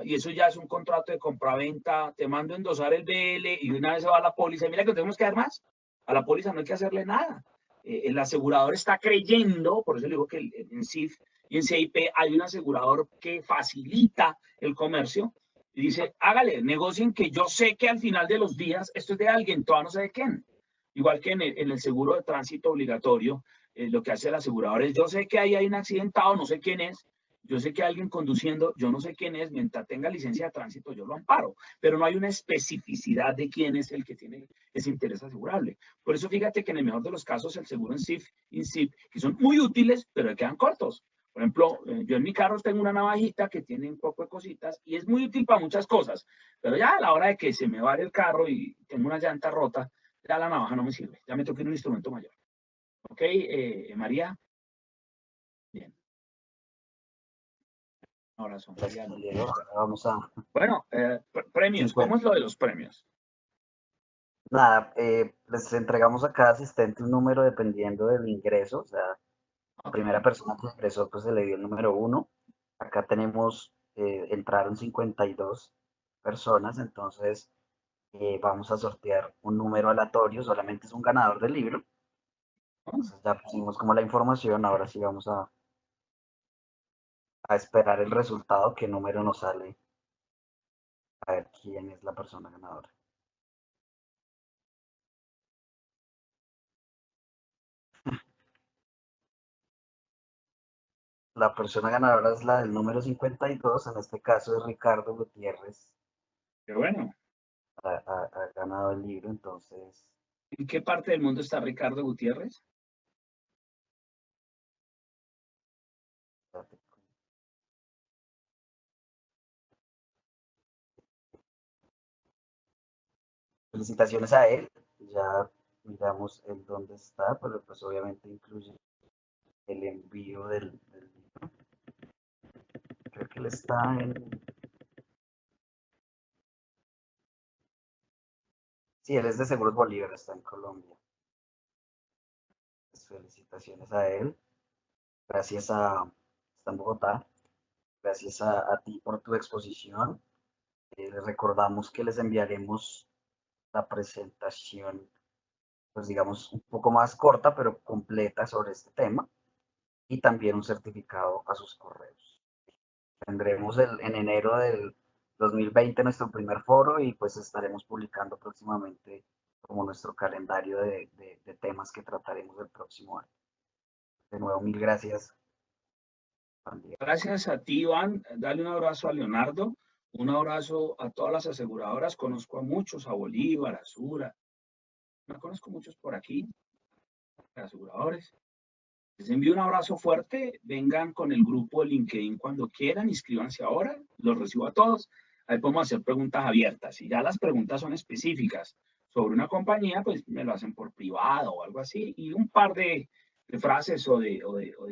y eso ya es un contrato de compraventa, te mando a endosar el BL y una vez se va a la póliza, y mira que tenemos que dar más, a la póliza no hay que hacerle nada. El asegurador está creyendo, por eso le digo que en CIF y en CIP hay un asegurador que facilita el comercio y dice, hágale, negocien que yo sé que al final de los días esto es de alguien, todavía no sé de quién. Igual que en el seguro de tránsito obligatorio, lo que hace el asegurador es, yo sé que ahí hay un accidentado, no sé quién es, yo sé que hay alguien conduciendo, yo no sé quién es, mientras tenga licencia de tránsito yo lo amparo, pero no hay una especificidad de quién es el que tiene ese interés asegurable. Por eso fíjate que en el mejor de los casos el seguro en SIF, que son muy útiles, pero quedan cortos. Por ejemplo, yo en mi carro tengo una navajita que tiene un poco de cositas y es muy útil para muchas cosas, pero ya a la hora de que se me va el carro y tengo una llanta rota, ya la navaja no me sirve, ya me toca un instrumento mayor. ¿Ok, María? Bien. Un abrazo, Gracias, María. Juan Diego. Ahora vamos a... Bueno, premios, ¿cómo 50. es lo de los premios? Nada, les entregamos a cada asistente un número dependiendo del ingreso. O sea, la Ok, primera persona que ingresó, pues se le dio el número 1. Acá tenemos, entraron 52 personas, entonces vamos a sortear un número aleatorio, solamente es un ganador del libro. ¿no? Entonces ya pusimos como la información, ahora sí vamos a a esperar el resultado, qué número nos sale, a ver quién es la persona ganadora. La persona ganadora es la del número 52, en este caso es Ricardo Gutiérrez, Qué bueno. ha ganado el libro, entonces ¿En qué parte del mundo está Ricardo Gutiérrez? felicitaciones a él, ya miramos el dónde está, pero pues obviamente incluye el envío del libro. Creo que él está en, sí, él es de Seguros Bolívar, está en Colombia. Pues, felicitaciones a él, gracias está en Bogotá, gracias a ti por tu exposición. Les recordamos que les enviaremos la presentación, pues digamos, un poco más corta, pero completa sobre este tema, y también un certificado a sus correos. Tendremos en enero del 2020 nuestro primer foro y pues estaremos publicando próximamente como nuestro calendario de temas que trataremos el próximo año. De nuevo, mil gracias, Juan Diego. Gracias a ti, Iván. Dale un abrazo a Leonardo, un abrazo a todas las aseguradoras. Conozco a muchos, a Bolívar, a Sura. No conozco muchos por aquí, aseguradores. Les envío un abrazo fuerte. Vengan con el grupo de LinkedIn cuando quieran. Inscríbanse ahora. Los recibo a todos. Ahí podemos hacer preguntas abiertas. Si ya las preguntas son específicas sobre una compañía, pues me lo hacen por privado o algo así. Y un par de frases o de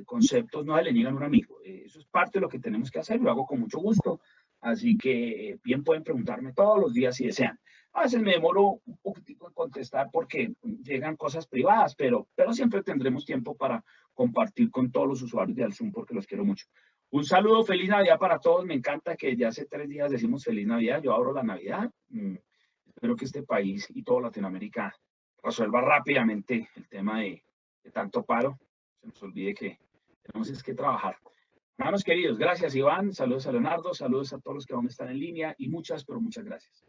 conceptos no se le niegan a un amigo. Eso es parte de lo que tenemos que hacer. Lo hago con mucho gusto. Así que bien pueden preguntarme todos los días si desean. A veces me demoro un poquitico en contestar porque llegan cosas privadas, pero siempre tendremos tiempo para compartir con todos los usuarios de Alzoom porque los quiero mucho. Un saludo, feliz Navidad para todos. Me encanta que ya hace 3 días decimos feliz Navidad. Yo abro la Navidad. Espero que este país y toda Latinoamérica resuelva rápidamente el tema de tanto paro. Se nos olvide que tenemos que trabajar. Hermanos queridos, gracias Iván, saludos a Leonardo, saludos a todos los que aún están en línea y muchas, pero muchas gracias.